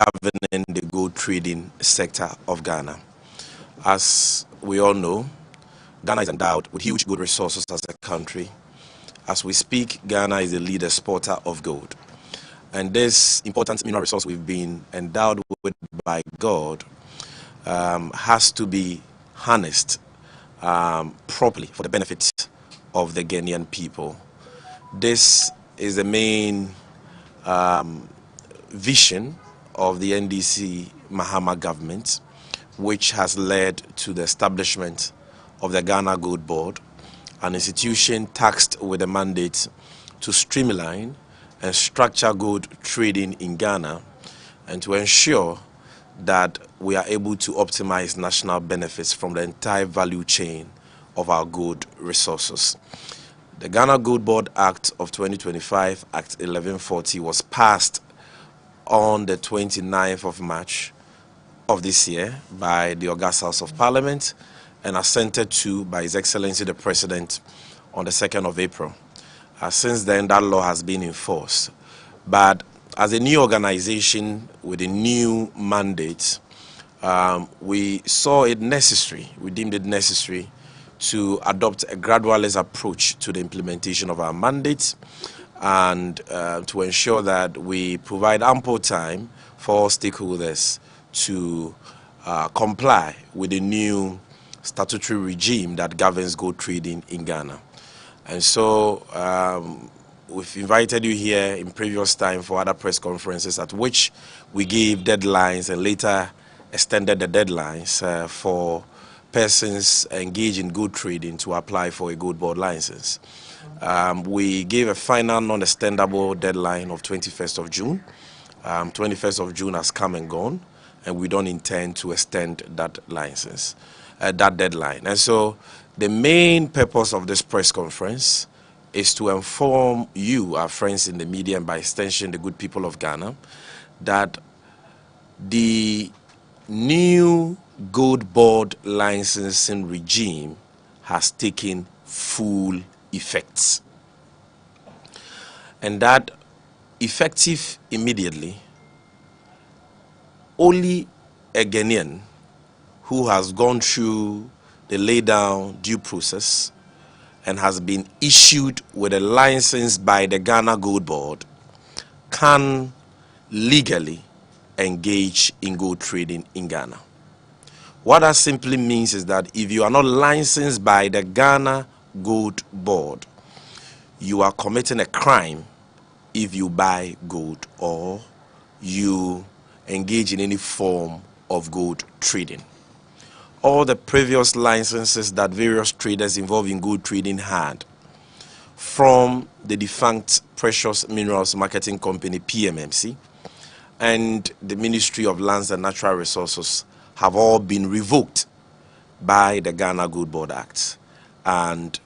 governing the gold trading sector of Ghana. As we all know, Ghana is endowed with huge gold resources as a country. As we speak, Ghana is the lead exporter of gold. And this important mineral resource we've been endowed with by God has to be harnessed properly for the benefit of the Ghanaian people. This is the main vision of the NDC Mahama government, which has led to the establishment of the Ghana Gold Board, an institution tasked with a mandate to streamline and structure gold trading in Ghana and to ensure that we are able to optimize national benefits from the entire value chain of our gold resources. The Ghana Gold Board Act of 2025, Act 1140, was passed on the 29th of March of this year by the August House of Parliament and assented to by His Excellency the President on the 2nd of April. Since then, that law has been enforced. But as a new organization with a new mandate, we saw it necessary, we deemed it necessary to adopt a gradualist approach to the implementation of our mandate and to ensure that we provide ample time for all stakeholders to comply with the new statutory regime that governs gold trading in Ghana. And so we've invited you here in previous time for other press conferences at which we gave deadlines and later extended the deadlines for persons engaged in gold trading to apply for a gold board license. We gave a final non-extendable deadline of 21st of June. 21st of June has come and gone, and we don't intend to extend that license, that deadline. And so the main purpose of this press conference is to inform you, our friends in the media, and by extension the good people of Ghana, that the new gold board licensing regime has taken full effect, and that effective immediately, only a Ghanaian who has gone through the lay down due process and has been issued with a license by the Ghana Gold Board can legally engage in gold trading in Ghana. What that simply means is that if you are not licensed by the Ghana Gold Board, you are committing a crime if you buy gold or you engage in any form of gold trading. All the previous licenses that various traders involved in gold trading had from the defunct Precious Minerals Marketing Company, PMMC, and the Ministry of Lands and Natural Resources have all been revoked by the Ghana Gold Board Act, and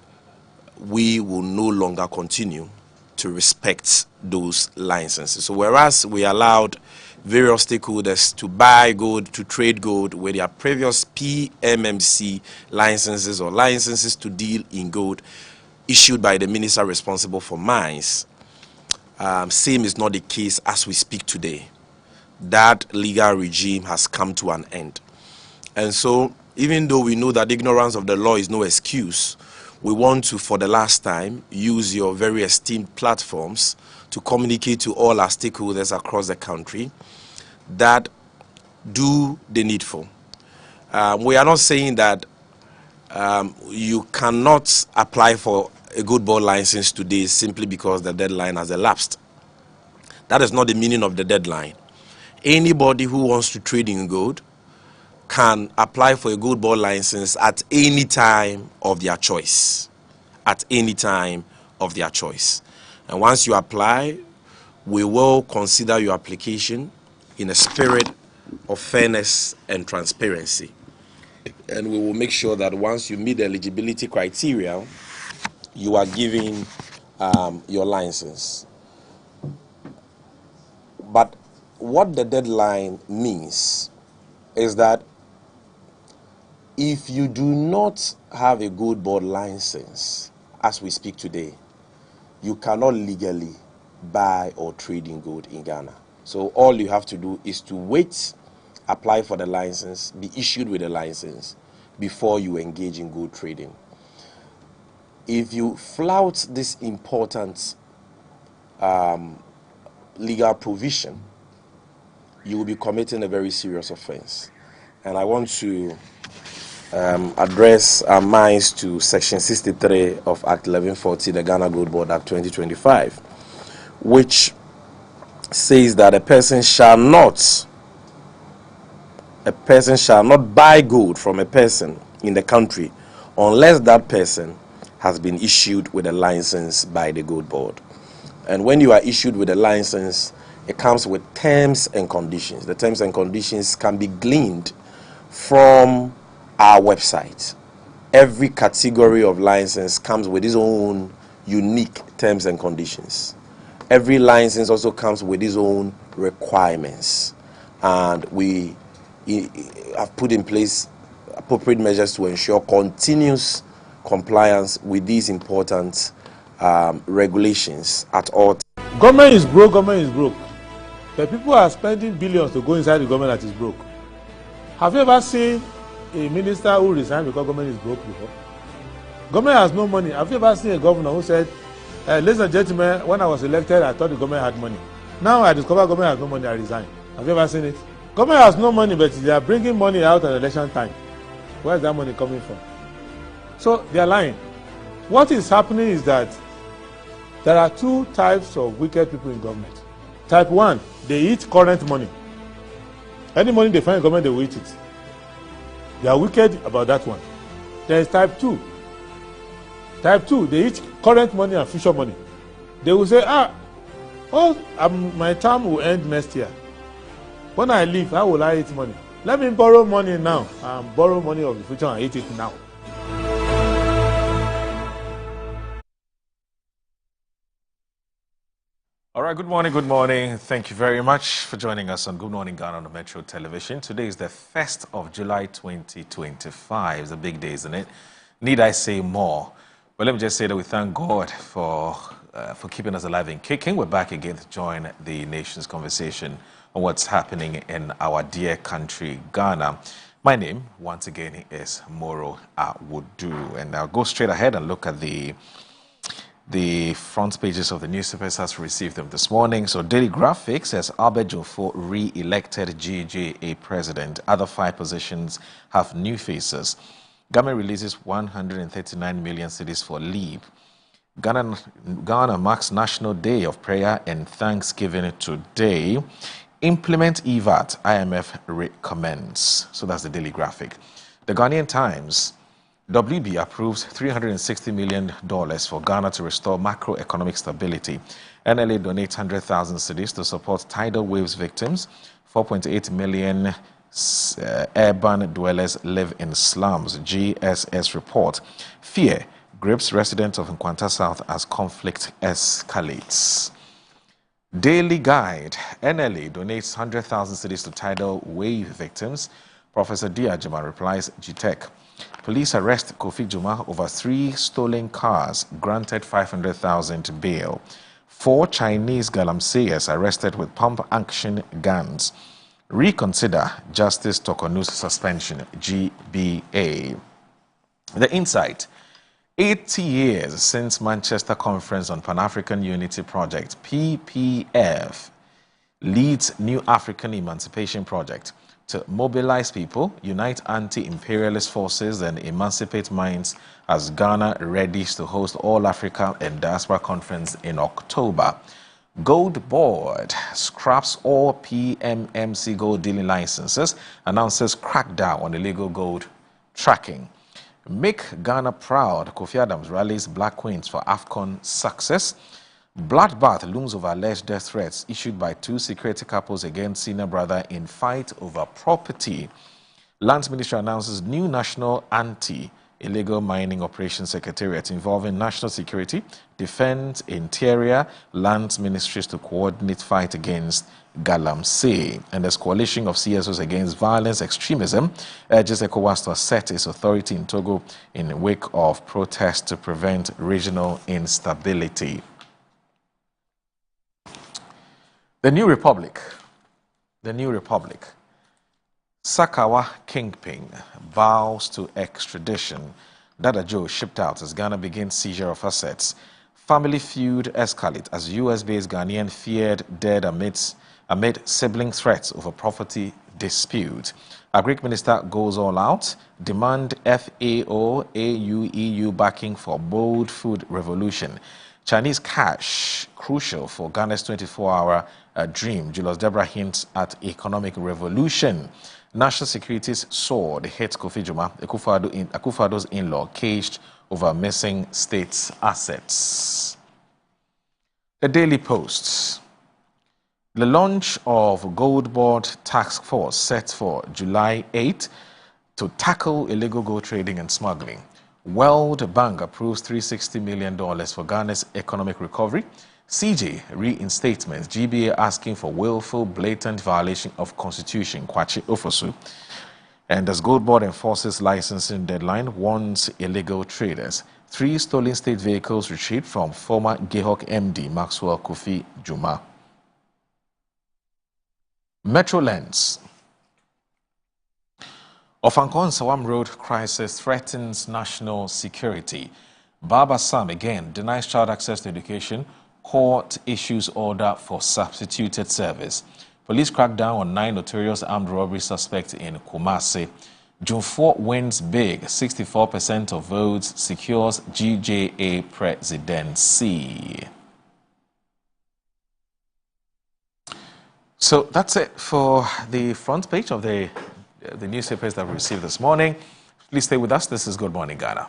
we will no longer continue to respect those licenses. So whereas we allowed various stakeholders to buy gold, to trade gold with their previous PMMC licenses or licenses to deal in gold issued by the minister responsible for mines, same is not the case as we speak today. That legal regime has come to an end. And so, even though we know that ignorance of the law is no excuse, we want to, for the last time, use your very esteemed platforms to communicate to all our stakeholders across the country that do the needful. We are not saying that you cannot apply for a gold board license today simply because the deadline has elapsed. That is not the meaning of the deadline. Anybody who wants to trade in gold can apply for a gold board license at any time of their choice. At any time of their choice. And once you apply, we will consider your application in a spirit of fairness and transparency. And we will make sure that once you meet the eligibility criteria, you are given your license. But what the deadline means is that if you do not have a gold board license, as we speak today, you cannot legally buy or trade in gold in Ghana. So all you have to do is to wait, apply for the license, be issued with a license before you engage in gold trading. If you flout this important legal provision, you will be committing a very serious offense. And I want to address our minds to Section 63 of Act 1140, the Ghana Gold Board Act 2025, which says that a person shall not buy gold from a person in the country unless that person has been issued with a license by the Gold Board. And when you are issued with a license, it comes with terms and conditions. The terms and conditions can be gleaned from our website. Every category of license comes with its own unique terms and conditions. Every license also comes with its own requirements. And we have put in place appropriate measures to ensure continuous compliance with these important regulations at all times. Government is broke, government is broke. The people are spending billions to go inside the government that is broke. Have you ever seen a minister who resigned because government is broke before? Government has no money. Have you ever seen a governor who said, ladies and gentlemen, when I was elected, I thought the government had money. Now I discover government has no money, I resign. Have you ever seen it? Government has no money, but they are bringing money out at election time. Where is that money coming from? So they are lying. What is happening is that there are two types of wicked people in government. Type 1, they eat current money. Any money they find in government, they will eat it. They are wicked about that one. There is type 2. Type 2, they eat current money and future money. They will say, my term will end next year. When I leave, how will I eat money? Let me borrow money now and borrow money of the future and eat it now. All right, good morning, good morning. Thank you very much for joining us on Good Morning Ghana on the Metro Television. Today is the 1st of July 2025. It's a big day, isn't it? Need I say more? Well, let me just say that we thank God for keeping us alive and kicking. We're back again to join the nation's conversation on what's happening in our dear country, Ghana. My name, once again, is Moro Awudu, and I'll go straight ahead and look at the front pages of the newspapers as we received them this morning. So Daily Graphic says Albert Jofo re-elected GJA president. Other 5 positions have new faces. Government releases 139 million cedis for leave. Ghana marks National Day of Prayer and Thanksgiving today. Implement EVAT, IMF recommends. So that's the Daily Graphic. The Ghanaian Times, WB approves $360 million for Ghana to restore macroeconomic stability. NLA donates 100,000 cedis to support tidal waves victims. 4.8 million urban dwellers live in slums. GSS report. Fear grips residents of Nkwanta South as conflict escalates. Daily Guide. NLA donates 100,000 cedis to tidal wave victims. Professor Diajaman replies GTEC. Police arrest Kofi Juma over 3 stolen cars, granted 500,000 bail. 4 Chinese Galamseyers arrested with pump-action guns. Reconsider Justice Tokonu's suspension, GBA. The Insight. 80 years since Manchester Conference on Pan-African Unity Project, PPF, leads New African Emancipation Project to mobilize people, unite anti-imperialist forces, and emancipate minds as Ghana readies to host All Africa and Diaspora Conference in October. Gold Board scraps all PMMC gold dealing licenses, announces crackdown on illegal gold tracking. Make Ghana proud, Kofi Adams rallies Black Queens for AFCON success. Bloodbath looms over alleged death threats issued by 2 security couples against senior brother in fight over property. Lands Ministry announces new national anti-illegal mining operations secretariat involving national security, defense, interior, lands ministries to coordinate fight against Galamsey. And there's coalition of CSOs against violence extremism urges ECOWAS to assert its authority in Togo in wake of protests to prevent regional instability. The New Republic. The New Republic. Sakawa Kingpin vows to extradition. Dada Joe shipped out as Ghana begins seizure of assets. Family feud escalate as US-based Ghanaian feared dead amid sibling threats over property dispute. Our Greek minister goes all out, demand FAO, AU, EU backing for bold food revolution. Chinese cash, crucial for Ghana's 24-hour dream. Julius Deborah hints at economic revolution. National security's sword hit Kofi Juma, Akufo-Addo's in-law, caged over missing state assets. The Daily Post. The launch of Gold Board Task Force set for July 8 to tackle illegal gold trading and smuggling. World Bank approves $360 million for Ghana's economic recovery. CJ reinstatements, GBA asking for willful, blatant violation of Constitution, Kwachi Ofosu. And as Gold Board enforces licensing deadline, warns illegal traders. 3 stolen state vehicles retrieved from former Gehok MD Maxwell Kofi Juma. Metro Lens. Ofankon Sawam Road crisis threatens national security. Baba Sam again denies child access to education. Court issues order for substituted service. Police crack down on 9 notorious armed robbery suspects in Kumasi. June 4 wins big. 64% of votes secures GJA presidency. So that's it for the front page of the newspapers that we received this morning. Please stay with us. This is Good Morning Ghana.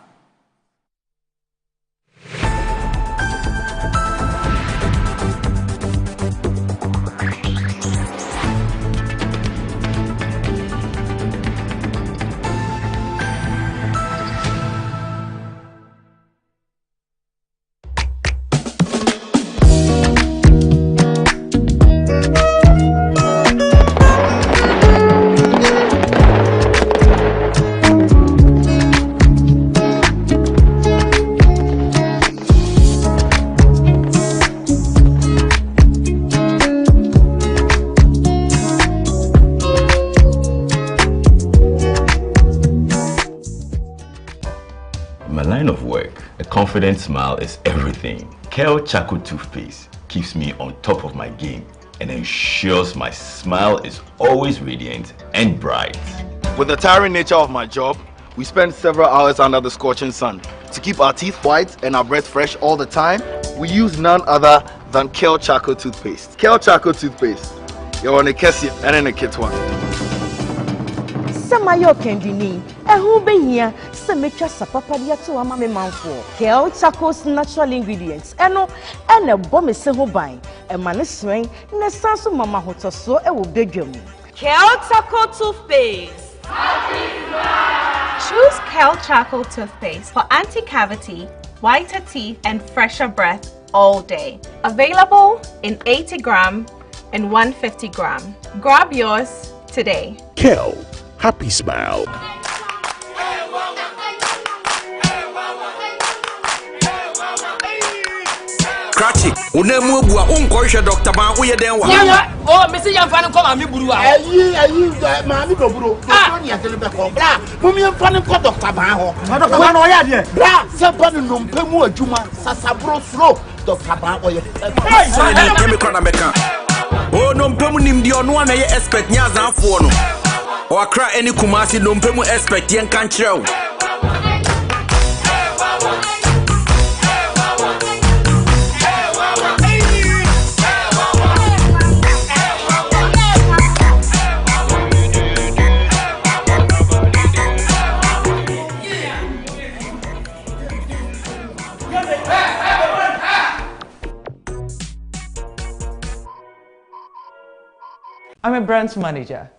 Confident smile is everything. Kel Charcoal toothpaste keeps me on top of my game and ensures my smile is always radiant and bright. With the tiring nature of my job, we spend several hours under the scorching sun. To keep our teeth white and our breath fresh all the time, we use none other than Kel Charcoal toothpaste. Kel Charcoal toothpaste. You're on a Kessie and in a kit one. Samayo Kendini, a who be here, Sametra Sapapadia to a mammy manful. Kel Charcoal's natural ingredients, and a bomb is several buying, a man is swing, and a sans of Mama Hoto so a will beg you. Kel Charcoal toothpaste. Choose Kel Charcoal toothpaste for anti-cavity, whiter teeth, and fresher breath all day. Available in 80 gram and 150 gram. Grab yours today. Kel, happy smile. Cratchy, unemu bua unkoisha Dr. Ban uye denwa. Oh, Missy Yamfan come and me burua. Mami do buro. Don't ya tell me ko bra. Mumi Yamfan ko Dr. Ban ho. Dr. Ban o ya de. Bra, se ba no mpemu adwuma sasabro slow Dr. Ban o ye. Say ni kemi kona meka. Oh no mpemu nimdi ono na ye expert nya zanfo no. O akra any Kumasi no mpemu expert yen kan kire. I'm a brand manager.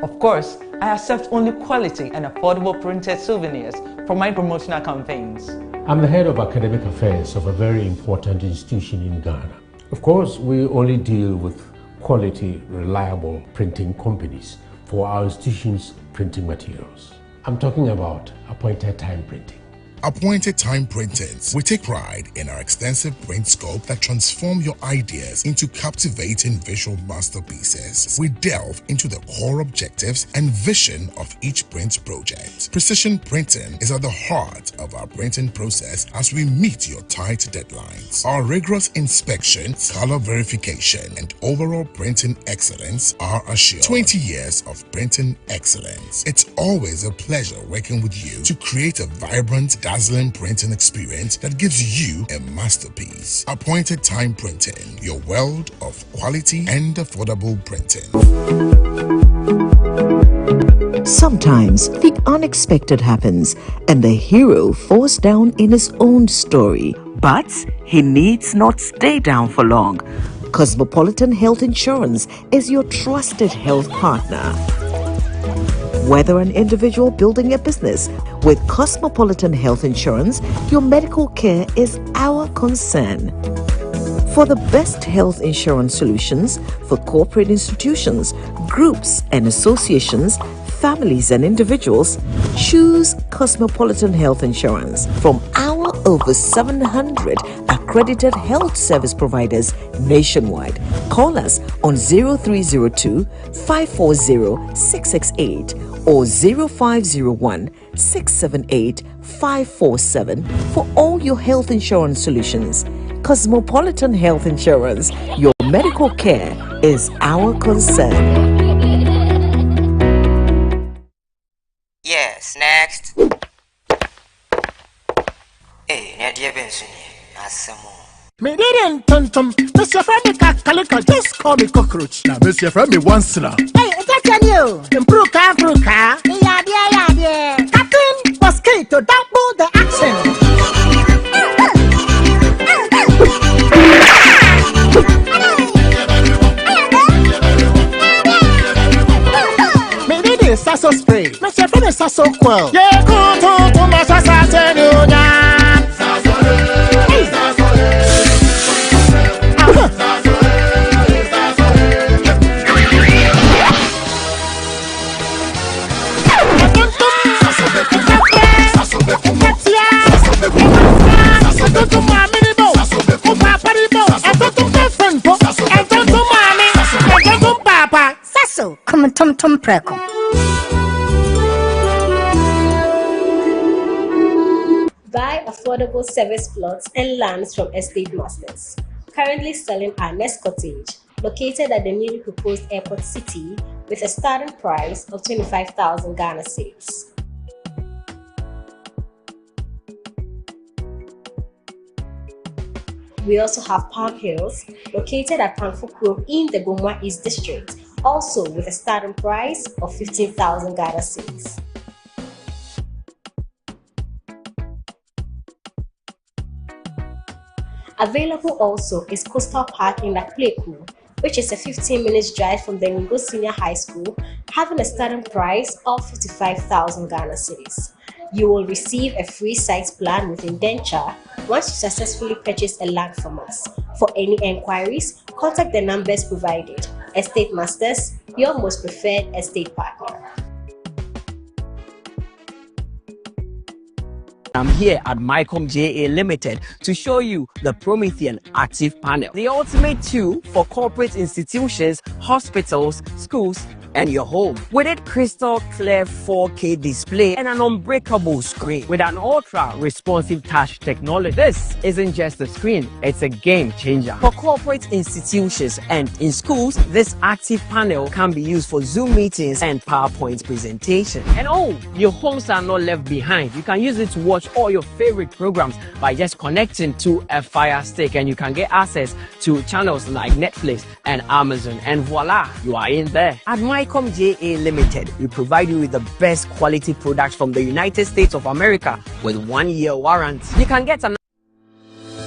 Of course, I accept only quality and affordable printed souvenirs for my promotional campaigns. I'm the head of academic affairs of a very important institution in Ghana. Of course, we only deal with quality, reliable printing companies for our institution's printing materials. I'm talking about appointed time printing. Appointed Time Printings. We take pride in our extensive print scope that transform your ideas into captivating visual masterpieces. We delve into the core objectives and vision of each print project. Precision printing is at the heart of our printing process as we meet your tight deadlines. Our rigorous inspections, color verification, and overall printing excellence are assured. 20 years of printing excellence. It's always a pleasure working with you to create a vibrant, dazzling printing experience that gives you a masterpiece. Appointed Time Printing, your world of quality and affordable printing. Sometimes the unexpected happens and the hero falls down in his own story. But he needs not stay down for long. Cosmopolitan Health Insurance is your trusted health partner. Whether an individual building a business, with Cosmopolitan Health Insurance, your medical care is our concern. For the best health insurance solutions for corporate institutions, groups and associations, families and individuals, choose Cosmopolitan Health Insurance from our over 700 accredited health service providers nationwide. Call us on 0302 540 668 or 0501 678 547 for all your health insurance solutions. Cosmopolitan Health Insurance, your medical care is our concern. Yes, next. Hey, Nadia Benson, Me didn't tum. Mr. Femi Kalika, just call me cockroach. Now, Mr. Femi once now. Hey, that's you. Improve car. Yeah. Captain was key to double the action. Me did it, Sasso spray. Mr. Femi Sasso quell. Yeah, go to my Sasso. Come tum preko. Buy affordable service plots and lands from estate masters. Currently selling our next cottage, located at the newly proposed airport city, with a starting price of 25,000 Ghana cedis. We also have Palm Hills, located at Panfukuro in the Gomwa East District, also with a starting price of 15,000 Ghana cedis. Available also is Coastal Park in Lakpleku, which is a 15-minute drive from the Ngo Senior High School, having a starting price of 55,000 Ghana cedis. You will receive a free site plan with indenture once you successfully purchase a land from us. For any enquiries, contact the numbers provided. Estate Masters, your most preferred estate partner. I'm here at Mycom JA Limited to show you the Promethean Active Panel, the ultimate tool for corporate institutions, hospitals, schools, and your home. With its crystal clear 4K display and an unbreakable screen with an ultra responsive touch technology. This isn't just a screen, it's a game changer. For corporate institutions and in schools, this active panel can be used for Zoom meetings and PowerPoint presentation. And your homes are not left behind. You can use it to watch all your favorite programs by just connecting to a Fire Stick, and you can get access to channels like Netflix and Amazon, and voila, you are in there. At Mycom JA Limited, we provide you with the best quality products from the United States of America with 1-year warranty. You can get an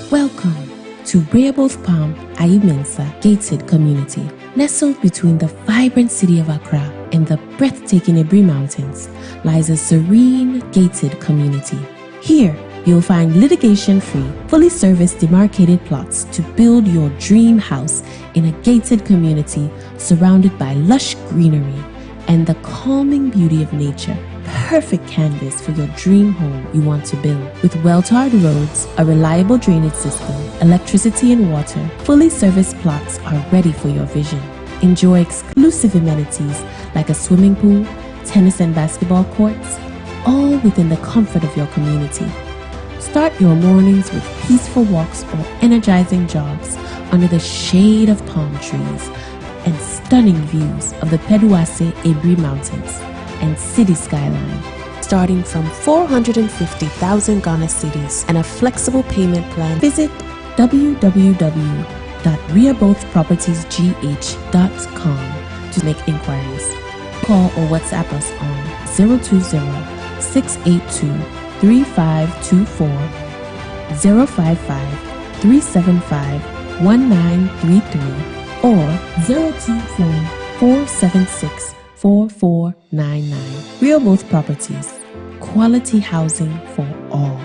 Welcome to Breaboth Palm Ayimensa Gated Community. Nestled between the vibrant city of Accra and the breathtaking Ebri Mountains lies a serene gated community. Here, you'll find litigation-free, fully serviced demarcated plots to build your dream house in a gated community surrounded by lush greenery and the calming beauty of nature perfect canvas for your dream home you want to build. With well-tarred roads, a reliable drainage system, electricity and water, fully serviced plots are ready for your vision. Enjoy exclusive amenities like a swimming pool, tennis and basketball courts, all within the comfort of your community. Start your mornings with peaceful walks or energizing jogs under the shade of palm trees and stunning views of the Peduase Ebri Mountains and city skyline. Starting from 450,000 Ghana cedis and a flexible payment plan, visit www.reabothpropertiesgh.com to make inquiries. Call or WhatsApp us on 020-682-3524, 055-375-1933, or 024-476-4499. Rehoboth Properties, quality housing for all.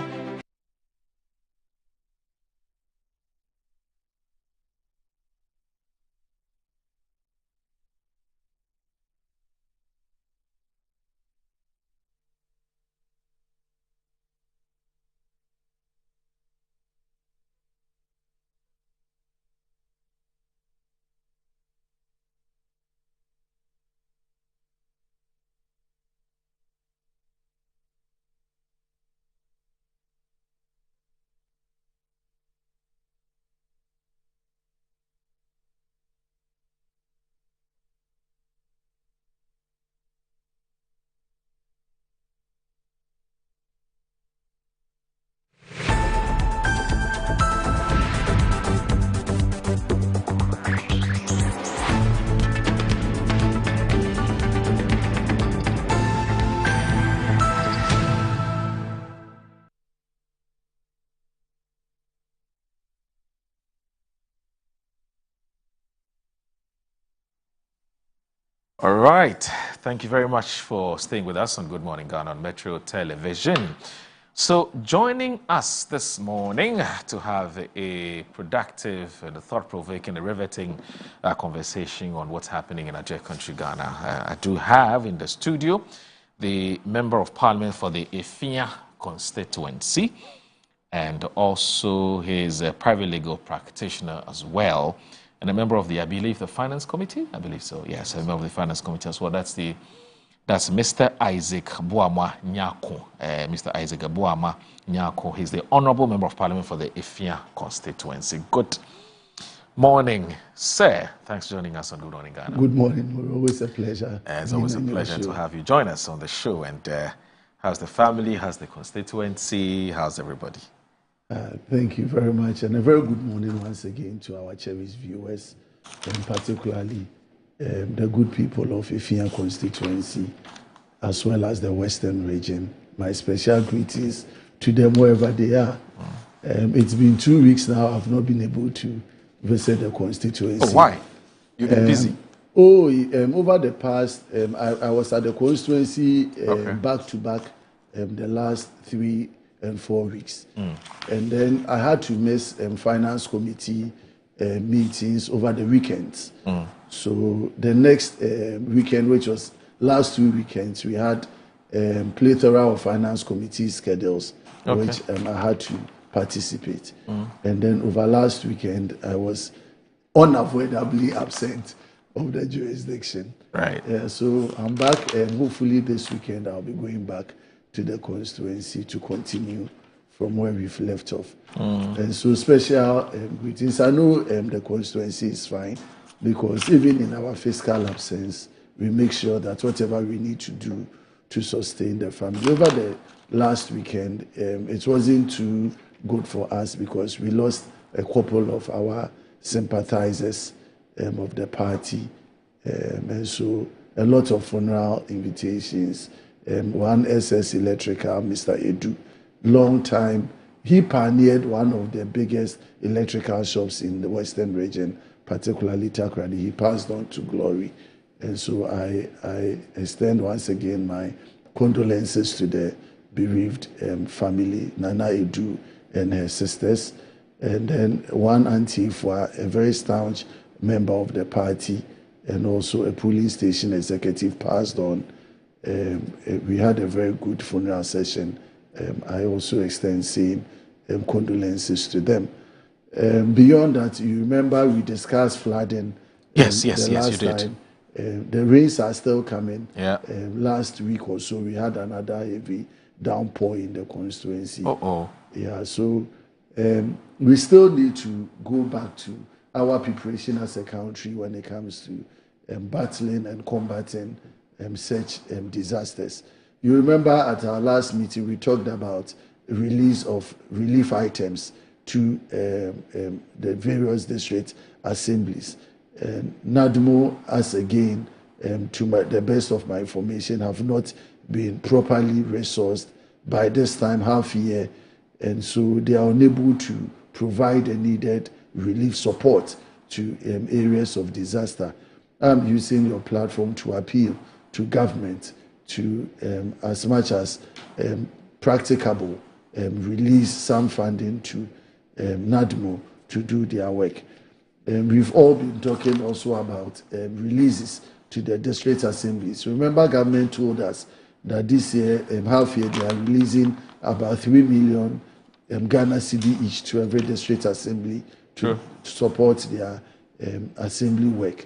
All right. Thank you very much for staying with us on Good Morning Ghana on Metro Television. So joining us this morning to have a productive and a thought-provoking, a riveting conversation on what's happening in Ajay country, Ghana. I do have in the studio the Member of Parliament for the Efia constituency, and also his private legal practitioner as well, and a member of the, I believe, the Finance Committee? I believe so, yes, a member of the Finance Committee as well. That's Mr. Isaac Boama Nyako. Mr. Isaac Boama Nyako. He's the Honourable Member of Parliament for the Efia constituency. Good morning, sir. Thanks for joining us on Good Morning Ghana. Good morning. Always a pleasure. It's always a pleasure to have you join us on the show. And how's the family? How's the constituency? How's everybody? Thank you very much, and a very good morning once again to our cherished viewers, and particularly the good people of Efia constituency, as well as the Western region. My special greetings to them wherever they are. It's been 2 weeks now. I've not been able to visit the constituency. Oh, why? You've been busy. Over the past, I was at the constituency back to back the last 3 and 4 weeks. And then I had to miss finance committee meetings over the weekends. So the next weekend, which was last 2 weekends, we had plethora of finance committee schedules, which I had to participate. And then over last weekend, I was unavoidably absent of the jurisdiction. Right. So I'm back, and hopefully this weekend I'll be going back to the constituency to continue from where we've left off. And so special greetings. I know the constituency is fine, because even in our fiscal absence, we make sure that whatever we need to do to sustain the family. Over the last weekend, it wasn't too good for us because we lost a couple of our sympathizers of the party. And so a lot of funeral invitations. One SS Electrical, Mr. Edu, long time. He pioneered one of the biggest electrical shops in the Western region, particularly Takrady. He passed on to glory. And so I extend once again my condolences to the bereaved family, Nana Edu and her sisters. And then one auntie for a very staunch member of the party and also a polling station executive passed on we had a very good funeral session. I also extend same condolences to them. Beyond that, you remember we discussed flooding the last time. The rains are still coming. Yeah. Last week or so, we had another heavy downpour in the constituency. Yeah, so we still need to go back to our preparation as a country when it comes to battling and combating such disasters. You remember at our last meeting, we talked about release of relief items to the various district assemblies. NADMO, as again, to the best of my information, have not been properly resourced by this time half year, and so they are unable to provide the needed relief support to areas of disaster. I'm using your platform to appeal to government to, as much as practicable, release some funding to NADMO to do their work. We've all been talking also about releases to the district assemblies. Remember, government told us that this year, half year, they are releasing about 3 million Ghana cedi each to every district assembly to support their assembly work.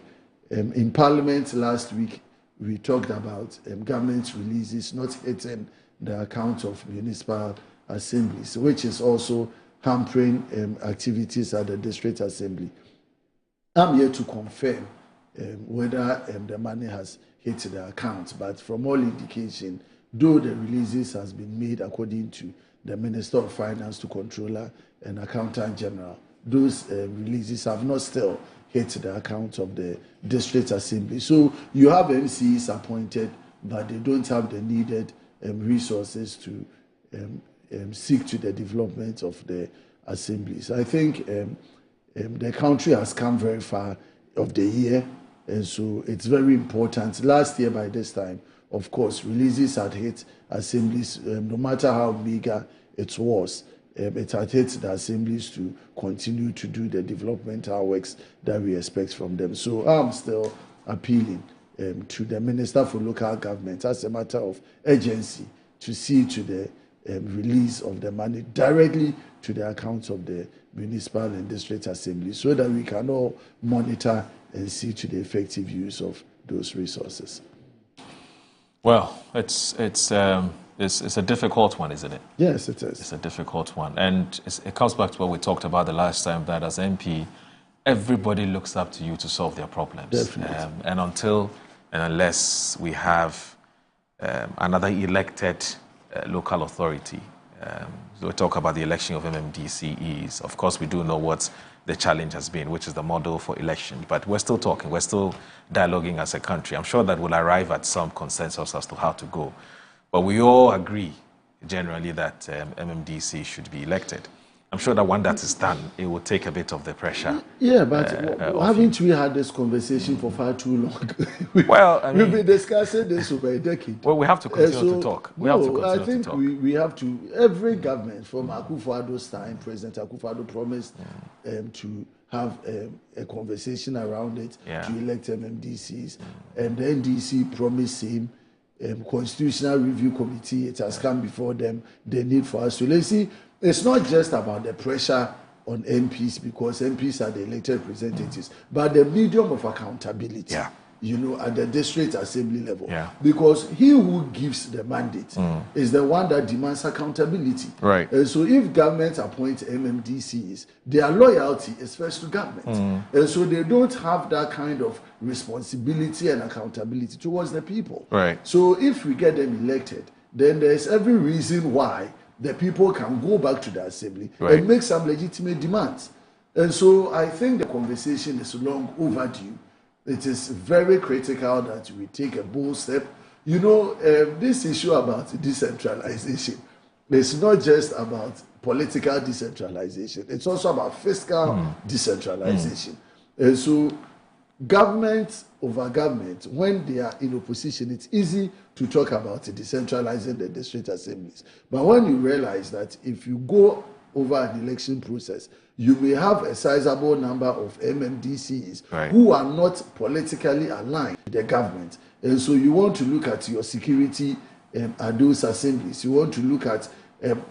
In Parliament last week, we talked about government releases not hitting the account of municipal assemblies, which is also hampering activities at the district assembly. I'm here to confirm whether the money has hit the account, but from all indication, though the releases has been made according to the Minister of Finance to Controller and Accountant General, those releases have not still hit the account of the district assembly. So you have MCs appointed, but they don't have the needed resources to seek to the development of the assemblies. I think the country has come very far of the year, and so it's very important. Last year by this time, of course, releases had hit assemblies, no matter how meager it was. It had hit the assemblies to continue to do the developmental works that we expect from them. So I'm still appealing to the Minister for Local Government as a matter of urgency to see to the release of the money directly to the accounts of the municipal and district assemblies so that we can all monitor and see to the effective use of those resources. Well, it's a difficult one, isn't it? Yes, it is. It's a difficult one. And it comes back to what we talked about the last time, that as MP, everybody looks up to you to solve their problems. Definitely. And until and unless we have another elected local authority, so we talk about the election of MMDCEs. Of course, we do know what the challenge has been, which is the model for election. But we're still talking, we're still dialoguing as a country. I'm sure that we'll arrive at some consensus as to how to go. But we all agree generally that MMDC should be elected. I'm sure that when that is done, it will take a bit of the pressure. Yeah, but haven't we had this conversation for far too long? Well, I mean, we've been discussing this over a decade. Well, we have to continue to talk. I think we have to, every government from Akufo-Addo's time, President Akufo-Addo promised to have a conversation around it to elect MMDCs. And the NDC promised him Constitutional Review Committee. It has come before them. The need for us to, let's see, it's not just about the pressure on MPs because MPs are the elected representatives, but the medium of accountability, you know, at the district assembly level. Because he who gives the mandate is the one that demands accountability. Right. And so if government appoint MMDCs, their loyalty is first to government. And so they don't have that kind of responsibility and accountability towards the people. Right. So if we get them elected, then there's every reason why the people can go back to the assembly and make some legitimate demands. And so I think the conversation is long overdue. It is very critical that we take a bold step. You know, this issue about decentralization, it's not just about political decentralization. It's also about fiscal decentralization. And so government over government, when they are in opposition, it's easy to talk about decentralizing the district assemblies. But when you realize that if you go over an election process, you may have a sizable number of MMDCs Right. who are not politically aligned with the government. And so you want to look at your security at those assemblies. You want to look at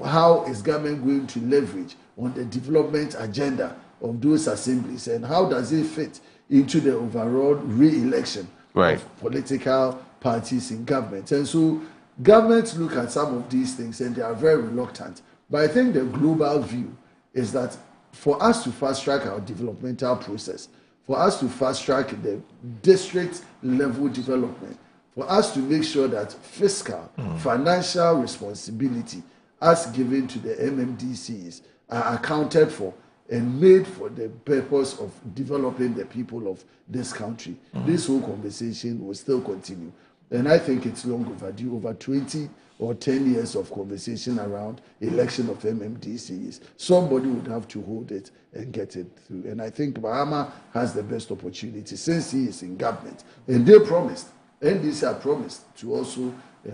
how is government going to leverage on the development agenda of those assemblies, and how does it fit into the overall re-election of political parties in government. And so governments look at some of these things and they are very reluctant. But I think the global view is that for us to fast track our developmental process, for us to fast track the district level development, for us to make sure that fiscal, financial responsibility as given to the MMDCs are accounted for and made for the purpose of developing the people of this country, this whole conversation will still continue. And I think it's long overdue, over 20 or 10 years of conversation around election of MMDCs. Somebody would have to hold it and get it through. And I think Bahama has the best opportunity since he is in government. And they promised, NDC had promised to also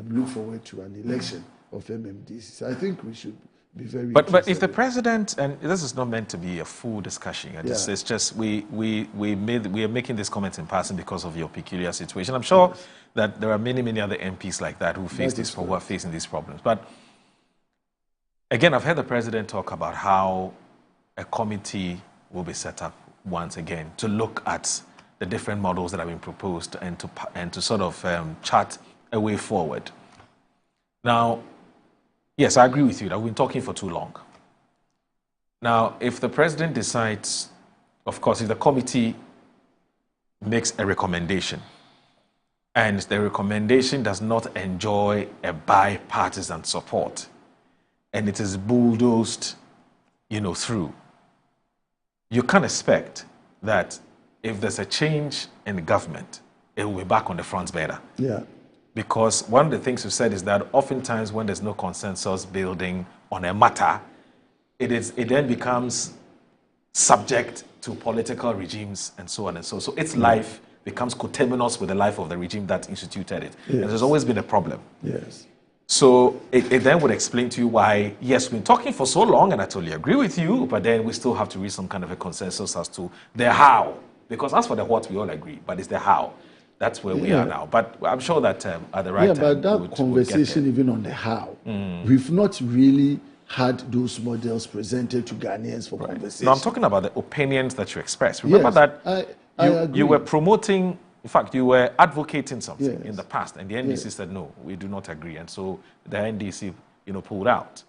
look forward to an election of MMDCs. I think we should be very But if the president, and this is not meant to be a full discussion, it's just we are making this comment in passing because of your peculiar situation. I'm sure that there are many other MPs like that who face this, who are facing these problems. But again, I've heard the president talk about how a committee will be set up once again to look at the different models that have been proposed and to sort of chart a way forward. Now, yes, I agree with you that we've been talking for too long. Now, if the president decides, of course, if the committee makes a recommendation and the recommendation does not enjoy a bipartisan support and it is bulldozed, through, you can't expect that if there's a change in the government, it will be back on the front burner. Yeah. Because one of the things you said is that oftentimes when there's no consensus building on a matter, it then becomes subject to political regimes and so on and so. So its life becomes coterminous with the life of the regime that instituted it. Yes. And there's always been a problem. Yes. So it then would explain to you why, yes, we've been talking for so long, and I totally agree with you, but then we still have to reach some kind of a consensus as to the how. Because as for the what, we all agree, but it's the how. That's where we are now. But I'm sure that at the right time... but that conversation, even on the how, we've not really had those models presented to Ghanaians for conversation. No, I'm talking about the opinions that you expressed. Remember that you were promoting, in fact, you were advocating something in the past, and the NDC said, no, we do not agree. And so the NDC, pulled out.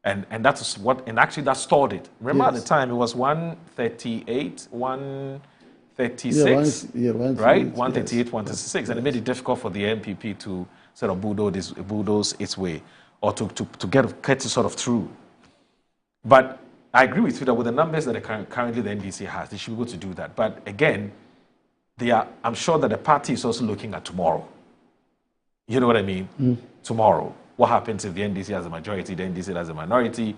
And that's what, and actually that stalled it. Remember at the time, it was 138, 136, right? 138, 136. And it made it difficult for the NPP to sort of bulldoze its way or to get it sort of through. But I agree with you that with the numbers that currently the NDC has, they should be able to do that. But again, I'm sure that the party is also looking at tomorrow. You know what I mean? Tomorrow. What happens if the NDC has a majority, the NDC has a minority?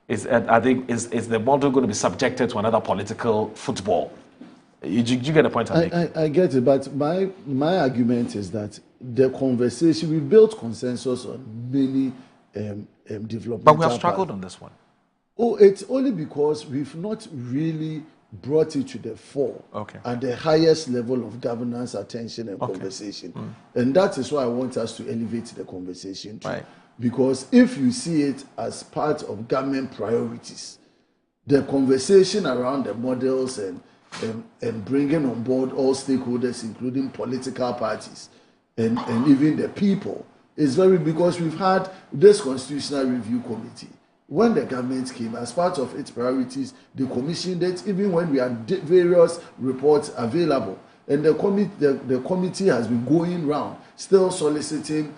Is the model going to be subjected to another political football? You get the point I'm making? I get it, but my argument is that the conversation, we built consensus on many developmental But we have struggled on this one. Oh, it's only because we've not really brought it to the fore at the highest level of governance, attention, and conversation. And that is why I want us to elevate the conversation too. Right. Because if you see it as part of government priorities, the conversation around the models and bringing on board all stakeholders, including political parties and even the people, is very, because we've had this Constitutional Review Committee. When the government came, as part of its priorities, they commissioned it, even when we had various reports available. And the committee has been going round, still soliciting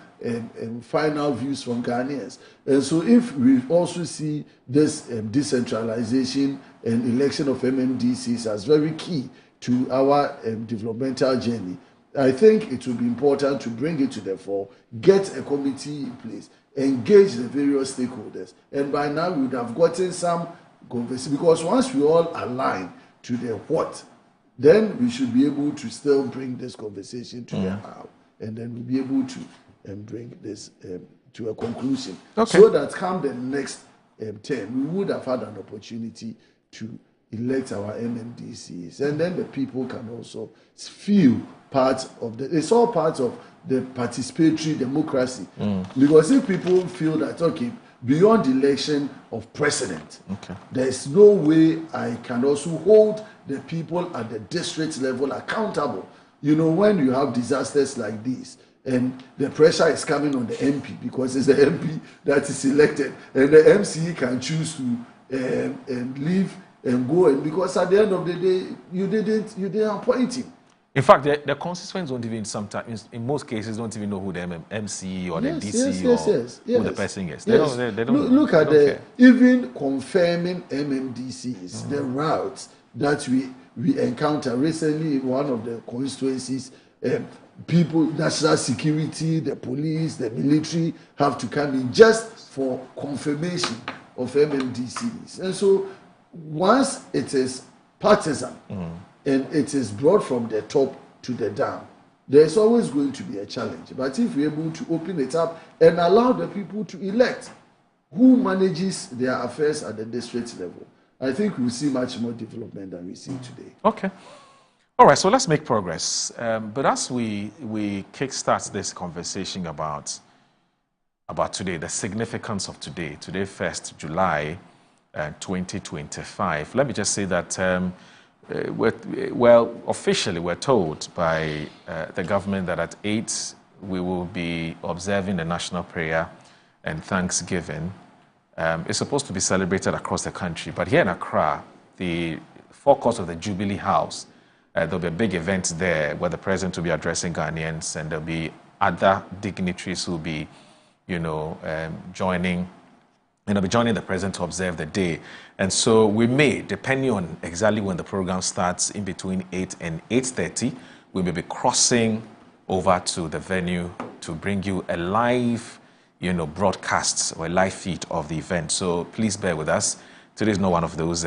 final views from Ghanaians. And so if we also see this decentralization and election of MMDCs as very key to our developmental journey, I think it will be important to bring it to the fore, get a committee in place, engage the various stakeholders. And by now we would have gotten some conversation, because once we all align to the what, then we should be able to still bring this conversation to the how, and then we'll be able to bring this to a conclusion. So that come the next term, we would have had an opportunity to elect our MMDCs, and then the people can also feel part of it's all part of the participatory democracy. Because if people feel that, okay, beyond the election of president, there's no way I can also hold the people at the district level accountable. You know, when you have disasters like this, and the pressure is coming on the MP because it's the MP that is elected, and the MCE can choose to leave and go, and because at the end of the day, you didn't appoint him. In fact, the constituents don't even sometimes, in most cases, don't even know who the MC or the DC or who the person is. They don't Look at even confirming MMDCs, the routes that we encounter recently in one of the constituencies. People, national security, the police, the military have to come in just for confirmation of MMDCs. And so once it is partisan and it is brought from the top to the down, there's always going to be a challenge. But if we're able to open it up and allow the people to elect who manages their affairs at the district level, I think we'll see much more development than we see today. Okay. All right, so let's make progress. But as we kickstart this conversation about today, the significance of today, 1st July 2025, let me just say that, officially we're told by the government that at 8 we will be observing the national prayer and Thanksgiving. It's supposed to be celebrated across the country, but here in Accra, the forecourt of the Jubilee House, there'll be a big event there where the president will be addressing Ghanaians, and there'll be other dignitaries who will be, joining the president to observe the day. And so we may, depending on exactly when the program starts, in between 8 and 8:30, we may be crossing over to the venue to bring you a live, broadcast or a live feed of the event. So please bear with us. Today is not one of those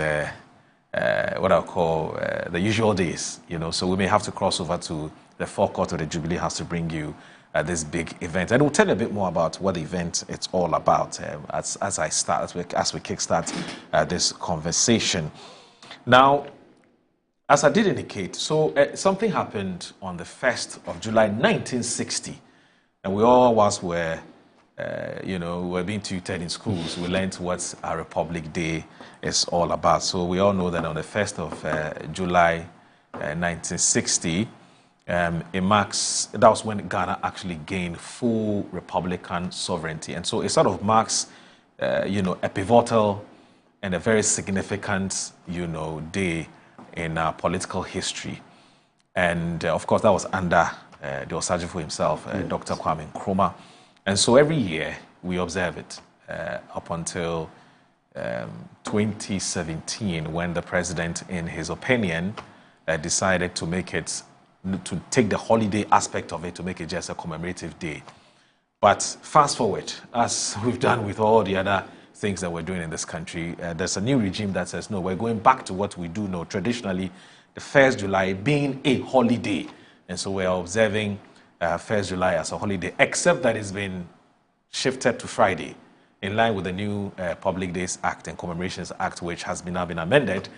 what I'll call the usual days, so we may have to cross over to the forecourt of the Jubilee House to bring you this big event. And we'll tell you a bit more about what the event it's all about as we kickstart this conversation. Now, as I did indicate, so something happened on the 1st of July 1960, and we all were being tutored in schools. We learned what our Republic Day is all about. So we all know that on the 1st of July 1960, that was when Ghana actually gained full Republican sovereignty. And so it sort of marks, a pivotal and a very significant, day in our political history. And of course, that was under the Osajifo himself, Dr. Kwame Nkrumah. And so every year we observe it up until 2017, when the president, in his opinion, decided to take the holiday aspect of it, to make it just a commemorative day. But fast forward, as we've done with all the other things that we're doing in this country, there's a new regime that says, no, we're going back to what we do know traditionally, the 1st July being a holiday. And so we're observing 1st July as a holiday, except that it's been shifted to Friday, in line with the new Public Days Act and Commemorations Act, which has now been amended,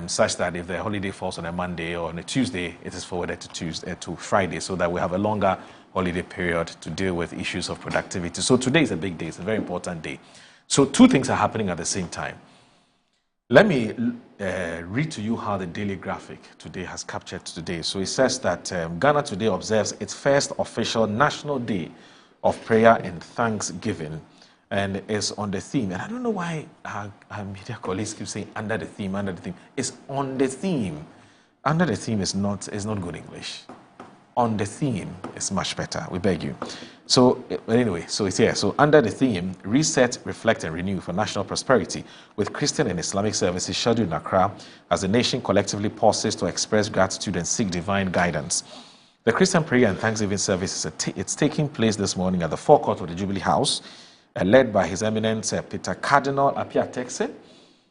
such that if the holiday falls on a Monday or on a Tuesday, it is forwarded to Friday, so that we have a longer holiday period to deal with issues of productivity. So today is a big day. It's a very important day. So two things are happening at the same time. Let me read to you how the Daily Graphic today has captured today. So it says that Ghana today observes its first official National Day of Prayer and Thanksgiving, and is on the theme. And I don't know why our media colleagues keep saying under the theme, under the theme. It's on the theme. Under the theme is not good English. On the theme is much better. We beg you. So anyway, so it's here. So under the theme, Reset, Reflect and Renew for National Prosperity, with Christian and Islamic services scheduled in Accra as the nation collectively pauses to express gratitude and seek divine guidance. The Christian prayer and Thanksgiving service it's taking place this morning at the forecourt of the Jubilee House, led by His Eminence Peter Cardinal Apia Texe,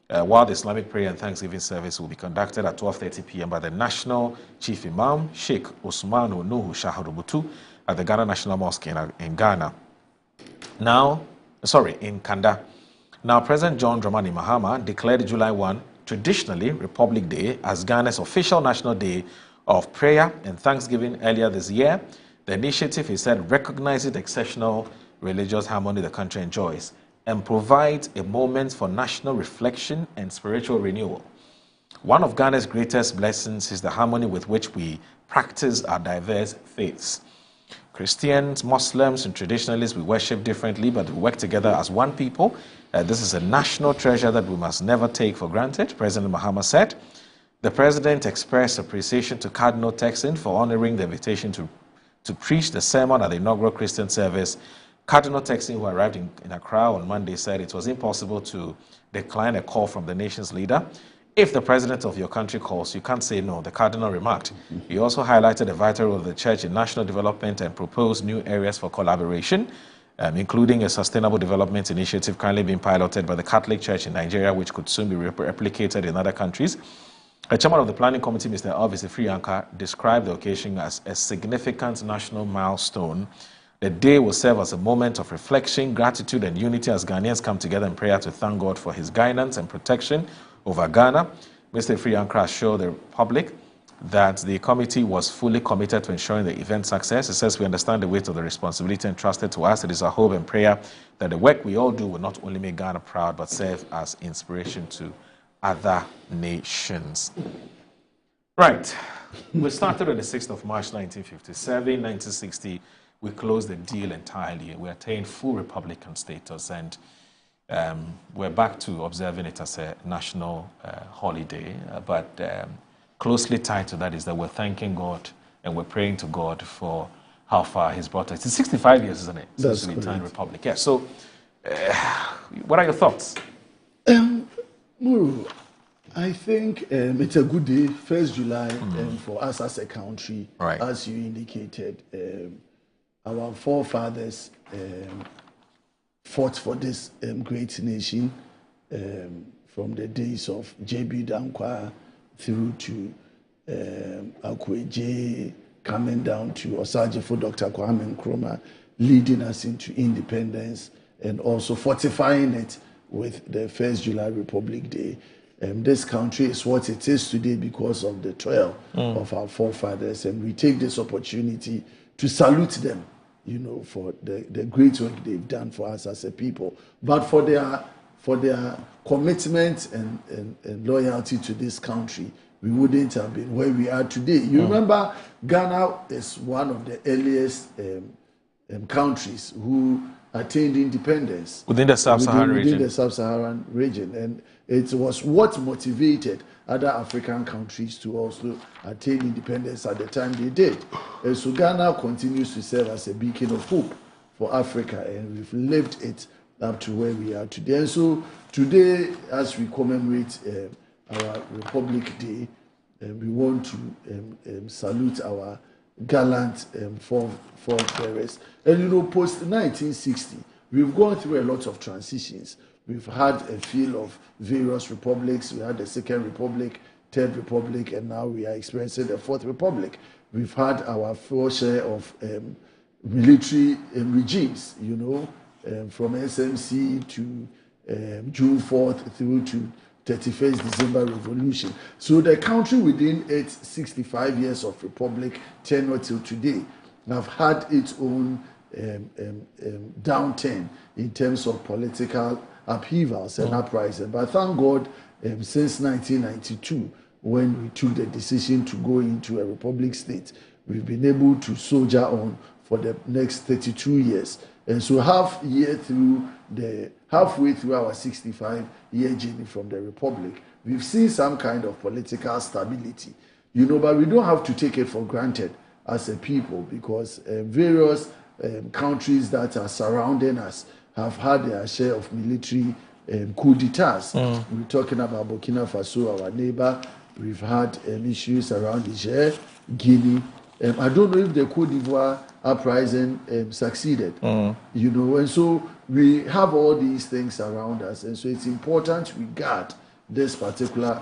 while the Islamic prayer and Thanksgiving service will be conducted at 12:30 p.m. by the National Chief Imam, Sheikh Usmanu Nuhu Shaharubutu, at the Ghana National Mosque in Ghana. In Kanda. Now, President John Dramani Mahama declared July 1, traditionally Republic Day, as Ghana's official national day of prayer and thanksgiving earlier this year. The initiative, he said, recognizes the exceptional religious harmony the country enjoys and provides a moment for national reflection and spiritual renewal. One of Ghana's greatest blessings is the harmony with which we practice our diverse faiths. Christians, Muslims, and traditionalists, we worship differently, but we work together as one people. This is a national treasure that we must never take for granted, President Mahama said. The president expressed appreciation to Cardinal Texan for honoring the invitation to preach the sermon at the inaugural Christian service. Cardinal Texan, who arrived in Accra on Monday, said it was impossible to decline a call from the nation's leader. If the president of your country calls, you can't say no, the cardinal remarked. He also highlighted the vital role of the church in national development and proposed new areas for collaboration, including a sustainable development initiative currently being piloted by the Catholic Church in Nigeria, which could soon be replicated in other countries. The chairman of the planning committee, Mr. Elvis Ifrianka, described the occasion as a significant national milestone. The day will serve as a moment of reflection, gratitude, and unity as Ghanaians come together in prayer to thank God for his guidance and protection over Ghana. Mr. Ifrianka assured the public that the committee was fully committed to ensuring the event's success. He says, we understand the weight of the responsibility entrusted to us. It is our hope and prayer that the work we all do will not only make Ghana proud, but serve as inspiration to other nations. Right. We started on the 6th of March, 1957. 1960, we closed the deal entirely. We attained full Republican status, and we're back to observing it as a national holiday. But closely tied to that is that we're thanking God and we're praying to God for how far he's brought us. It's 65 years, isn't it? That's since we correct. returned Republic. Yeah. So, what are your thoughts? Muru, I think it's a good day, 1st July, for us as a country. Right. As you indicated, our forefathers fought for this great nation from the days of J.B. Dankwa through to Akweje, coming down to Osajifo, Dr. Kwame Nkrumah, leading us into independence and also fortifying it with the 1st July Republic Day. This country is what it is today because of the toil of our forefathers, and we take this opportunity to salute them, you know, for the great work they've done for us as a people, but for their commitment and loyalty to this country, we wouldn't have been where we are today. You remember, Ghana is one of the earliest countries who attained independence Within the Sub-Saharan region. Within the Sub-Saharan region. And it was what motivated other African countries to also attain independence at the time they did. And so Ghana continues to serve as a beacon of hope for Africa, and we've lived it up to where we are today. And so today, as we commemorate our Republic Day, we want to salute our gallant forebearers. And you know, post 1960, we've gone through a lot of transitions. We've had a feel of various republics. We had the Second Republic, Third Republic, and now we are experiencing the Fourth Republic. We've had our fair share of military regimes, you know, from SMC to June 4th through to 31st December Revolution. So the country within its 65 years of republic tenure till today have had its own downturn in terms of political upheavals and uprising. But thank God, since 1992, when we took the decision to go into a republic state, we've been able to soldier on for the next 32 years. And so halfway through our 65-year journey from the republic, we've seen some kind of political stability, you know, but we don't have to take it for granted as a people, because various countries that are surrounding us have had their share of military coup d'etats. We're talking about Burkina Faso, our neighbor. We've had issues around Niger, Guinea. I don't know if the Côte d'Ivoire uprising succeeded, you know, and so we have all these things around us, and so it's important we guard this particular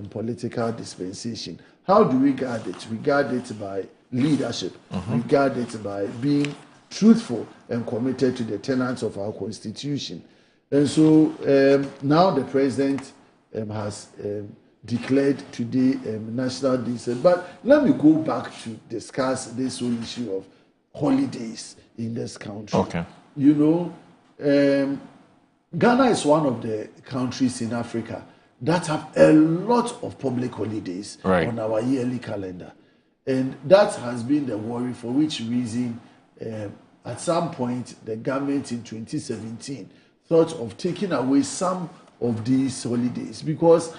political dispensation. How do we guard it? We guard it by leadership. We guard it by being truthful and committed to the tenets of our constitution. And so now the president has declared today National Day. But let me go back to discuss this whole issue of holidays in this country. Okay. You know, Ghana is one of the countries in Africa that have a lot of public holidays on our yearly calendar. And that has been the worry, for which reason at some point the government in 2017 thought of taking away some of these holidays, because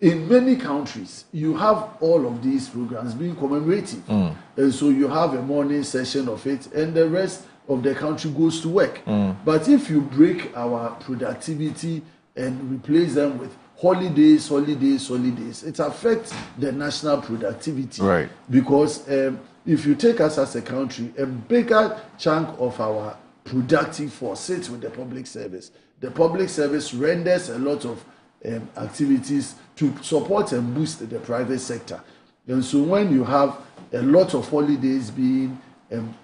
in many countries you have all of these programs being commemorative. And so you have a morning session of it and the rest of the country goes to work. But if you break our productivity and replace them with holidays, it affects the national productivity. Right. Because if you take us as a country, a bigger chunk of our productive force sits with the public service. The public service renders a lot of activities to support and boost the private sector. And so when you have a lot of holidays being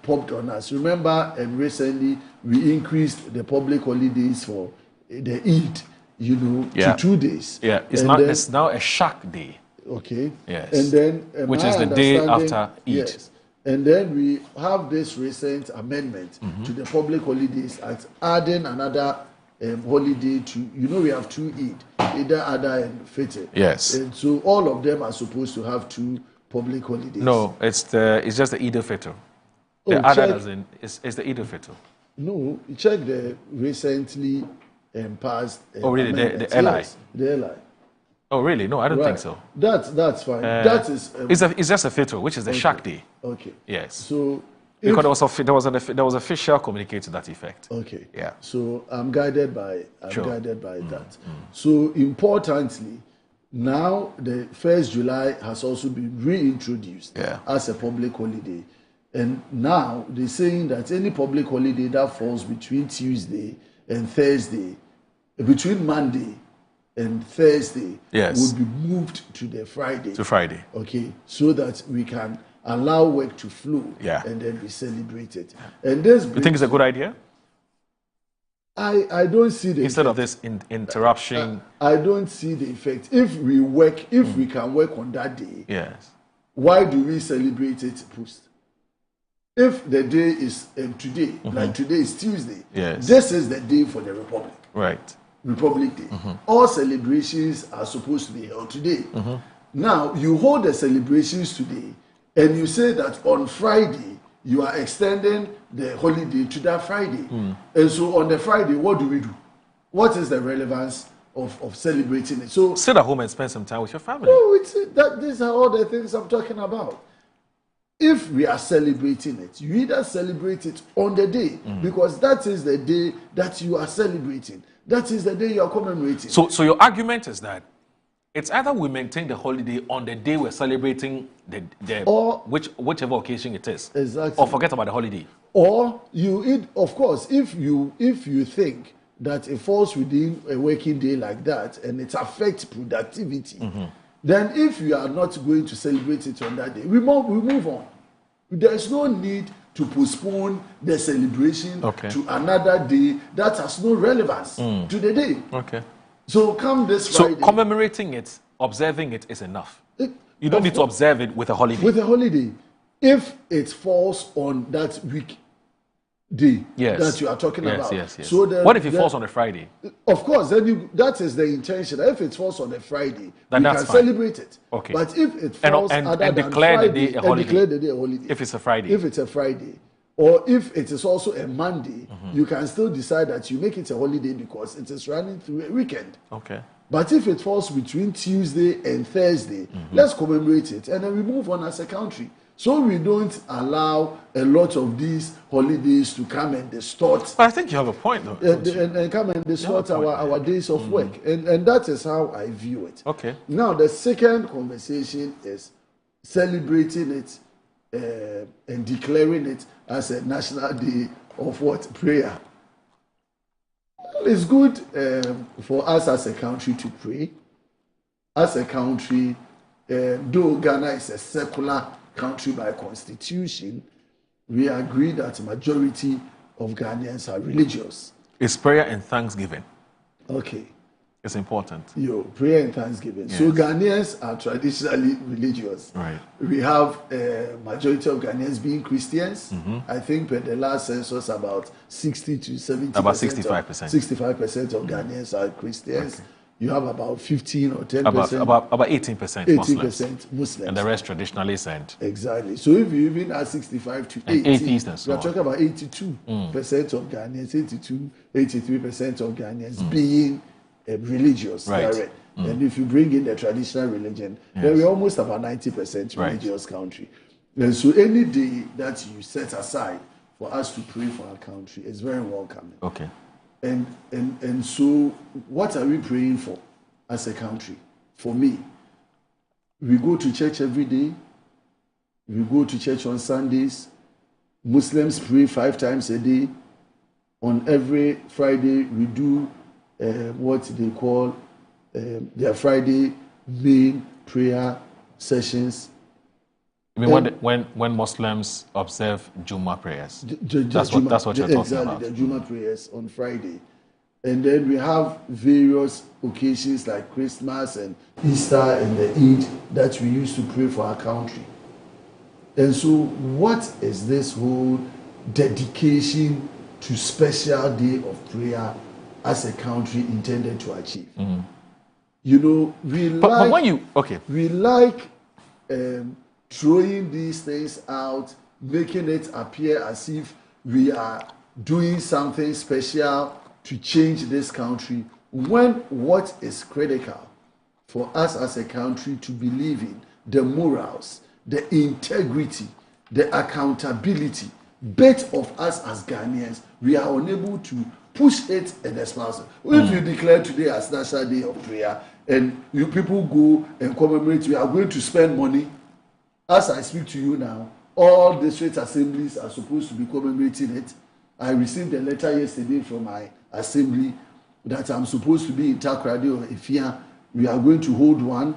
popped on us, remember recently we increased the public holidays for the Eid, you know, to 2 days. Yeah, it's now a Shak day. Okay. Yes. And then which is the day after Eid. Yes. And then we have this recent amendment to the public holidays at adding another holiday to, you know, we have 2 Eid, either Adha and Fitr. Yes. And so all of them are supposed to have 2 public holidays. No, it's just the Eid al-Fitr. The Adha as in it's the Eid al-Fitr. No, check the recently passed. Oh, really? The LI? Yes, the LI. Oh, really? No, I don't think so. That's fine. That is. It's just a Fitr, which is the Shak day. Okay. Yes. So. Because there was official communique to that effect. Okay. Yeah. So I'm guided by that. So importantly, now the 1st July has also been reintroduced as a public holiday. And now they're saying that any public holiday that falls between Tuesday and Thursday, between Monday and Thursday, would be moved to the Friday. To Friday. Okay. So that we can allow work to flow and then be celebrated. And this you think it's a good idea? I don't see the instead effect. of this interruption. I don't see the effect. If we work, we can work on that day, why do we celebrate it post? If the day is today, like today is Tuesday, this is the day for the Republic. Right. Republic Day. All celebrations are supposed to be held today. Now, you hold the celebrations today, and you say that on Friday, you are extending the holiday to that Friday. And so on the Friday, what do? What is the relevance of celebrating it? So sit at home and spend some time with your family. No, these are all the things I'm talking about. If we are celebrating it, you either celebrate it on the day, because that is the day that you are celebrating. That is the day you are commemorating. So your argument is that it's either we maintain the holiday on the day we're celebrating whichever occasion it is, exactly, or forget about the holiday. Or of course, if you think that it falls within a working day like that and it affects productivity, then if you are not going to celebrate it on that day, we move on. There is no need to postpone the celebration to another day that has no relevance to the day. Okay. So come this Friday. So commemorating it, observing it is enough. You don't need to observe it with a holiday. With a holiday, if it falls on that week day that you are talking about. Yes. So what if it falls on a Friday? Of course, then that is the intention. If it falls on a Friday, then we can celebrate it. Okay. But if it falls and other than declare Friday, the day a holiday. declare the day a holiday. If it's a Friday. If it's a Friday. Or if it is also a Monday, you can still decide that you make it a holiday because it is running through a weekend. Okay. But if it falls between Tuesday and Thursday, let's commemorate it and then we move on as a country. So we don't allow a lot of these holidays to come and distort. But I think you have a point, though. And come and distort our days of work. And that is how I view it. Okay. Now, the second conversation is celebrating it and declaring it as a national day of what? Prayer. It's good for us as a country to pray. As a country, though Ghana is a secular country by constitution, we agree that the majority of Ghanaians are religious. It's prayer and thanksgiving. Okay. It's important. Prayer and thanksgiving. Yes. So Ghanaians are traditionally religious. Right. We have a majority of Ghanaians being Christians. I think per the last census about 60 to 70%. About 65%. 65% of Ghanaians are Christians. Okay. You have about 15 or 10%. About 18% 18% Muslims. And the rest traditionalists and. Exactly. So if you even add 65 to 80, atheists, we are talking about 82% of Ghanaians, 83% of Ghanaians being religious. Right. And if you bring in the traditional religion, then we're almost about 90% religious country. And so any day that you set aside for us to pray for our country is very welcoming. Okay. And so what are we praying for as a country? For me, we go to church every day. We go to church on Sundays. Muslims pray 5 times a day. On every Friday, we do what they call their Friday main prayer sessions. I mean, when Muslims observe Juma prayers, that's what you're talking about. Exactly, the Juma prayers on Friday. And then we have various occasions like Christmas and Easter and the Eid that we used to pray for our country. And so what is this whole dedication to special day of prayer as a country intended to achieve? You know, we like throwing these things out, making it appear as if we are doing something special to change this country, when what is critical for us as a country to believe in the morals, the integrity, the accountability, bit of us as Ghanaians, we are unable to push it and espouse it. If you declare today as National Day of Prayer and you people go and commemorate, we are going to spend money. As I speak to you now, all district assemblies are supposed to be commemorating it. I received a letter yesterday from my assembly that I'm supposed to be in Takoradi or Efia. We are going to hold one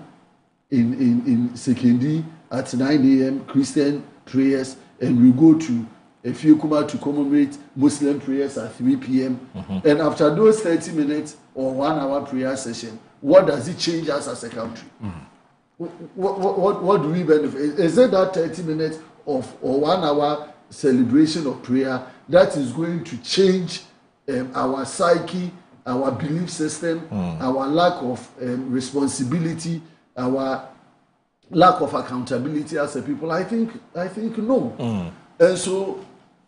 in Sekendi at 9 a.m. Christian prayers, and we go to Efiekuma to commemorate Muslim prayers at 3 p.m. And after those 30 minutes or 1 hour prayer session, what does it change us as a country? What do we benefit? Is it that 30 minutes or 1 hour celebration of prayer that is going to change our psyche, our belief system, our lack of responsibility, our lack of accountability as a people? I think no. And so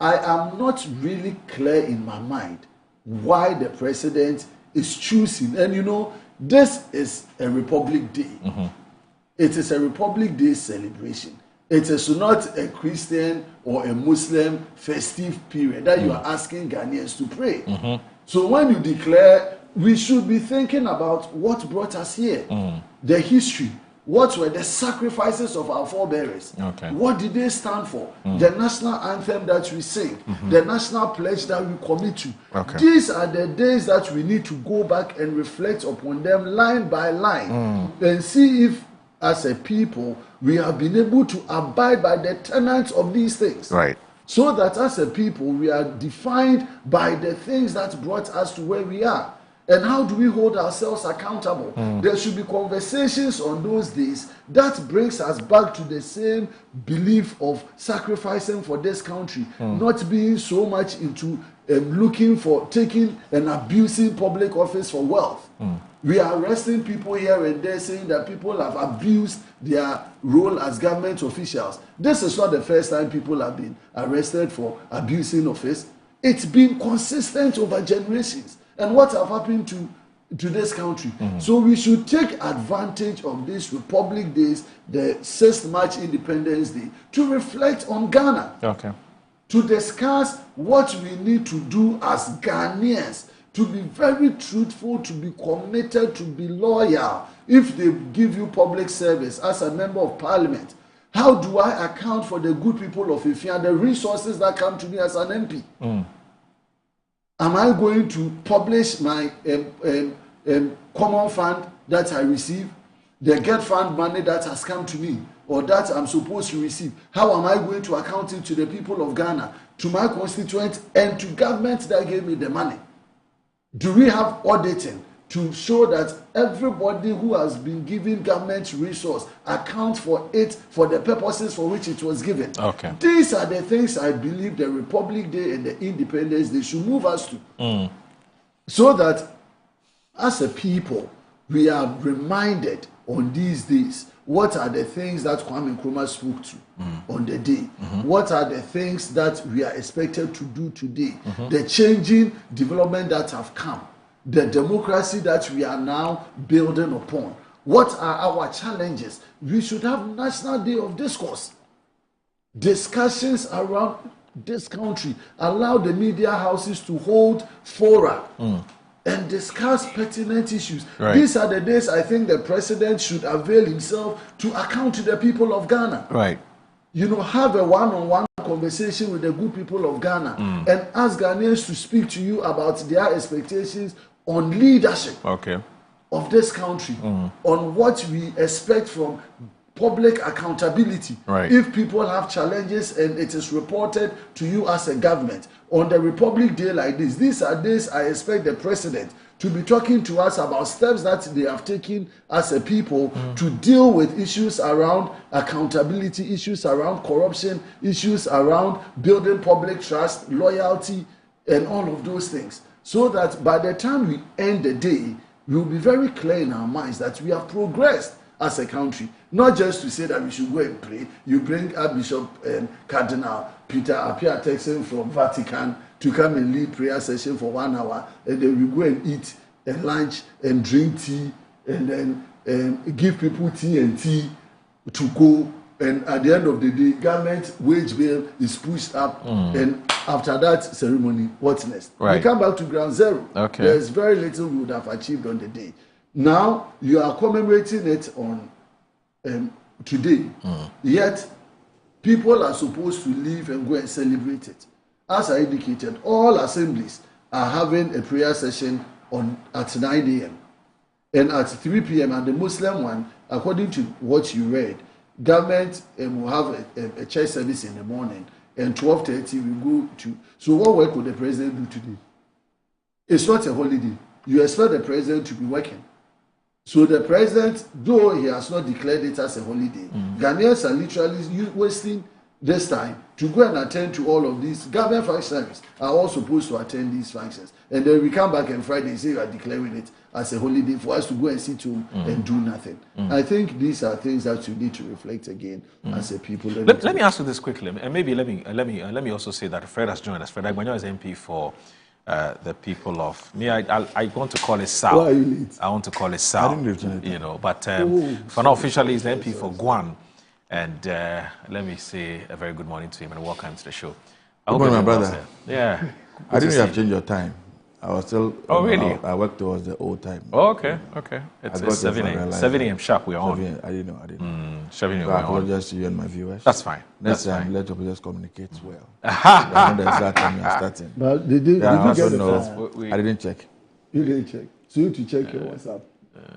I am not really clear in my mind why the president is choosing. And you know, this is a Republic Day. It is a Republic Day celebration. It is not a Christian or a Muslim festive period that you are asking Ghanaians to pray. So when you declare, we should be thinking about what brought us here, the history. What were the sacrifices of our forebears? What did they stand for? The national anthem that we sing, the national pledge that we commit to. These are the days that we need to go back and reflect upon them line by line and see if, as a people, we have been able to abide by the tenets of these things. So that as a people, we are defined by the things that brought us to where we are. And how do we hold ourselves accountable? There should be conversations on those days that brings us back to the same belief of sacrificing for this country, not being so much into looking for taking and abusing public office for wealth. We are arresting people here and there saying that people have abused their role as government officials. This is not the first time people have been arrested for abusing office. It's been consistent over generations. And what have happened to this country? So we should take advantage of these Republic Days, the 6th March Independence Day, to reflect on Ghana. To discuss what we need to do as Ghanaians, to be very truthful, to be committed, to be loyal. If they give you public service as a member of parliament, how do I account for the good people of Ifia, the resources that come to me as an MP? Am I going to publish my common fund that I receive, the get fund money that has come to me, or that I'm supposed to receive? How am I going to account it to the people of Ghana, to my constituents, and to government that gave me the money? Do we have auditing? to show that everybody who has been given government resource account for it for the purposes for which it was given. Okay. These are the things I believe the Republic Day and the Independence Day should move us to. So that as a people, we are reminded on these days what are the things that Kwame Nkrumah spoke to on the day. What are the things that we are expected to do today. The changing development that have come. The democracy that we are now building upon. What are our challenges? We should have National Day of Discourse. Discussions around this country. Allow the media houses to hold fora and discuss pertinent issues. Right. These are the days I think the president should avail himself to account to the people of Ghana. Right. You know, have a one-on-one conversation with the good people of Ghana and ask Ghanaians to speak to you about their expectations on leadership of this country, on what we expect from public accountability. Right. If people have challenges and it is reported to you as a government on the Republic Day like this, these are days I expect the president to be talking to us about steps that they have taken as a people to deal with issues around accountability, issues around corruption, issues around building public trust, loyalty, and all of those things. So that by the time we end the day, we will be very clear in our minds that we have progressed as a country. Not just to say that we should go and pray. You bring Archbishop Cardinal Peter Appiah Texan from Vatican to come and lead prayer session for 1 hour, and then we go and eat and lunch and drink tea, and then give people tea and tea to go. And at the end of the day, government wage bill is pushed up, and after that ceremony, what's next? Right. We come back to ground zero. Okay. There's very little we would have achieved on the day. Now you are commemorating it on today, yet people are supposed to leave and go and celebrate it. As I indicated, all assemblies are having a prayer session at 9 a.m. and at 3 p.m. and the Muslim one, according to what you read, government will have a church service in the morning, and 12:30 we go to. So what work will the president do today? It's not a holiday. You expect the president to be working. So the president, though he has not declared it as a holiday, Ghanaians are literally wasting this time to go and attend to all of these. Government functionaries are all supposed to attend these functions. And then we come back on Friday and say you are declaring it as a holiday for us to go and sit home and do nothing. I think these are things that you need to reflect again as a people. Let me ask you this quickly, and maybe let me also say that Fred has joined us. Fred Agbanyo is MP for the people of me. I want to call it South. Why are you late? I want to call it South. You know, but for now officially he's the MP for Guan. And let me say a very good morning to him and welcome to the show. Good morning, my brother. Yeah. I didn't have changed your time. I was still. Oh, really? I worked towards the old time. Oh, okay. It's 7 a.m. sharp. We're on. I didn't know. 7 a.m. I apologize to you and my viewers. That's fine. Next time, let your just communicate well. I know the exact time you're starting. But did you get the time? I didn't check. You didn't check. So you need to check your WhatsApp.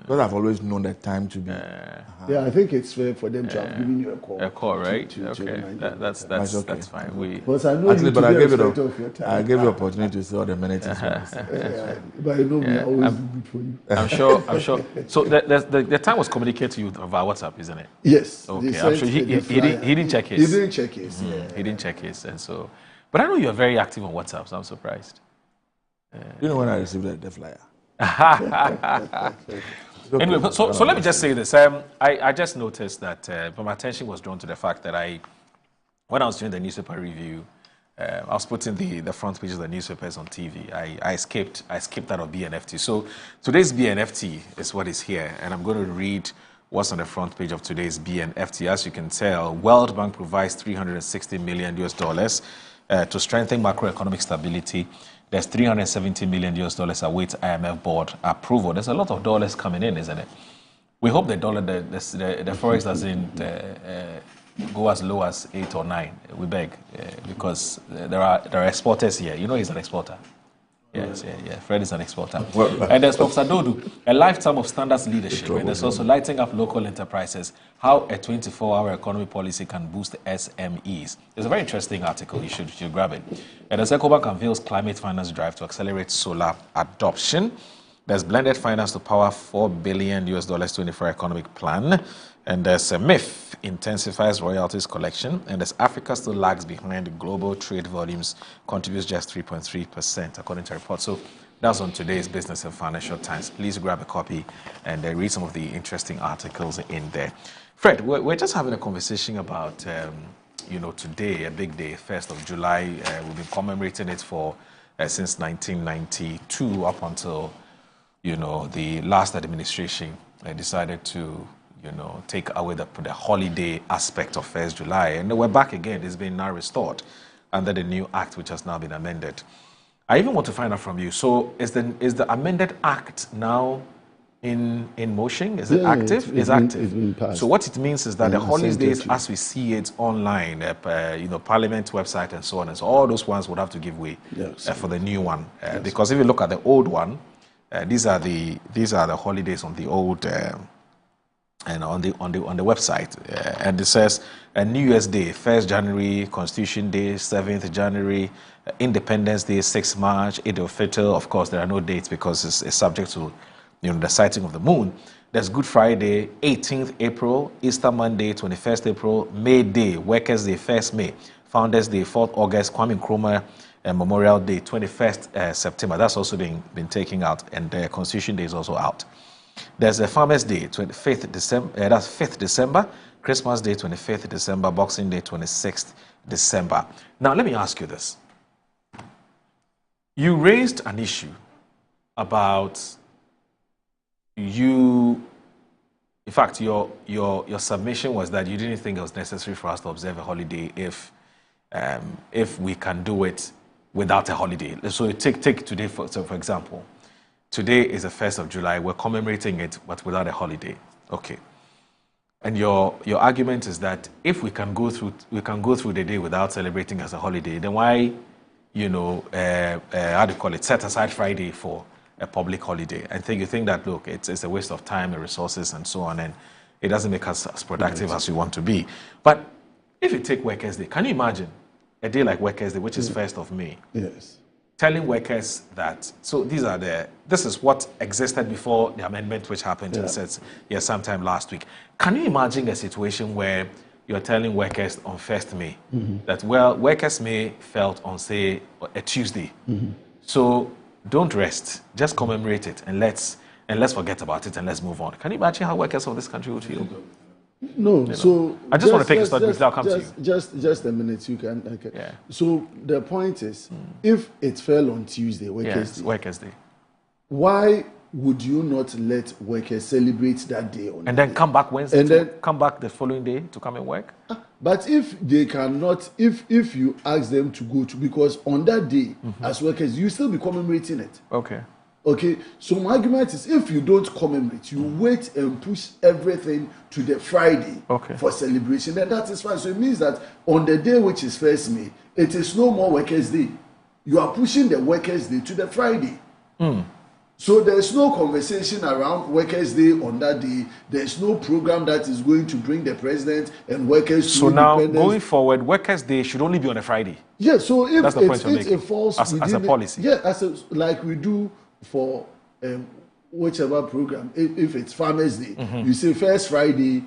Because I've always known that time to be. Yeah, I think it's fair for them to have given you a call. A call, right? Okay, that's fine. Because I know actually, you but I gave I gave you opportunity to say all the minutes. But I know we always do good for you. I'm sure. So the time was communicated to you via WhatsApp, isn't it? Yes. Okay, I'm sure he didn't check his. He didn't check his. He didn't check his, and so. But I know you're very active on WhatsApp, so I'm surprised. You know when I received the flyer. Anyway, so let me just say this. I just noticed that my attention was drawn to the fact that when I was doing the newspaper review, I was putting the front pages of the newspapers on TV. I skipped out of BNFT. So today's BNFT is what is here, and I'm going to read what's on the front page of today's BNFT. As you can tell, World Bank provides $360 million to strengthen macroeconomic stability. There's $370 million await IMF board approval. There's a lot of dollars coming in, isn't it? We hope the forex doesn't go as low as 8 or 9. We beg, because there are exporters here. You know he's an exporter. Yes, yeah. Fred is an exporter. And there's Professor Dodu, a lifetime of standards leadership. And there's also lighting up local enterprises, how a 24-hour economy policy can boost SMEs. It's a very interesting article. You should grab it. And there's EcoBank unveils climate finance drive to accelerate solar adoption. There's blended finance to power $4 billion US-24 economic plan. And there's a myth intensifies royalties collection. And there's Africa still lags behind global trade volumes, contributes just 3.3%, according to reports. So that's on today's Business and Financial Times. Please grab a copy and read some of the interesting articles in there. Fred, we're just having a conversation about, today, a big day, 1st of July. We've been commemorating it for since 1992 up until, the last administration decided to, take away the holiday aspect of 1st July. And we're back again. It's been now restored under the new act, which has now been amended. I even want to find out from you. So is the amended act now in motion? Is it active? It's active. It's been passed. So what it means is that the holidays, as we see it online, Parliament website and so on, and so all those ones would have to give way for the new one. Because if you look at the old one, these are the holidays on the old and on the website, and it says New Year's Day, 1st January, Constitution Day, 7th January, Independence Day, 6th March, Eid al-Fitr. Of course, there are no dates because it's subject to the sighting of the moon. There's Good Friday, 18th April, Easter Monday, 21st April, May Day, Workers' Day, 1st May, Founders Day, 4th August, Kwame Nkrumah Memorial Day, 21st September. That's also been taken out, and the Constitution Day is also out. There's a Farmers' Day, 25th December, that's 5th December, Christmas Day, 25th December, Boxing Day, 26th December. Now, let me ask you this. You raised an issue about in fact, your submission was that you didn't think it was necessary for us to observe a holiday if we can do it without a holiday. So take today, for example. Today is the 1st of July. We're commemorating it, but without a holiday. Okay. And your argument is that if we can go through the day without celebrating as a holiday, then why, set aside Friday for a public holiday? And you think that, look, it's a waste of time and resources and so on, and it doesn't make us as productive as we want to be. But if you take Workers' Day, can you imagine a day like Workers' Day, which is 1st of May? Yes. Telling workers that, so this is what existed before the amendment which happened sometime last week. Can you imagine a situation where you're telling workers on 1st May that, Workers' May felt on, say, a Tuesday. So don't rest, just commemorate it and let's forget about it and let's move on. Can you imagine how workers of this country would feel? No, so I just want to take a start before I'll come to you. Just a minute, you can. Yeah. So the point is, if it fell on Tuesday, Workers' Day, why would you not let workers celebrate that day on and then come back Wednesday, and then come back the following day to come and work? But if they cannot, if you ask them to go to, because on that day as workers, you still be commemorating it. Okay, so my argument is, if you don't commemorate, you wait and push everything to the Friday for celebration, then that is fine. So it means that on the day which is 1st May, it is no more Workers' Day. You are pushing the Workers' Day to the Friday. So there's no conversation around Workers' Day on that day. There's no program that is going to bring the president and workers to independence. So now, going forward, Workers' Day should only be on a Friday. Yeah, so if it falls as a policy. Like we do for whichever program. If it's Farmers' Day, you say 1st Friday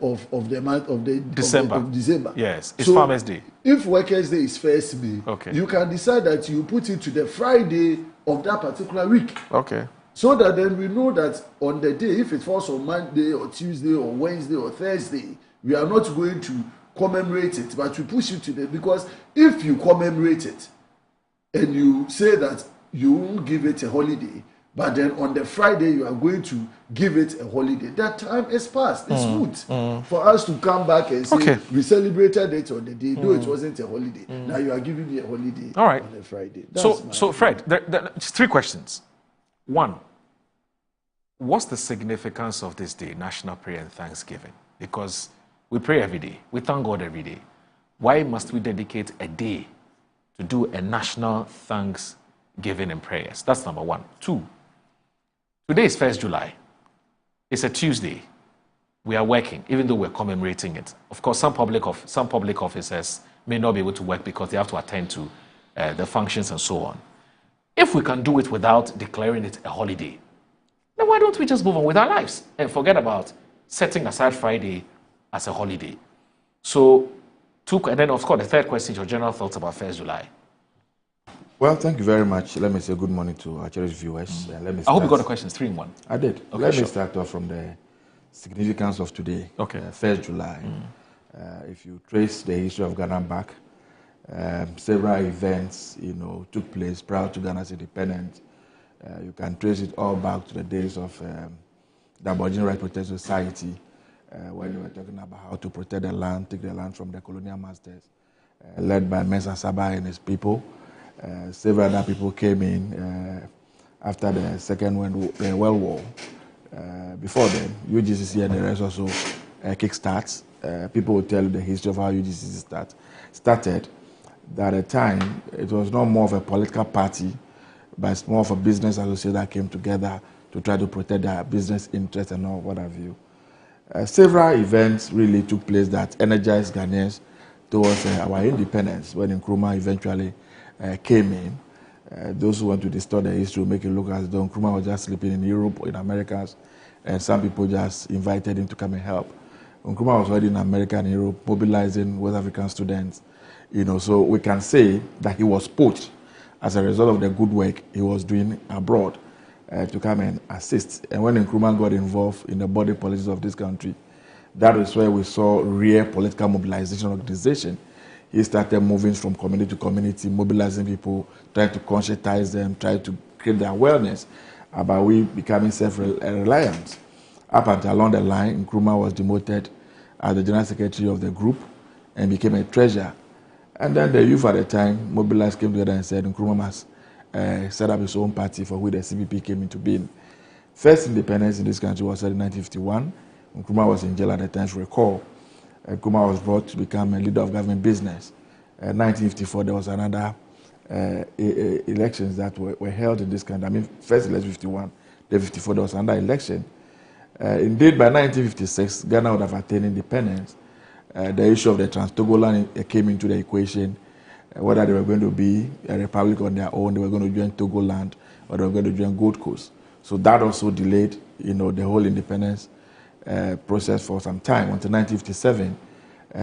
of the month of December. Yes, it's Farmers' Day. If Workers' Day is 1st May, you can decide that you put it to the Friday of that particular week. So that then we know that on the day, if it falls on Monday or Tuesday or Wednesday or Thursday, we are not going to commemorate it, but we push it to the, because if you commemorate it and you say that you won't give it a holiday, but then on the Friday you are going to give it a holiday, that time is past. It's moot for us to come back and say we celebrated it on the day, though it wasn't a holiday. Now you are giving me a holiday on a Friday. So Fred, just 3 questions. 1, what's the significance of this day, National Prayer and Thanksgiving? Because we pray every day, we thank God every day. Why must we dedicate a day to do a national thanksgiving and prayers? That's number 1. 2, today is 1st July. It's a Tuesday. We are working, even though we're commemorating it. Of course, some public officers may not be able to work because they have to attend to the functions and so on. If we can do it without declaring it a holiday, why don't we just move on with our lives and forget about setting aside Friday as a holiday? So, and then, of course, the third question, your general thoughts about 1st July. Well, thank you very much. Let me say good morning to our cherished viewers. I hope you got the questions 3 in 1. I did. Okay, Let me start off from the significance of today, okay. 1st July. If you trace the history of Ghana back, several events, took place prior to Ghana's independence. You can trace it all back to the days of the Aboriginal Right Protection Society, when they were talking about how to protect the land, take the land from the colonial masters, led by Mesa Saba and his people. Several other people came in after the Second World War. Before then, UGCC and the rest also kickstarts. People will tell you the history of how UGCC started. That at the time, it was not more of a political party, but it's more of a business association that came together to try to protect their business interests and all what have you. Several events really took place that energized Ghanaians towards our independence when Nkrumah eventually came in. Those who want to distort the history make it look as though Nkrumah was just sleeping in Europe or in Americas, and some people just invited him to come and help. Nkrumah was already in America and Europe, mobilizing West African students. So we can say that he was poached as a result of the good work he was doing abroad to come and assist. And when Nkrumah got involved in the body politics of this country, that is where we saw real political mobilization organization. He started moving from community to community, mobilizing people, trying to conscientize them, trying to create the awareness about we becoming self-reliant. Up until along the line, Nkrumah was demoted as the general secretary of the group and became a treasurer. And then the youth at the time mobilized, came together and said Nkrumah must set up his own party, for which the CPP came into being. First independence in this country was in 1951. Nkrumah was in jail at the time, if you recall. Nkrumah was brought to become a leader of government business. 1954, there was another elections that were held in this country. I mean, first election 51, then 54, there was another election. Indeed, by 1956, Ghana would have attained independence. The issue of the Trans-Togo line came into the equation, whether they were going to be a republic on their own, they were going to join Togo land, or they were going to join Gold Coast. So that also delayed, the whole independence process for some time, until 1957,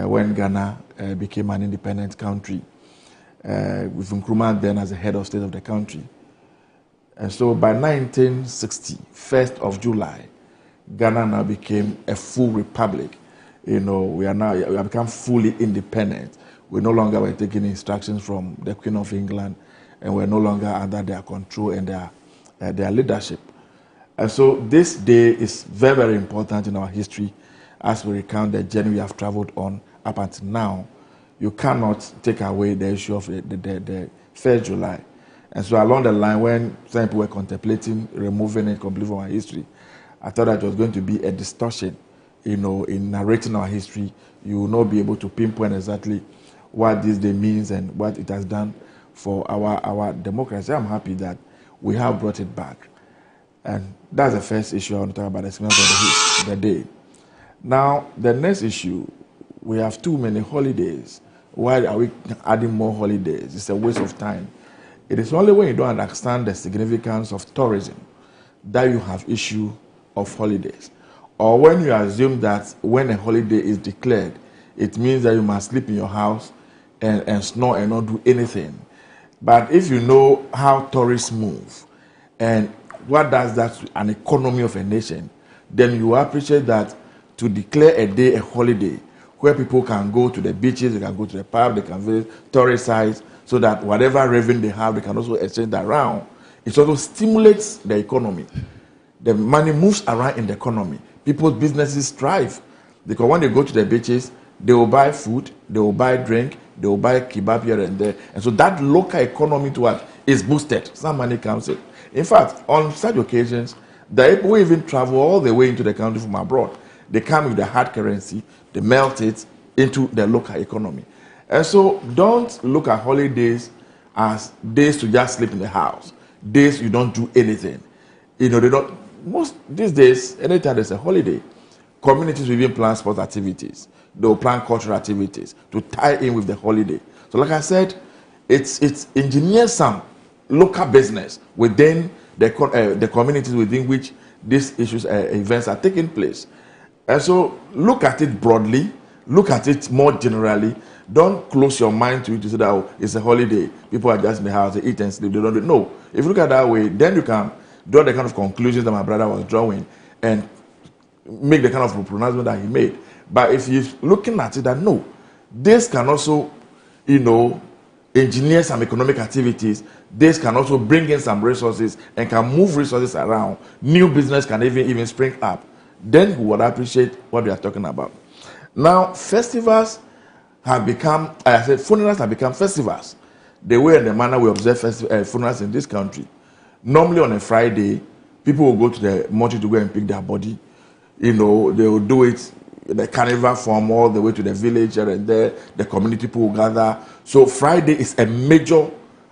when Ghana became an independent country, with Nkrumah then as the head of state of the country. And so by 1960, 1st of July, Ghana now became a full republic. We have become fully independent. We no longer were taking instructions from the Queen of England, and we're no longer under their control and their leadership. And so this day is very, very important in our history as we recount the journey we have traveled on up until now. You cannot take away the issue of the 1st July. And so along the line, when some people were contemplating removing it completely from our history, I thought that it was going to be a distortion. In narrating our history, you will not be able to pinpoint exactly what this day means and what it has done for our democracy. I'm happy that we have brought it back. And that's the first issue I want to talk about, the significance of the day. Now, the next issue, we have too many holidays. Why are we adding more holidays? It's a waste of time. It is only when you don't understand the significance of tourism that you have issue of holidays. Or when you assume that when a holiday is declared, it means that you must sleep in your house and snore and not do anything. But if you know how tourists move and what does that to an economy of a nation, then you appreciate that to declare a day a holiday where people can go to the beaches, they can go to the pub, they can visit tourist sites, so that whatever revenue they have, they can also exchange that around. It also stimulates the economy. The money moves around in the economy. People's businesses thrive because when they go to the beaches, they will buy food, they will buy drink, they will buy kebab here and there. And so that local economy to what is boosted. Some money comes in. In fact, on such occasions, the people even travel all the way into the country from abroad. They come with the hard currency, they melt it into the local economy. And so don't look at holidays as days to just sleep in the house, days you don't do anything. Most these days, anytime there's a holiday, communities will even plan sports activities. They'll plan cultural activities to tie in with the holiday. So like I said, it's engineer some local business within the communities within which these issues, events are taking place. And so look at it broadly, look at it more generally. Don't close your mind to it to say that, oh, it's a holiday. People are just in the house, they eat and sleep, they don't do. No. If you look at it that way, then you can draw the kind of conclusions that my brother was drawing and make the kind of pronouncement that he made. But if you're looking at it that, no, this can also, engineer some economic activities. This can also bring in some resources and can move resources around. New business can even spring up. Then we would appreciate what we are talking about. Now, festivals have become, I said, funerals have become festivals. The way and the manner we observe funerals in this country. Normally on a Friday, people will go to the mortuary to go and pick their body. They will do it in the carnival form all the way to the village here and there. The community people will gather. So Friday is a major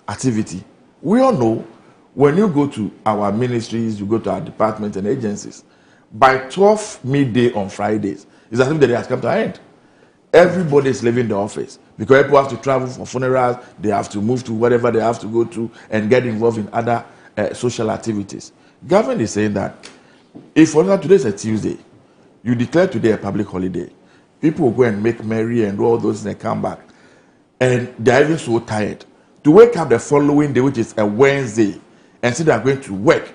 activity. We all know when you go to our ministries, you go to our departments and agencies, by 12 midday on Fridays, it's as if the day has come to an end. Everybody is leaving the office because people have to travel for funerals, they have to move to whatever they have to go to and get involved in other social activities. Government is saying that if, for example, today is a Tuesday, you declare today a public holiday, people will go and make merry and do all those things and come back. And they're even so tired. To wake up the following day, which is a Wednesday, and say they're going to work,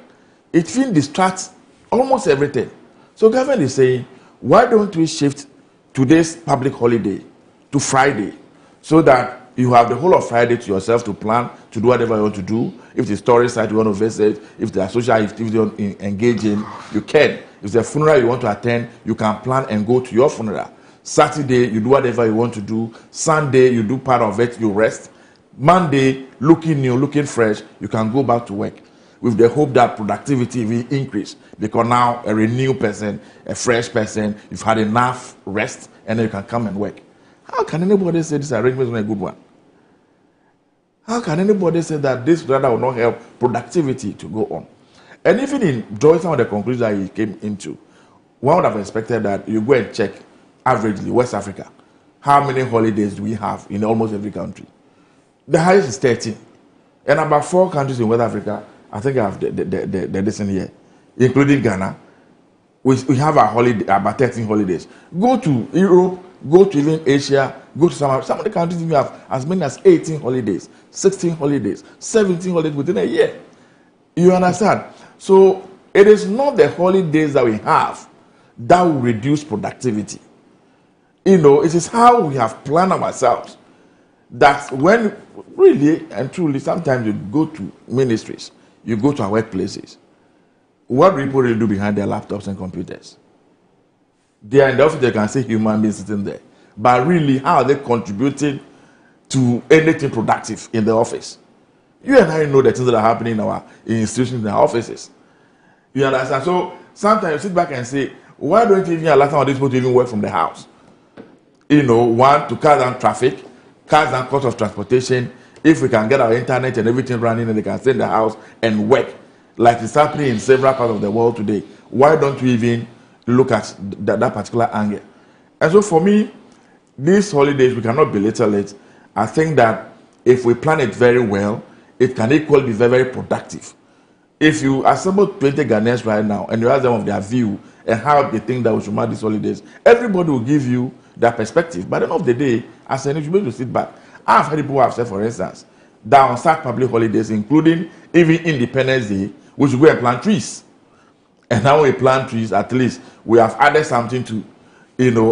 it feels distracts almost everything. So government is saying, why don't we shift today's public holiday to Friday so that you have the whole of Friday to yourself to plan to do whatever you want to do. If it's a tourist site you want to visit, if there are social activities you want to engage in, you can. If there's a funeral you want to attend, you can plan and go to your funeral. Saturday, you do whatever you want to do. Sunday, you do part of it, you rest. Monday, looking new, looking fresh, you can go back to work with the hope that productivity will increase because now a renewed person, a fresh person, you've had enough rest and then you can come and work. How can anybody say this arrangement is not a good one? How can anybody say that this rather will not help productivity to go on? And even in drawing some of the conclusions that he came into, one would have expected that you go and check averagely West Africa. How many holidays do we have in almost every country? The highest is 13. And about 4 countries in West Africa, I think I have the listen here, including Ghana. We have our holiday, about 13 holidays. Go to Europe, go to even Asia, go to some of the countries we have as many as 18 holidays, 16 holidays, 17 holidays within a year. You understand? So it is not the holidays that we have that will reduce productivity. It is how we have planned ourselves that when really and truly sometimes you go to ministries, you go to our workplaces, what do people really do behind their laptops and computers? They are in the office, they can see human beings sitting there. But really, how are they contributing to anything productive in the office? You and I know the things that are happening in our institutions, in our offices. You understand? So sometimes you sit back and say, why don't you even allow some of these people to even work from the house? One, to cut down traffic, cut down cost of transportation. If we can get our internet and everything running and they can stay in the house and work, like it's happening in several parts of the world today, why don't we even look at that particular angle? And so for me, these holidays, we cannot belittle it. I think that if we plan it very well, it can equally be very, very productive. If you assemble 20 Ghanaians right now and you ask them of their view and how they think that we should manage these holidays, everybody will give you their perspective. But at the end of the day, as an individual, you sit back. I've heard people who have said, for instance, that on such public holidays, including even Independence Day, we should go and plant trees. And now we plant trees, at least we have added something to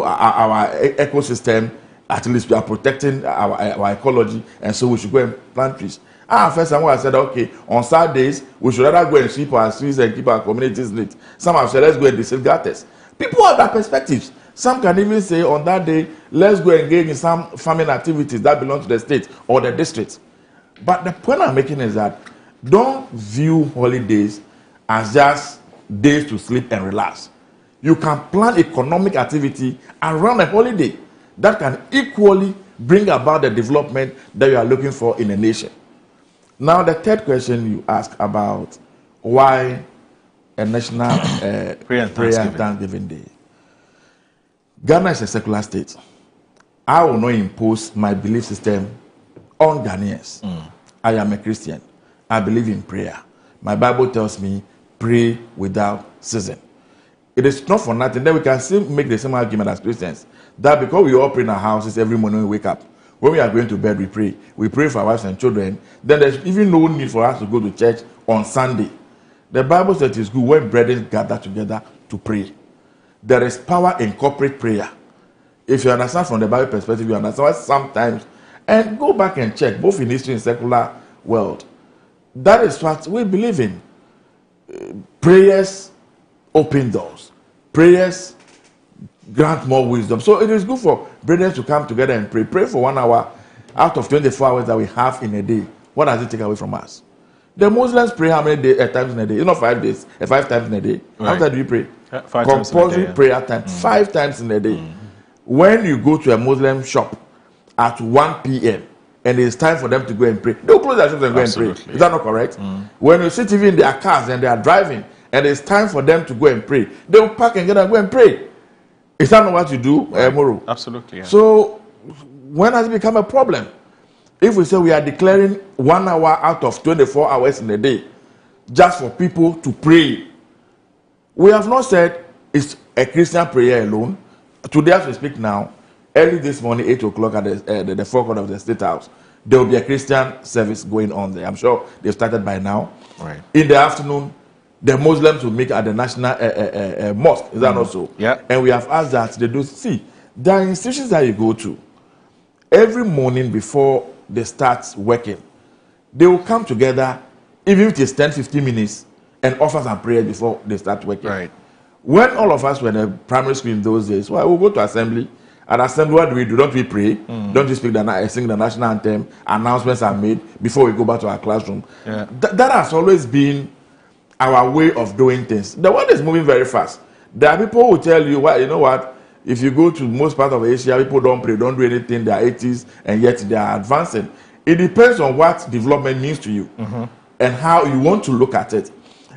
our ecosystem. At least we are protecting our ecology, and so we should go and plant trees. First someone said, okay, on Saturdays, we should rather go and sweep our streets and keep our communities lit. Some have said, let's go and distil gutters. People have that perspectives. Some can even say on that day, let's go engage in some farming activities that belong to the state or the district. But the point I'm making is that don't view holidays as just days to sleep and relax. You can plan economic activity around a holiday that can equally bring about the development that you are looking for in a nation. Now, the third question you ask about why a national prayer and Thanksgiving Day. Ghana is a secular state. I will not impose my belief system on Ghanaians. I am a Christian. I believe in prayer. My Bible tells me pray without ceasing. It is not for nothing. Then we can still make the same argument as Christians that because we all pray in our houses every morning when we wake up, when we are going to bed, we pray. We pray for our wives and children. Then there's even no need for us to go to church on Sunday. The Bible says it is good when brethren gather together to pray. There is power in corporate prayer. If you understand from the Bible perspective, you understand why sometimes, and go back and check, both in history and secular world, that is what we believe in. Prayers open doors. Prayers grant more wisdom. So it is good for brethren to come together and pray. Pray for 1 hour out of 24 hours that we have in a day. What does it take away from us? The Muslims pray how many times in a day? You know, 5 days, 5 times in a day. Right. How many do you pray? 5 Compulsory times prayer time, 5 times in a day. When you go to a Muslim shop at 1 p.m. and it's time for them to go and pray, they'll close their shops and go and pray. Is that not correct? When you sit even in their cars and they are driving and it's time for them to go and pray, they'll pack and get and go and pray. Is that not what you do, Moro? Absolutely. Yeah. So when has it become a problem? If we say we are declaring 1 hour out of 24 hours in a day just for people to pray, we have not said it's a Christian prayer alone. Today, as we speak now, early this morning, 8 o'clock at the forecourt of the State House, there will be a Christian service going on there. I'm sure they've started by now. Right. In the afternoon, the Muslims will meet at the National Mosque. Is that not so? Yeah. And we have asked that they do. See, there are institutions that you go to. Every morning before they start working, they will come together, even if it is 10-15 minutes, and offer some prayer before they start working. Right. When all of us were in the primary school in those days, well, we'll go to assembly. At assembly, what do we do? Don't we pray? Don't we sing the national anthem? Announcements are made before we go back to our classroom. Yeah. That has always been our way of doing things. The world is moving very fast. There are people who tell you, well, you know what? If you go to most part of Asia, people don't pray, don't do anything. They are 80s, and yet they are advancing. It depends on what development means to you and how you want to look at it.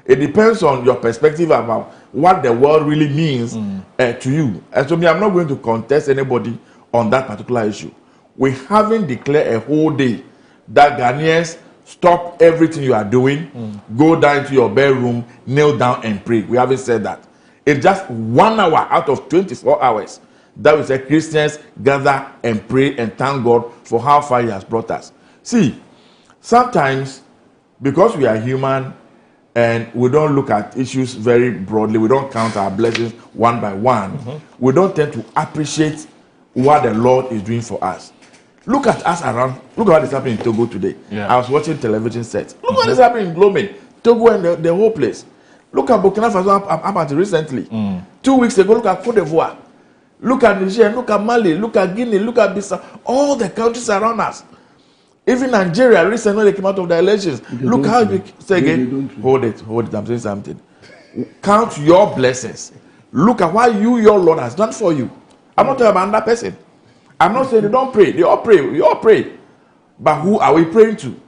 It depends on your perspective about what the world really means to you. And so I'm not going to contest anybody on that particular issue. We haven't declared a whole day that Ghanaians stop everything you are doing, go down to your bedroom, kneel down and pray. We haven't said that. It's just 1 hour out of 24 hours that we say Christians gather and pray and thank God for how far He has brought us. See, sometimes because we are human, and we don't look at issues very broadly, we don't count our blessings one by one, we don't tend to appreciate what the Lord is doing for us. Look at us around. Look at what is happening in Togo today. Yeah. I was watching television sets. Look what is happening in Lomé, Togo, and the whole place. Look at Burkina Faso happened recently. 2 weeks ago, look at Cote d'Ivoire. Look at Niger, look at Mali, look at Guinea, look at Bissau. All the countries around us. Even Nigeria, recently when they came out of the elections, look how you say again. Hold it. I'm saying something. Count your blessings. Look at what your Lord has done for you. I'm not talking about another person. I'm not saying they don't pray. They all pray. We all pray. But who are we praying to?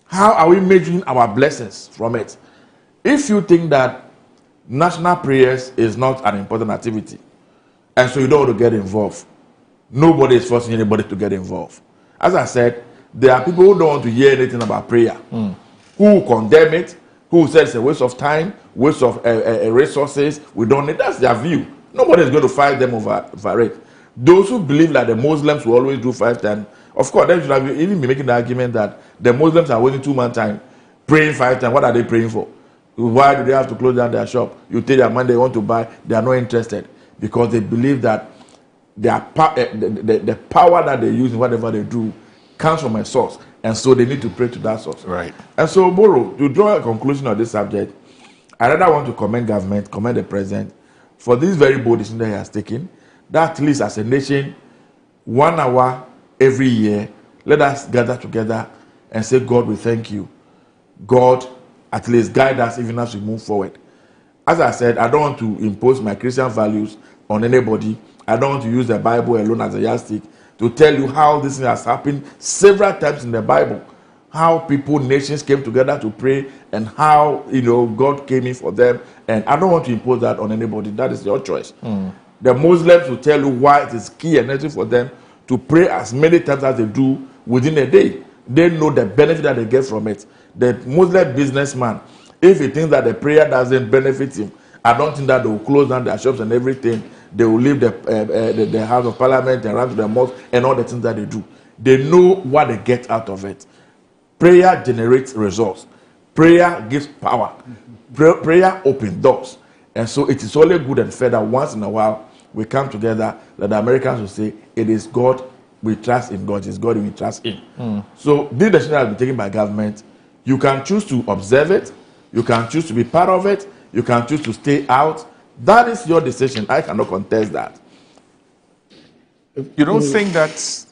How are we measuring our blessings from it? If you think that national prayers is not an important activity, and so you don't want to get involved, nobody is forcing anybody to get involved. As I said, there are people who don't want to hear anything about prayer, who condemn it, who say it's a waste of time, waste of resources. We don't need. That's their view. Nobody is going to fight them over it. Those who believe that the Muslims will always do 5 times, of course, they should have even be making the argument that the Muslims are waiting 2 months time, praying 5 times. What are they praying for? Why do they have to close down their shop? You take their money they want to buy, they are not interested because they believe that the power that they use in whatever they do comes from a source, and so they need to pray to that source. Right. And so, Boro, to draw a conclusion on this subject, I rather want to commend government, commend the president for this very bold decision that he has taken. That at least as a nation, 1 hour every year, let us gather together and say, God, we thank you. God, at least guide us even as we move forward. As I said, I don't want to impose my Christian values on anybody. I don't want to use the Bible alone as a yardstick to tell you how this thing has happened several times in the Bible. How people, nations came together to pray, and how God came in for them. And I don't want to impose that on anybody. That is your choice. The Muslims will tell you why it is key and necessary for them to pray as many times as they do within a day. They know the benefit that they get from it. The Muslim businessman If he thinks that the prayer doesn't benefit him, I don't think that they will close down their shops and everything. They will leave the House of Parliament and run to the mosque and all the things that they do. They know what they get out of it. Prayer generates results. Prayer gives power. Prayer opens doors. And so it is only good and fair that once in a while we come together, that the Americans will say, it is God, we trust in God, it is God we trust in. So this decision has been taken by government. You can choose to observe it, you can choose to be part of it, you can choose to stay out. That is your decision. I cannot contest that. You don't think that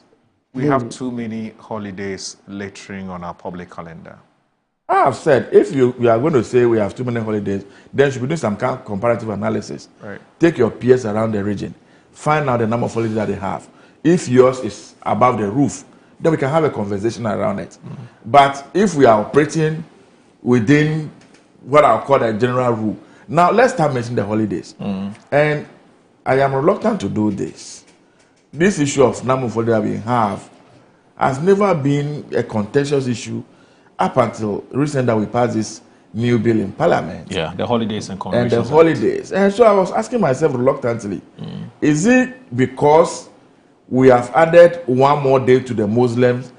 we have too many holidays littering on our public calendar? I have said, if you are going to say we have too many holidays, then you should be doing some kind of comparative analysis. Right. Take your peers around the region. Find out the number of holidays that they have. If yours is above the roof, then we can have a conversation around it. But if we are operating within what I'll call a general rule, now let's start mentioning the holidays. And I am reluctant to do this. This issue of number of holidays we have has never been a contentious issue up until recently that we passed this new bill in Parliament. Yeah, the holidays and And the holidays. And so I was asking myself reluctantly, is it because we have added one more day to the Muslims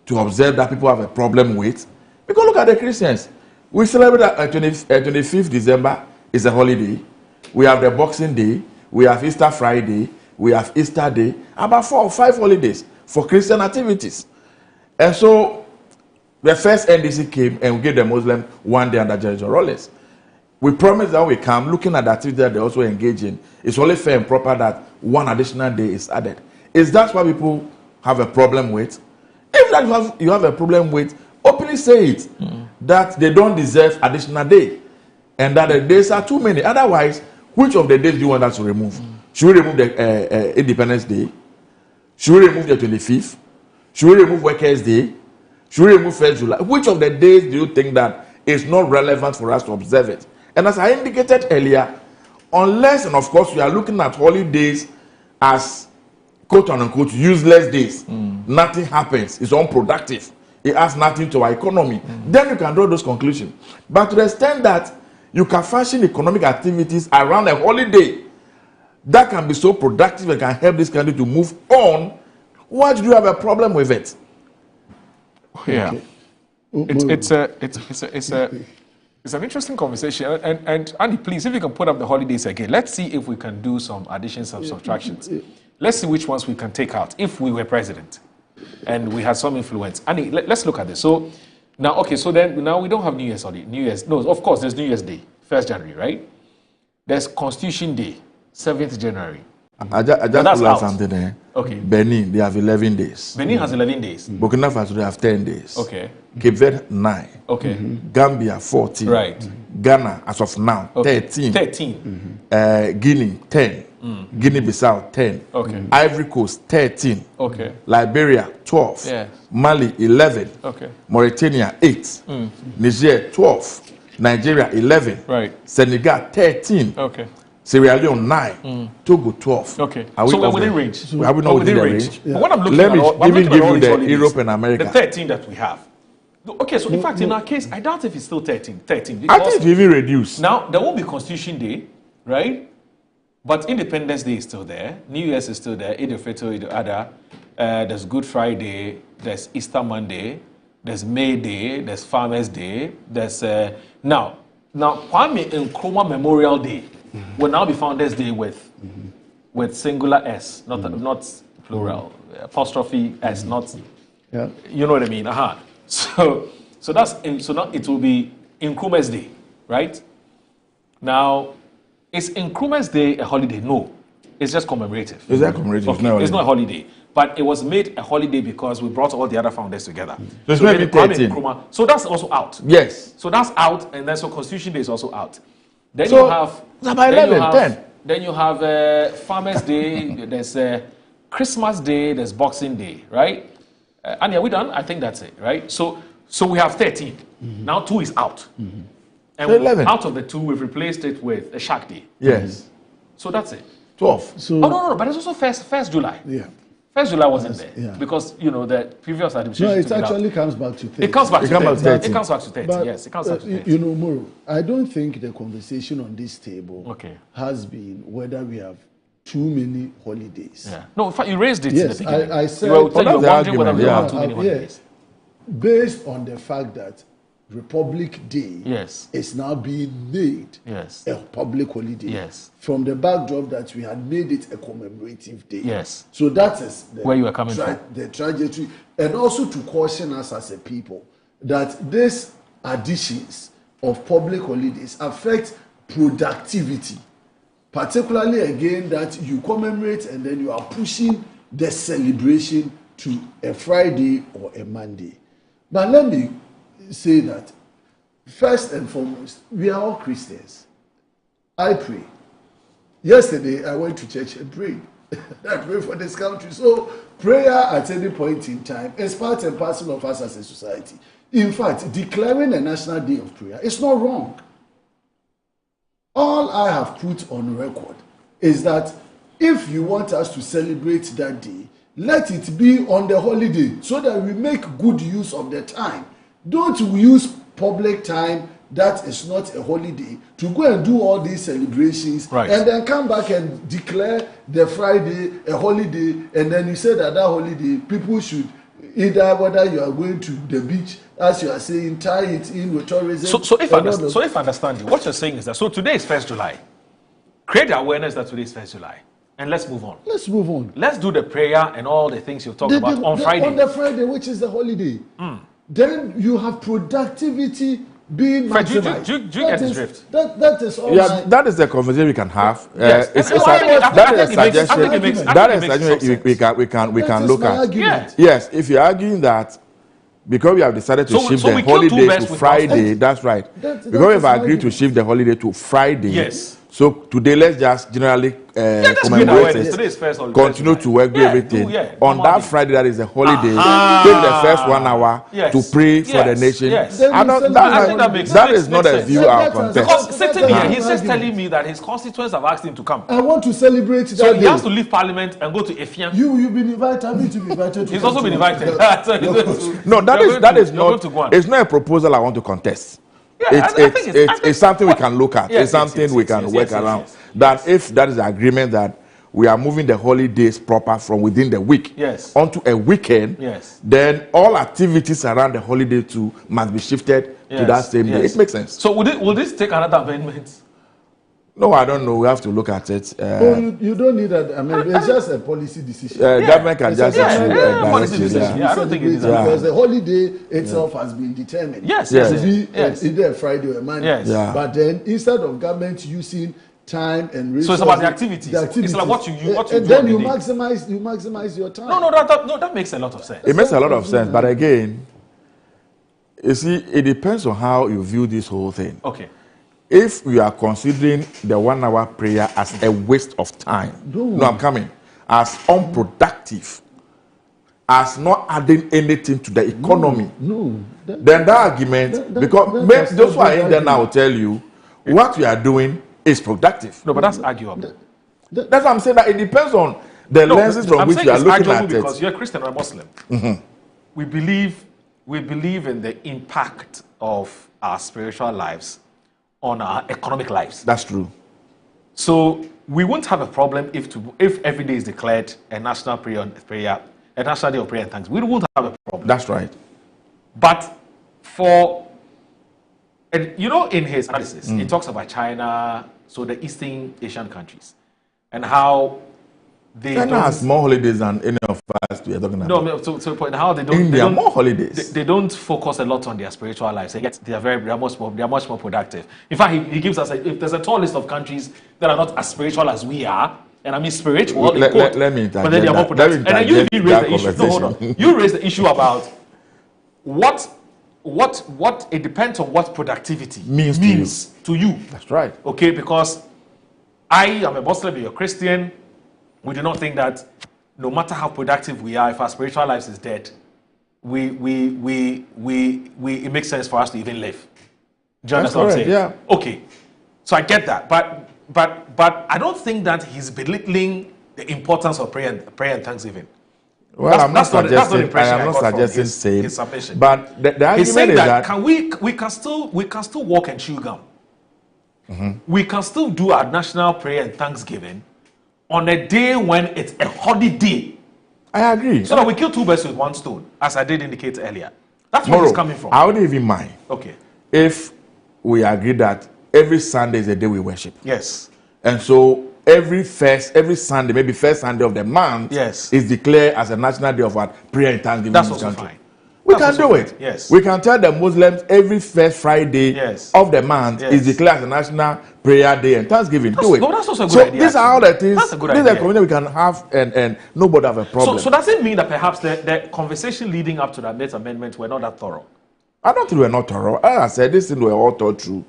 to observe that people have a problem with? Because look at the Christians. We celebrate 25th December is a holiday. We have the Boxing Day. We have Easter Friday. We have Easter Day. About 4 or 5 holidays for Christian activities. And so the first NDC came and we gave the Muslims 1 day under General Rawlings. We promised that when we come, looking at the activity that they also engage in, it's only fair and proper that 1 additional day is added. Is that what people have a problem with? If that you have a problem with, openly say it, that they don't deserve additional day, and that the days are too many. Otherwise, which of the days do you want us to remove? Should we remove the Independence Day? Should we remove the 25th? Should we remove Workers' Day? Should we remove 1st July? Which of the days do you think that is not relevant for us to observe it? And as I indicated earlier, unless, and of course, we are looking at holidays as quote unquote useless days, nothing happens, it's unproductive, it adds nothing to our economy, then you can draw those conclusions. But to the extent that you can fashion economic activities around a holiday that can be so productive and can help this country to move on, why do you have a problem with it? Yeah, it's an interesting conversation. And Andy, please, if you can put up the holidays again, let's see if we can do some additions and subtractions. Let's see which ones we can take out if we were president and we had some influence. Andy, let's look at this. So now, okay, so then now we don't have New Year's holiday. No, of course, there's New Year's Day, 1st January, right? There's Constitution Day, 7th January. I just learned something there. Okay. Benin, they have 11 days. Benin has 11 days. Burkina Faso, they have 10 days. Okay. Cape Verde, 9. Okay. Gambia, 14. Right. Ghana, as of now, 13. 13. Guinea, 10. Guinea-Bissau, 10. Okay. Ivory Coast, 13. Okay. Liberia, 12. Yes. Mali, 11. Okay. Mauritania, 8. Niger, 12. Nigeria, 11. Right. Senegal, 13. Okay. Sierra Leone, 9. Togo, 12. Okay. Are we So we're of within the- range. Are we not within the range? But what I'm looking Let me at, even give you the Europe and America. The 13 that we have. Okay, so in fact, in our case, I doubt if it's still 13. 13 I because think it even reduced. now there won't be Constitution Day, right? But Independence Day is still there. New Year's is still there. Eid al-Fitr, Eid al-Adha. There's Good Friday. There's Easter Monday. There's May Day. There's Farmers Day. There's now Kwame Nkrumah Memorial Day will now be Founders Day with singular S, not plural, apostrophe S, not. Yeah. You know what I mean? So now it will be Nkrumah's Day, right? Now, is Nkrumah's Day a holiday? No, it's just commemorative. Is that commemorative? Okay. It's not a holiday, but it was made a holiday because we brought all the other founders together. So it's we maybe made Kwame 13. Nkrumah. So that's also out. Yes. So that's out, and then so Constitution Day is also out. Then So, you have it's about 11, 10. Then you have Farmers Day. There's Christmas Day. There's Boxing Day, right? And are we done? I think that's it, right? So we have 13. Now 2 is out. And So 11. out of the 2, we've replaced it with a Shark Day. Yes. So that's it. 12. So Oh, no, but it's also 1st July. yeah. 1st July wasn't there because the previous administration. No, it actually comes back to 30. It comes back to 30. It comes back to 30. But, yes, it comes back to 30. Moro, I don't think the conversation on this table has been whether we have too many holidays. Yeah. No, in fact, you raised it. Yes, in the beginning. I said you were wondering whether we have too many holidays. Based on the fact that Republic Day is now being made a public holiday from the backdrop that we had made it a commemorative day. Yes. So that is where you are coming from. The trajectory, and also to caution us as a people that these additions of public holidays affect productivity, particularly again that you commemorate and then you are pushing the celebration to a Friday or a Monday. But let me say that first and foremost, we are all Christians. I pray. Yesterday, I went to church and prayed. I pray for this country. So, prayer at any point in time is part and parcel of us as a society. In fact, declaring a national day of prayer is not wrong. All I have put on record is that if you want us to celebrate that day, let it be on the holiday so that we make good use of the time. Don't use public time that is not a holiday to go and do all these celebrations and then come back and declare the Friday a holiday, and then you say that holiday people should either, whether you are going to the beach, as you are saying, tie it in with tourism. So if I understand you, what you're saying is that today is 1st July. Create the awareness that today is 1st July. And let's move on. Let's move on. Let's do the prayer and all the things you've talked about on Friday. On the Friday, which is the holiday. Then you have productivity being maximized. Do you get the drift? That is all. Yeah, that is the conversation we can have. Yes. That is a suggestion. That is a suggestion we can look at. Yes, if you're arguing that because we have decided to shift the holiday to Friday, that's right. Because we have agreed to shift the holiday to Friday. Yes. So today, let's just generally commemorate it. Continue to work, do everything. On that Friday, that is a holiday. Take the first 1 hour to pray for the nation. That is not a view I'll contest. Because sitting here, he's just telling me that his constituents have asked him to come. I want to celebrate that So he has to leave Parliament and go to Efian. You've been invited. I need to be invited. He's also been invited. No, that is not. It's not a proposal I want to contest. It's something we can look at. It's something we can work around. That if that is the agreement that we are moving the holidays proper from within the week onto a weekend, then all activities around the holiday too must be shifted to that same day. It makes sense. So will this take another amendment? No, I don't know. We have to look at it. You don't need that. I mean, it's just a policy decision. Government can just policy decision. I don't think it is because the holiday itself has been determined. Yes. Either a Friday or a Monday. Yes. But then instead of government using time and resources, so it's about the activities. It's like what you and then you maximize your time. No, that makes a lot of sense. It makes a lot of sense. But again, you see, it depends on how you view this whole thing. Okay. If you are considering the 1 hour prayer as a waste of time, I'm coming, as unproductive, as not adding anything to the economy, then that argument, because those who are in there now will tell you what we are doing is productive. No, but that's arguable. That's what I'm saying, that it depends on the lenses from which you are looking at it. Because you're a Christian or a Muslim. We believe in the impact of our spiritual lives on our economic lives. That's true. So we won't have a problem if every day is declared a national prayer, a national day of prayer and thanks. We won't have a problem. That's right. But in his analysis, he talks about China, so the Eastern Asian countries, and how China has more holidays than any of us we are talking about. No, to the point how they don't. India more holidays. They don't focus a lot on their spiritual lives. Yet they are much more productive. In fact, he gives us if there's a tall list of countries that are not as spiritual as we are, and I mean spiritual. Let me but then they are more productive. And then you raise the issue. No, hold on. You raise the issue about what it depends on what productivity means to you. That's right. Okay, because I am a Muslim, you're a Christian. We do not think that no matter how productive we are, if our spiritual lives is dead, it makes sense for us to even live. Do you understand what I'm saying? Yeah. Okay. So I get that. But I don't think that he's belittling the importance of prayer and thanksgiving. Well, I'm not that's the suggesting. I impression am not got from suggesting same. his submission. But the He's argument saying is that, that we can still walk and chew gum. We can still do our national prayer and thanksgiving on a day when it's a holiday. I agree. So that we kill two birds with one stone, as I did indicate earlier. That's where Moro, it's coming from. I wouldn't even mind. Okay. If we agree that every Sunday is a day we worship. Yes. And so every Sunday, maybe first Sunday of the month, yes, is declared as a national day of what? Prayer and thanksgiving. That's in this also country. fine. We can do it. Yes. We can tell the Muslims every first Friday of the month is declared as a national prayer day and thanksgiving. Do it. No, that's also a good so idea. These are all the things. That's a good these idea. are community we can have and nobody have a problem. So does it mean that perhaps the conversation leading up to that Met amendment were not that thorough? I don't think we're not thorough. As I said, this thing we're all thought through.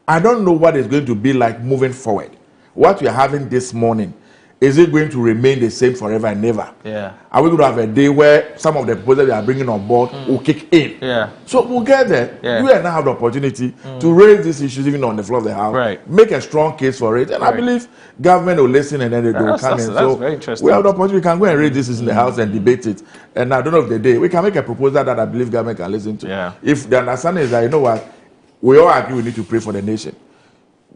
I don't know what it's going to be like moving forward. What we are having this morning, is it going to remain the same forever and never? Yeah. Are we going to have a day where some of the proposals we are bringing on board will kick in? Yeah. So we'll get there. Yeah. You and I have the opportunity to raise these issues even on the floor of the House. Right. Make a strong case for it. And I believe government will listen and then they will come in. That's very interesting. We have the opportunity. We can go and raise this in the House and debate it. And I don't know if the day we can make a proposal that I believe government can listen to. Yeah. If the understanding is that, you know what, we all agree we need to pray for the nation,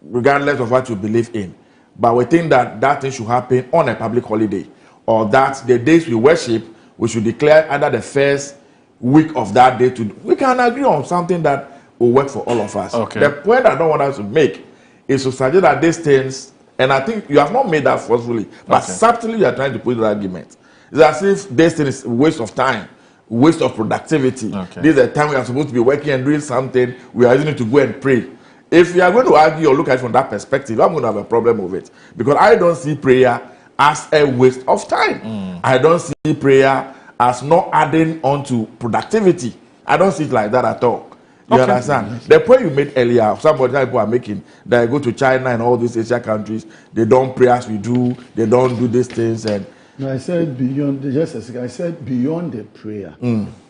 regardless of what you believe in. But we think that that thing should happen on a public holiday, or that the days we worship, we should declare either the first week of that day. We can agree on something that will work for all of us. Okay. The point I don't want us to make is to suggest that these things, and I think you have not made that forcefully, but subtly you are trying to put the argument. It's as if this thing is a waste of time, waste of productivity. Okay. This is the time we are supposed to be working and doing something. We are using it to go and pray. If you are going to argue or look at it from that perspective, I'm going to have a problem with it. Because I don't see prayer as a waste of time. I don't see prayer as not adding on to productivity. I don't see it like that at all. You understand? The point you made earlier, some of the people are making, that go to China and all these Asian countries, they don't pray as we do, they don't do these things. And no, I said beyond, just a second, I said beyond the prayer,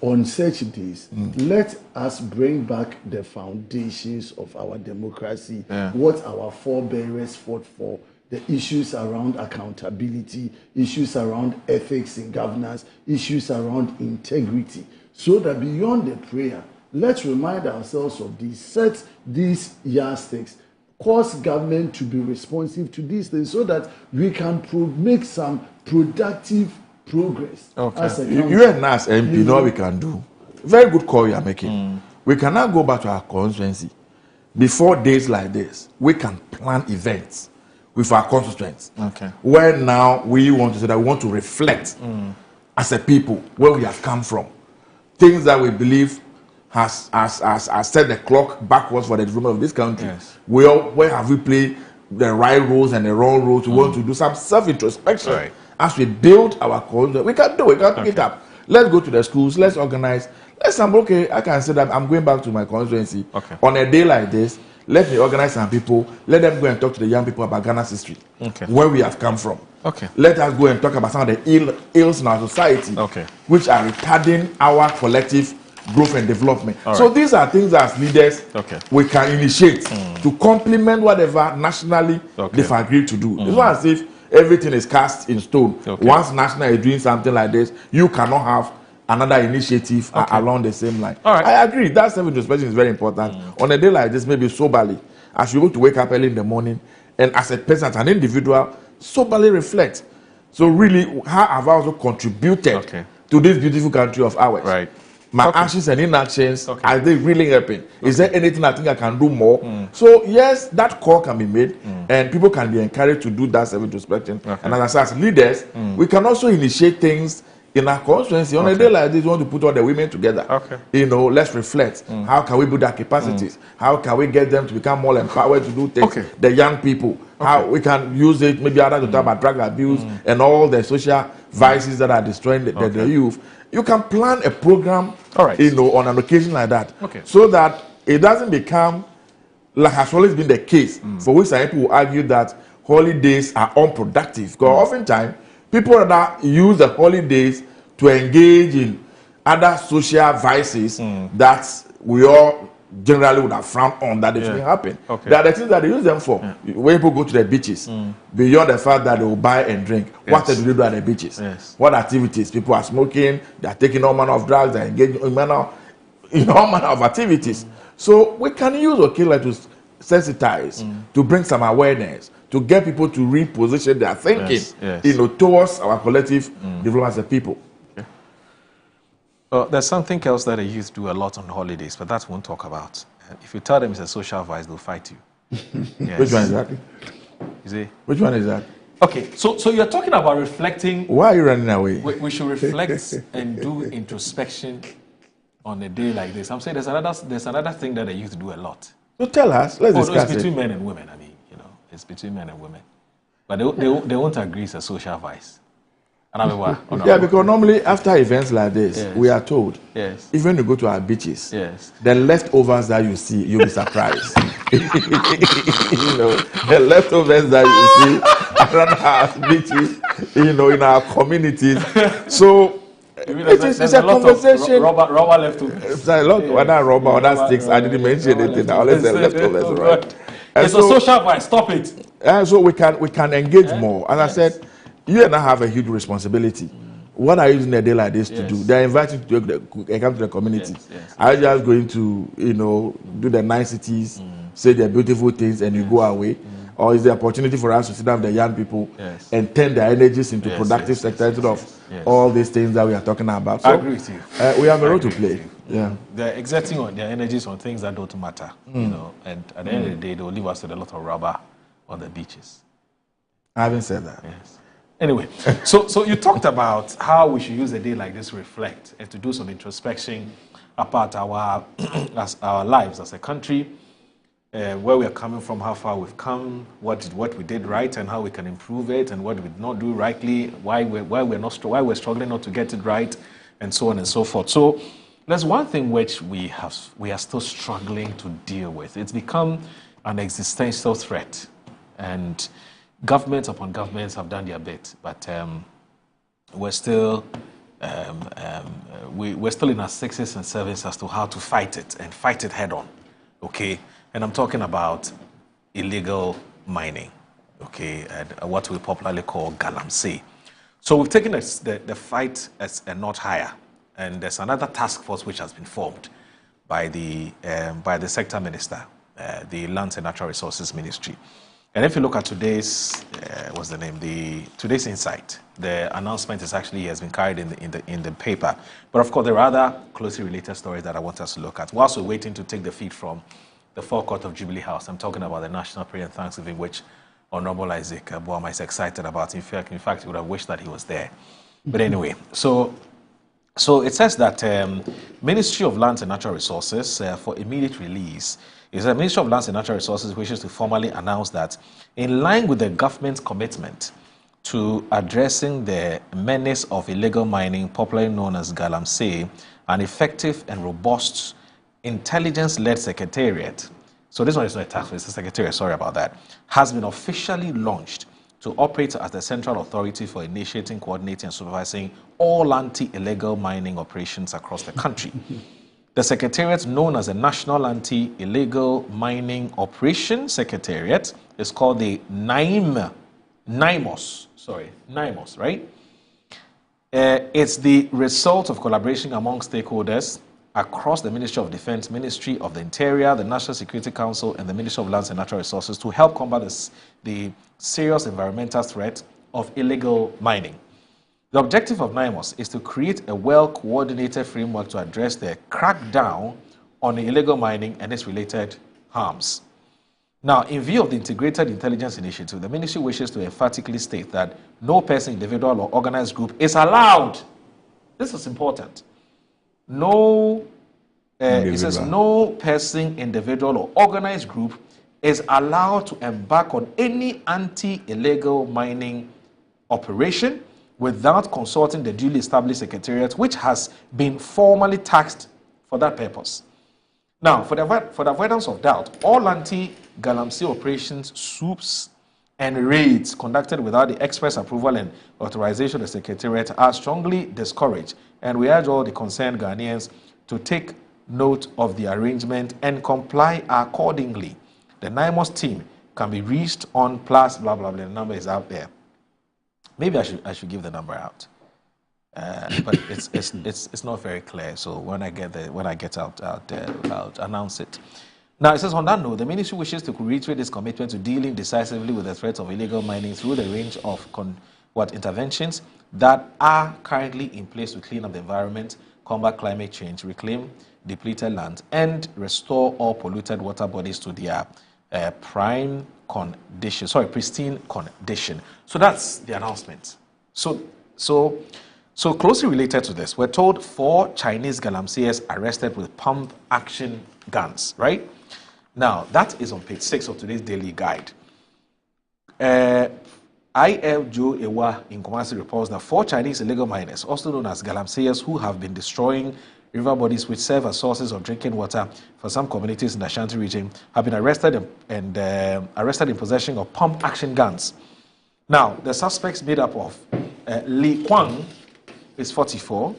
on such days, let us bring back the foundations of our democracy, what our forebears fought for, the issues around accountability, issues around ethics in governance, issues around integrity, so that beyond the prayer, let's remind ourselves of these, set these yardsticks, cause government to be responsive to these things so that we can make some productive progress. As a country. You and us, MP, know what we can do. Very good call you are making. We can now go back to our constituency. Before days like this, we can plan events with our constituents. Where now we want to say that we want to reflect as a people where we have come from. Things that we believe has set the clock backwards for the development of this country. Where have we played the right roles and the wrong roles? We want to do some self-introspection as we build our culture. We can do it. We can pick it up. Let's go to the schools. Let's organize. I can say that I'm going back to my constituency on a day like this. Let me organize some people. Let them go and talk to the young people about Ghana's history, where we have come from. Let us go and talk about some of the ills in our society, which are retarding our collective growth and development. So these are things that as leaders we can initiate to complement whatever nationally they've agreed to do. It's not as if everything is cast in stone. Once national is doing something like this, you cannot have another initiative along the same line. I agree. That self-introspection is very important. On a day like this, maybe soberly, as you go to wake up early in the morning, and as a person, as an individual, soberly reflect. So really, how have I also contributed to this beautiful country of ours? My actions and inactions, are they really helping? Is there anything I think I can do more? So yes, that call can be made, and people can be encouraged to do that self-introspection. And as I said, as leaders, we can also initiate things in our constituency. On a day like this, we want to put all the women together. Let's reflect. How can we build their capacities? How can we get them to become more empowered to do things? The young people. How we can use it, maybe other to talk about drug abuse and all the social vices that are destroying the youth. You can plan a program, on an occasion like that, so that it doesn't become, like has always been the case, for which some people will argue that holidays are unproductive. Because oftentimes, people that use the holidays to engage in other social vices that we all generally would have frowned on that it shouldn't happen. Okay. There are the things that they use them for. When people go to the beaches, beyond the fact that they will buy and drink, what do they do at the beaches? What activities? People are smoking, they are taking all manner of drugs, they are engaging in all manner of activities. So we can use Okela to sensitize, to bring some awareness, to get people to reposition their thinking, towards our collective development as a people. There's something else that the youth do a lot on holidays, but that we won't talk about. If you tell them it's a social vice, they'll fight you. Yes. Which one is that? You see? Which one is that? Okay, so you're talking about reflecting. Why are you running away? We should reflect and do introspection on a day like this. I'm saying there's another thing that the youth do a lot. So tell us. Let's discuss it's between men and women. I mean, it's between men and women, but they won't agree it's a social vice. Yeah, because normally after events like this, we are told, even when you go to our beaches, the leftovers that you see, you'll be surprised. The leftovers that you see around our beaches, in our communities. So it's a conversation. Rubber leftovers. It's a lot of other rubber, other sticks. I didn't mention anything. I always say leftovers, right? It's a social vice. Stop it. So we can engage more. As I said, you and I have a huge responsibility. What are you using a day like this to do? They're inviting you to come to the community. Are you just going to, do the niceties, say the beautiful things, and you go away? Or is there opportunity for us to sit down with the young people and turn their energies into productive sector instead of all these things that we are talking about? So, I agree with you. We have a role to play. Yeah, they're exerting on their energies on things that don't matter. And at the end of the day, they'll leave us with a lot of rubber on the beaches. I haven't said that. Yes. Anyway, so you talked about how we should use a day like this to reflect and to do some introspection about our lives as a country, where we are coming from, how far we've come, what we did right, and how we can improve it, and what we did not do rightly, why we're struggling not to get it right, and so on and so forth. So there's one thing which we are still struggling to deal with. It's become an existential threat, and governments upon governments have done their bit, but we're still in our sixes and sevens as to how to fight it and fight it head on. Okay, and I'm talking about illegal mining. Okay, and what we popularly call Galamsey. So we've taken the fight as a notch higher, and there's another task force which has been formed by the sector minister, the Lands and Natural Resources Ministry. And if you look at today's, today's Insight, the announcement has been carried in the paper. But of course, there are other closely related stories that I want us to look at. Whilst we're waiting to take the feed from the forecourt of Jubilee House, I'm talking about the National Prayer and Thanksgiving, which Honorable Isaac Boama is excited about. In fact, he would have wished that he was there. But anyway, so it says that Ministry of Lands and Natural Resources, for immediate release, is the Ministry of Lands and Natural Resources wishes to formally announce that, in line with the government's commitment to addressing the menace of illegal mining, popularly known as Galamsey, an effective and robust intelligence-led secretariat, so this one is not a task force, it's a secretariat, sorry about that, has been officially launched to operate as the central authority for initiating, coordinating, and supervising all anti-illegal mining operations across the country. The Secretariat, known as the National Anti-Illegal Mining Operations Secretariat, is called the NIMOS, right? It's the result of collaboration among stakeholders across the Ministry of Defense, Ministry of the Interior, the National Security Council, and the Ministry of Lands and Natural Resources to help combat the serious environmental threat of illegal mining. The objective of NIMOS is to create a well-coordinated framework to address the crackdown on illegal mining and its related harms. Now, in view of the Integrated Intelligence Initiative, the Ministry wishes to emphatically state that no person, individual, or organized group is allowed. This is important. It says no person, individual, or organized group is allowed to embark on any anti-illegal mining operation without consulting the duly established secretariat, which has been formally taxed for that purpose. Now, for the avoidance of doubt, all anti-Galamsey operations, swoops, and raids conducted without the express approval and authorization of the secretariat are strongly discouraged, and we urge all the concerned Ghanaians to take note of the arrangement and comply accordingly. The NIMOS team can be reached on plus blah blah blah. The number is out there. Maybe I should give the number out, but it's not very clear. So when I get out there, I'll announce it. Now it says on that note, the ministry wishes to reiterate its commitment to dealing decisively with the threat of illegal mining through the range of interventions that are currently in place to clean up the environment, combat climate change, reclaim depleted land, and restore all polluted water bodies to their pristine condition. So that's the announcement. So closely related to this, we're told 4 Chinese Galamseyers arrested with pump action guns, right? Now, that is on page 6 of today's daily guide. IL Joe Ewa in Kumasi reports that 4 Chinese illegal miners, also known as Galamseyers, who have been destroying river bodies which serve as sources of drinking water for some communities in the Ashanti region, have been arrested in possession of pump action guns. Now, the suspects made up of Li Kwang is 44.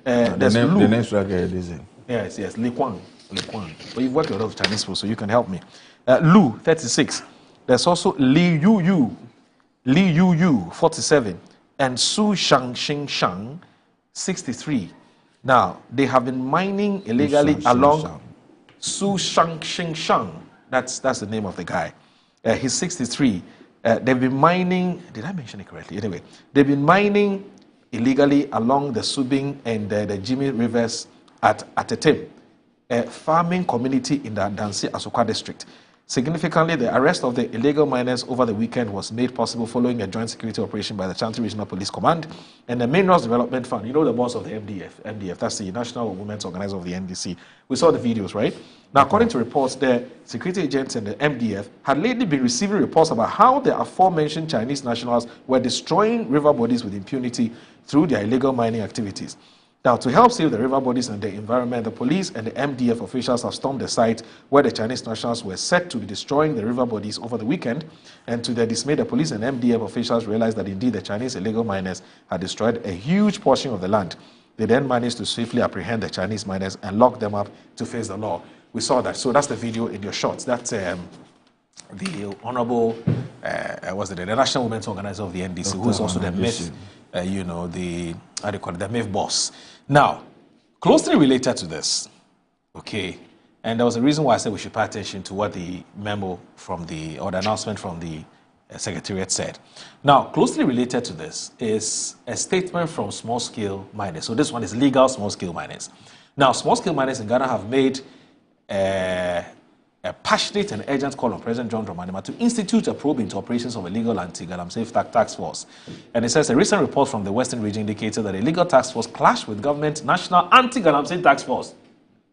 There's Lu. The next track is Yes, Li Kwang. But you've worked with a lot of Chinese people, so you can help me. Lu, 36. There's also Li Yu, 47. And Su Shang, 63. Now, they have been mining illegally along Su Shang. That's the name of the guy. He's 63. They've been mining, did I mention it correctly? Anyway, they've been mining illegally along the Subing and the Jimmy rivers at Atetem, a farming community in the Dansi Asokwa district. Significantly, the arrest of the illegal miners over the weekend was made possible following a joint security operation by the Ashanti Regional Police Command and the Minerals Development Fund. You know the boss of the MDF, that's the National Women's Organizer of the NDC. We saw the videos, right? Now, according to reports, the security agents and the MDF had lately been receiving reports about how the aforementioned Chinese nationals were destroying river bodies with impunity through their illegal mining activities. Now, to help save the river bodies and the environment, the police and the MDF officials have stormed the site where the Chinese nationals were said to be destroying the river bodies over the weekend. And to their dismay, the police and MDF officials realized that indeed the Chinese illegal miners had destroyed a huge portion of the land. They then managed to swiftly apprehend the Chinese miners and lock them up to face the law. We saw that. So that's the video in your shots. That's the Honorable, the National Women's Organizer of the NDC, who is also the MIF, the MIF boss. Now, closely related to this, okay, and there was a reason why I said we should pay attention to what the memo the announcement from the Secretariat said. Now, closely related to this is a statement from small-scale miners. So this one is legal small-scale miners. Now, small-scale miners in Ghana have made a passionate and urgent call on President John Dramani to institute a probe into operations of a legal anti-Galamsey task force. And it says a recent report from the Western region indicated that a legal task force clashed with government national anti-Galamsey task force,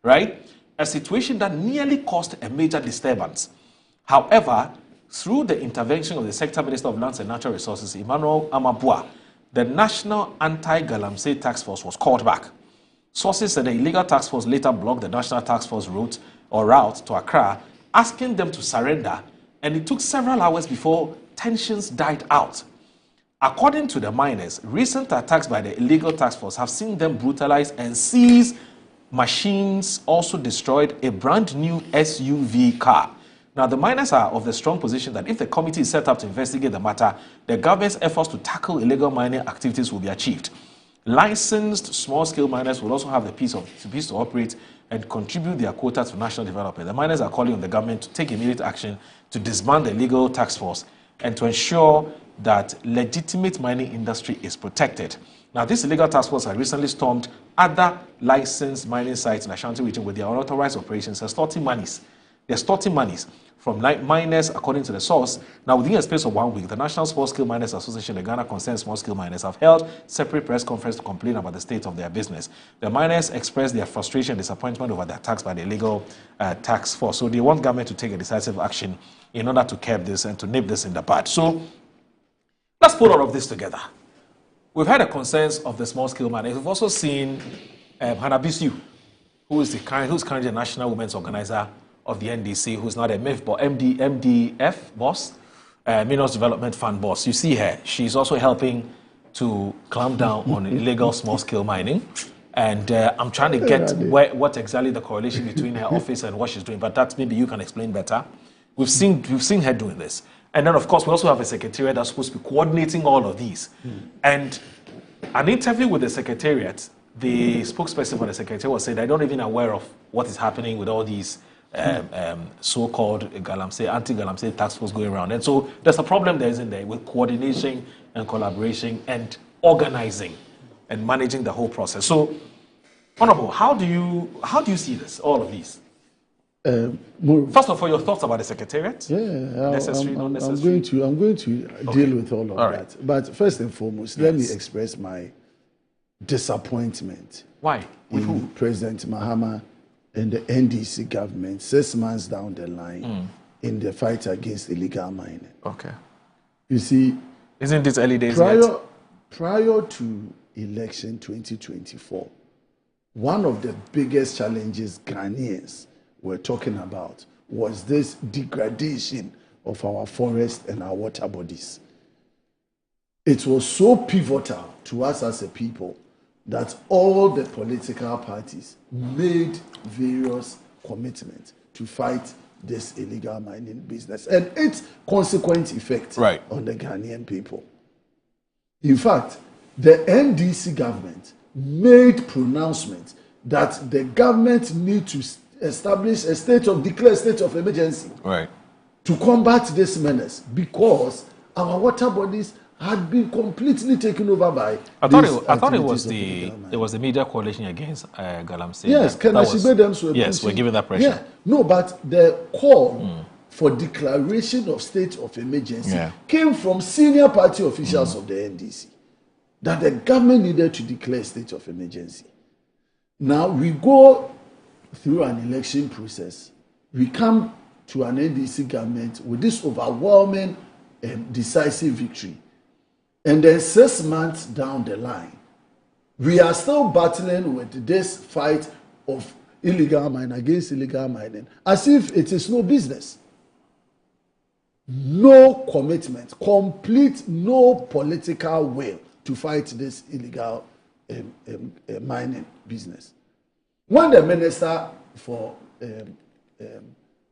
right? A situation that nearly caused a major disturbance. However, through the intervention of the Sector Minister of Lands and Natural Resources, Emmanuel Amabua, the national anti-Galamsey task force was called back. Sources said the illegal task force later blocked the national task force route to Accra, asking them to surrender, and it took several hours before tensions died out. According to the miners, recent attacks by the illegal task force have seen them brutalized and seize machines, also destroyed a brand new SUV car. Now, the miners are of the strong position that if the committee is set up to investigate the matter, the government's efforts to tackle illegal mining activities will be achieved. Licensed small-scale miners will also have the piece to operate and contribute their quota to national development. The miners are calling on the government to take immediate action to disband the illegal task force and to ensure that legitimate mining industry is protected. Now, this illegal task force has recently stormed other licensed mining sites in the Ashanti region with their unauthorized operations, extorting monies. They're extorting monies from miners, according to the source. Now, within a space of 1 week, the National Small-Scale Miners Association, the Ghana Concerned Small-Scale Miners, have held separate press conference to complain about the state of their business. The miners expressed their frustration and disappointment over the attacks by the illegal task force. So they want government to take a decisive action in order to curb this and to nip this in the bud. So let's put all of this together. We've had the concerns of the small-scale miners. We've also seen Hannah Bisu, who's currently the National Women's Organizer of the NDC, who's not a MIF, but MDF boss, Minerals Development Fund boss. You see her. She's also helping to clamp down on illegal small-scale mining. And I'm trying to get what exactly the correlation between her office and what she's doing, but that maybe you can explain better. We've seen her doing this. And then, of course, we also have a secretariat that's supposed to be coordinating all of these. And an interview with the secretariat, the spokesperson for the secretariat was saying they're not even aware of what is happening with all these so-called Galamsey, anti-Galamsey task force going around. And so there's a problem there, isn't there, with coordination and collaboration and organizing and managing the whole process. So, Honorable, how do you see this, all of these? First of all, your thoughts about the secretariat? Yeah, necessary, not necessary. I'm going to deal with all of that. But first and foremost, let me express my disappointment. Why? With who? President Mahama and the NDC government 6 months down the line in the fight against illegal mining. Okay. You see, isn't this early days prior to election 2024, one of the biggest challenges Ghanaians were talking about was this degradation of our forests and our water bodies. It was so pivotal to us as a people that all the political parties made various commitments to fight this illegal mining business and its consequent effect on the Ghanaian people. In fact, the NDC government made pronouncements that the government need to establish declare a state of emergency to combat this menace because our water bodies had been completely taken over by. I thought it was the media coalition against Galamsey. Yes, yes, we're giving that pressure. Yeah, no, but the call for declaration of state of emergency came from senior party officials of the NDC that the government needed to declare state of emergency. Now we go through an election process. We come to an NDC government with this overwhelming and decisive victory. And then 6 months down the line, we are still battling with this fight of illegal mining against illegal mining as if it is no business. No commitment, complete no political will to fight this illegal mining business. When the Minister for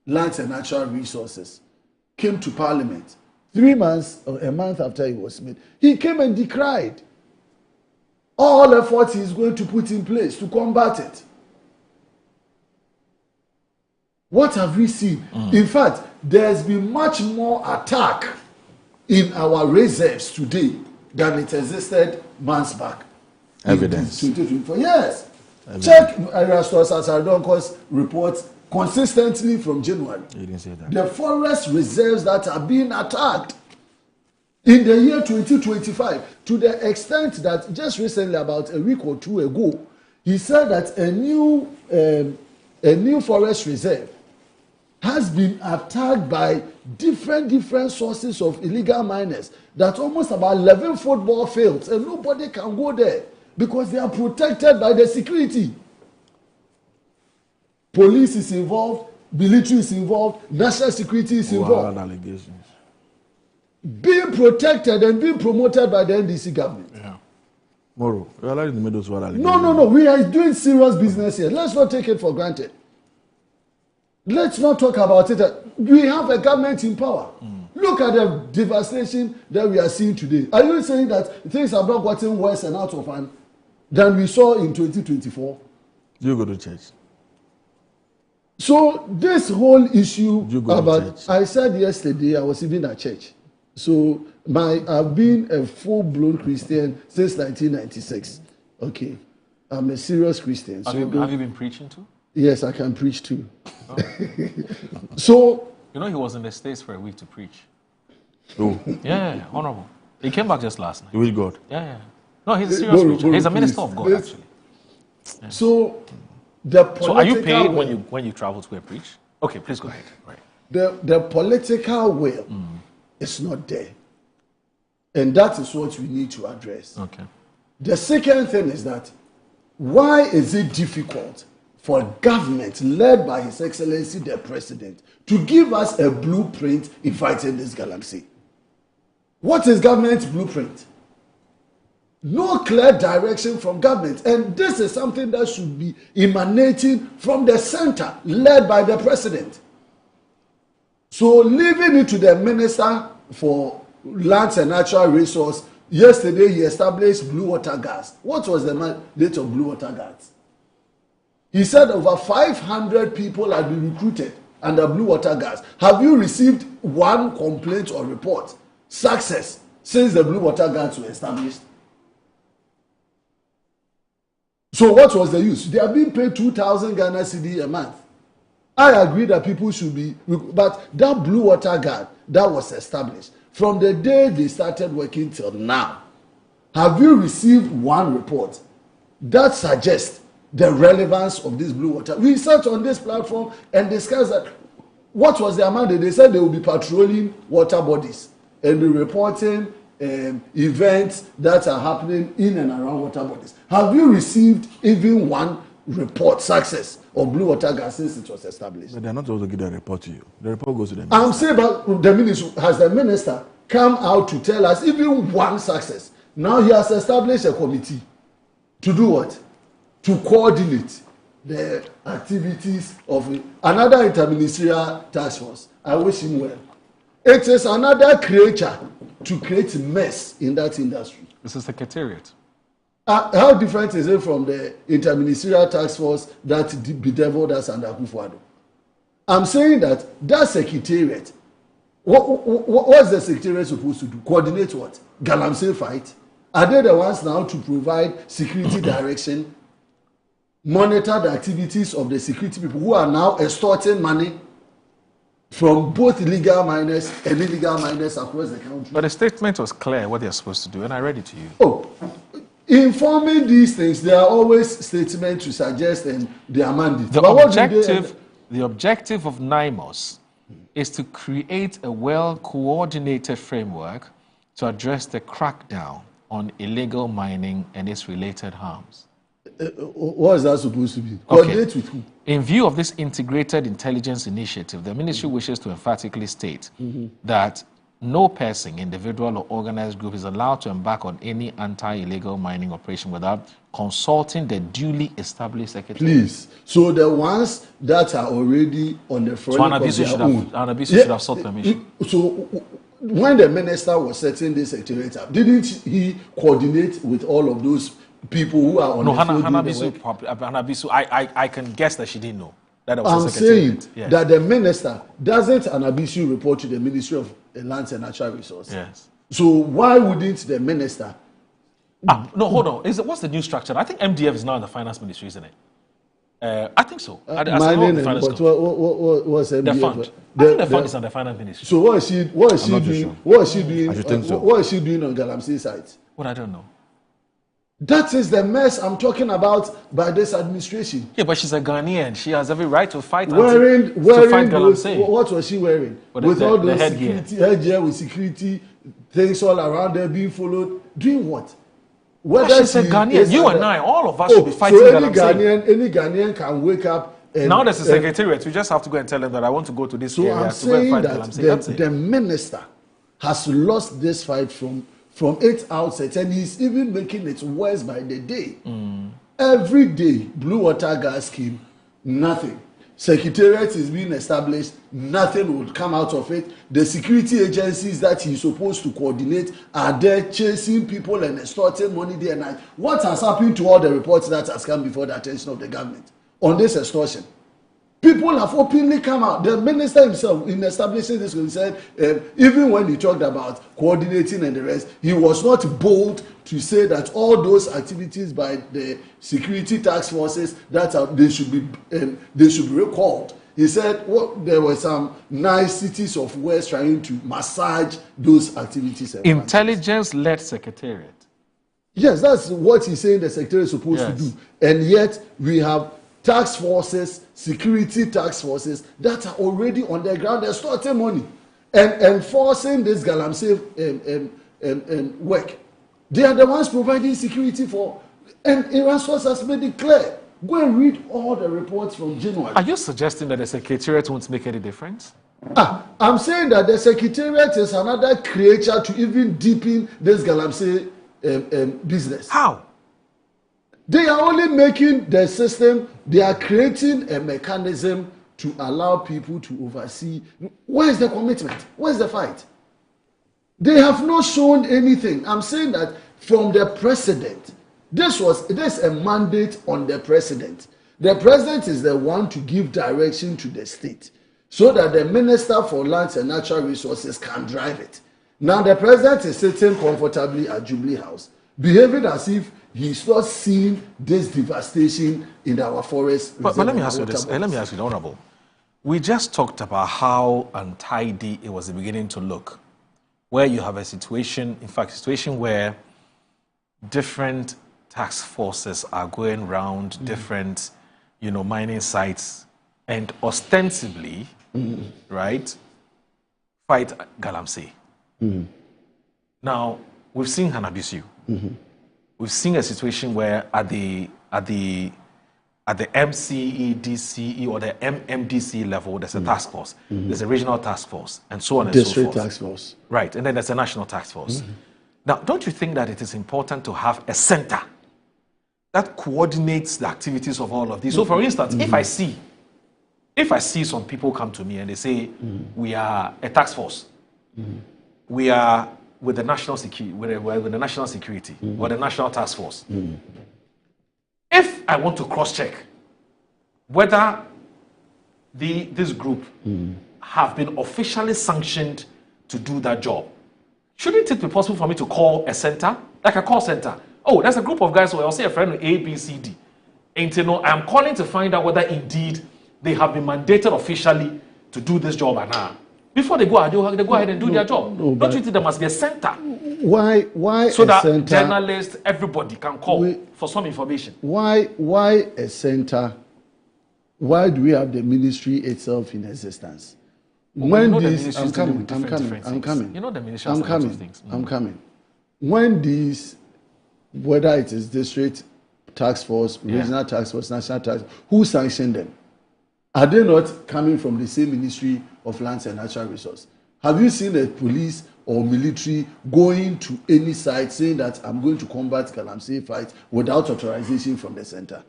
Lands and Natural Resources came to Parliament, 3 months or a month after he was made, he came and decried all efforts he's going to put in place to combat it. What have we seen? In fact, there's been much more attack in our reserves today than it existed months back. Evidence. 2024. Yes. Evidence. Check Erastus Asaronko's reports consistently from January. You didn't say that. The forest reserves that are being attacked in the year 2025, to the extent that just recently, about a week or two ago, he said that a new forest reserve has been attacked by different sources of illegal miners, that almost about 11 football fields, and nobody can go there because they are protected by the security. Police is involved, military is involved, national security is involved. Allegations. Being protected and being promoted by the NDC government. Yeah. Moro, you are like in the middle of what allegations. No. We are doing serious business here. Let's not take it for granted. Let's not talk about it. We have a government in power. Look at the devastation that we are seeing today. Are you saying that things have not gotten worse and out of hand than we saw in 2024? You go to church. So this whole issue about, I said yesterday I was even at church. So I've been a full-blown Christian since 1996. Okay, I'm a serious Christian. Have you been preaching too? Yes, I can preach too. Oh. So you know he was in the States for a week to preach. Oh. Yeah, honorable. He came back just last night. With God. Yeah. No, he's a serious preacher. He's a minister of God, actually. Yeah. So are you paid when you travel to go and preach? Okay, please go ahead. Right. The political will is not there. And that is what we need to address. Okay. The second thing is that why is it difficult for government led by His Excellency the President to give us a blueprint in fighting this Galamsey? What is government's blueprint? No clear direction from government. And this is something that should be emanating from the center, led by the president. So leaving it to the minister for lands and natural resource, yesterday he established Blue Water Gas. What was the mandate of Blue Water Gas? He said over 500 people had been recruited under Blue Water Gas. Have you received one complaint or report? Success since the Blue Water Gas were established. So what was the use? They are being paid 2,000 Ghana cedi a month. I agree that people should be, but that Blue Water Guard that was established from the day they started working till now, have you received one report that suggests the relevance of this Blue Water? We sat on this platform and discussed that. What was their mandate? They said they will be patrolling water bodies and be reporting events that are happening in and around water bodies. Have you received even one report success of Blue Water Gas since it was established? But they're not supposed to give the report to you. The report goes to the minister. I'm saying about the minister. Has the minister come out to tell us even one success? Now he has established a committee to do what? To coordinate the activities of another interministerial task force. I wish him well. It is another creature to create mess in that industry. It's a secretariat. How different is it from the interministerial task force that bedeviled us under Akufo-Addo? I'm saying that secretariat, what's the secretariat supposed to do? Coordinate what? Galamsey fight? Are they the ones now to provide security direction, monitor the activities of the security people who are now extorting money from both legal miners and illegal miners across the country? But the statement was clear what they're supposed to do, and I read it to you. Oh, informing these things, there are always statements to suggest and their mandate. The objective of NIMOS is to create a well-coordinated framework to address the crackdown on illegal mining and its related harms. What is that supposed to be? Coordinate with who? In view of this integrated intelligence initiative, the ministry wishes to emphatically state that no person, individual, or organized group is allowed to embark on any anti-illegal mining operation without consulting the duly established secretary. Please. So the ones that are already on the front of their own. Anabisu should have sought permission. So when the minister was setting this secretariat up, didn't he coordinate with all of those people who are on the Hanabisu, I can guess that she didn't know. I'm saying that the minister doesn't Hanabisu report to the Ministry of Lands and Natural Resources. Yes. So why wouldn't the minister? No, hold on. What's the new structure? I think MDF is now in the finance ministry, isn't it? I think so. What's MDF? The fund. I think the fund is on the finance ministry. So what is she doing? Sure. What is she doing? I should think so. What is she doing on Galamsey site? Well, I don't know. That is the mess I'm talking about by this administration. Yeah, but she's a Ghanaian. She has every right to fight. Wearing those, what was she wearing? With all those security headgear, with security things all around there being followed. Doing what? Whether she's a Ghanaian, you and I, all of us should be fighting. So any Ghanaian can wake up. Now there's a secretariat. We just have to go and tell them that I want to go to this area. I'm saying that the minister has lost this fight from its outset, and he's even making it worse by the day. Every day, Blue Water Gas scheme, nothing. Secretariat is being established, nothing would come out of it. The security agencies that he's supposed to coordinate are there chasing people and extorting money day and night. What has happened to all the reports that has come before the attention of the government on this extortion? People have openly come out. The minister himself, in establishing this, he said, even when he talked about coordinating and the rest, he was not bold to say that all those activities by the security task forces they should be recalled. He said there were some nice cities of West trying to massage those activities. Intelligence-led secretariat. Yes, that's what he's saying the secretary is supposed to do, and yet we have task forces, security task forces that are already on the ground extorting money and enforcing this Galamsey work. They are the ones providing security for, and Iran source has made it clear. Go and read all the reports from January. Are you suggesting that the secretariat won't make any difference? I'm saying that the secretariat is another creature to even deepen this Galamsey business. How? They are only making the system, they are creating a mechanism to allow people to oversee. Where is the commitment? Where is the fight? They have not shown anything. I'm saying that from the president, this is a mandate on the president. The president is the one to give direction to the state so that the Minister for Lands and Natural Resources can drive it. Now the president is sitting comfortably at Jubilee House, behaving as if he's not seeing this devastation in our forests. But let me ask you this. Let me ask you, the Honorable. We just talked about how untidy it was beginning to look, where you have a situation, in fact, a situation where different task forces are going around different, mining sites and ostensibly, right, fight Galamsey. Now, we've seen Hanabisu. We've seen a situation where at the MCE, DCE, or the MMDC level, there's a task force. There's a regional task force, and so on and so forth. District task force. Right, and then there's a national task force. Now, don't you think that it is important to have a center that coordinates the activities of all of these? So, for instance, if I see some people come to me and they say, we are a task force, we are with the national security, with the national security or the national task force. If I want to cross-check whether this group have been officially sanctioned to do that job, shouldn't it be possible for me to call a center, like a call center? Oh, there's a group of guys who I'll say a friend with A, B, C, D. And I'm calling to find out whether indeed they have been mandated officially to do this job or not. Before they go ahead and do their job. Don't you think there must be a center? Why so a that center, journalists, everybody can call for some information? Why a center? Why do we have the ministry itself in existence? When these, I'm coming. You know the ministry has a lot of things. I'm coming. When these, whether it is district task force, regional task force, national task force, who sanctioned them? Are they not coming from the same Ministry of Lands and Natural Resources? Have you seen a police or military going to any site saying that I'm going to combat Galamsey fight without authorization from the center?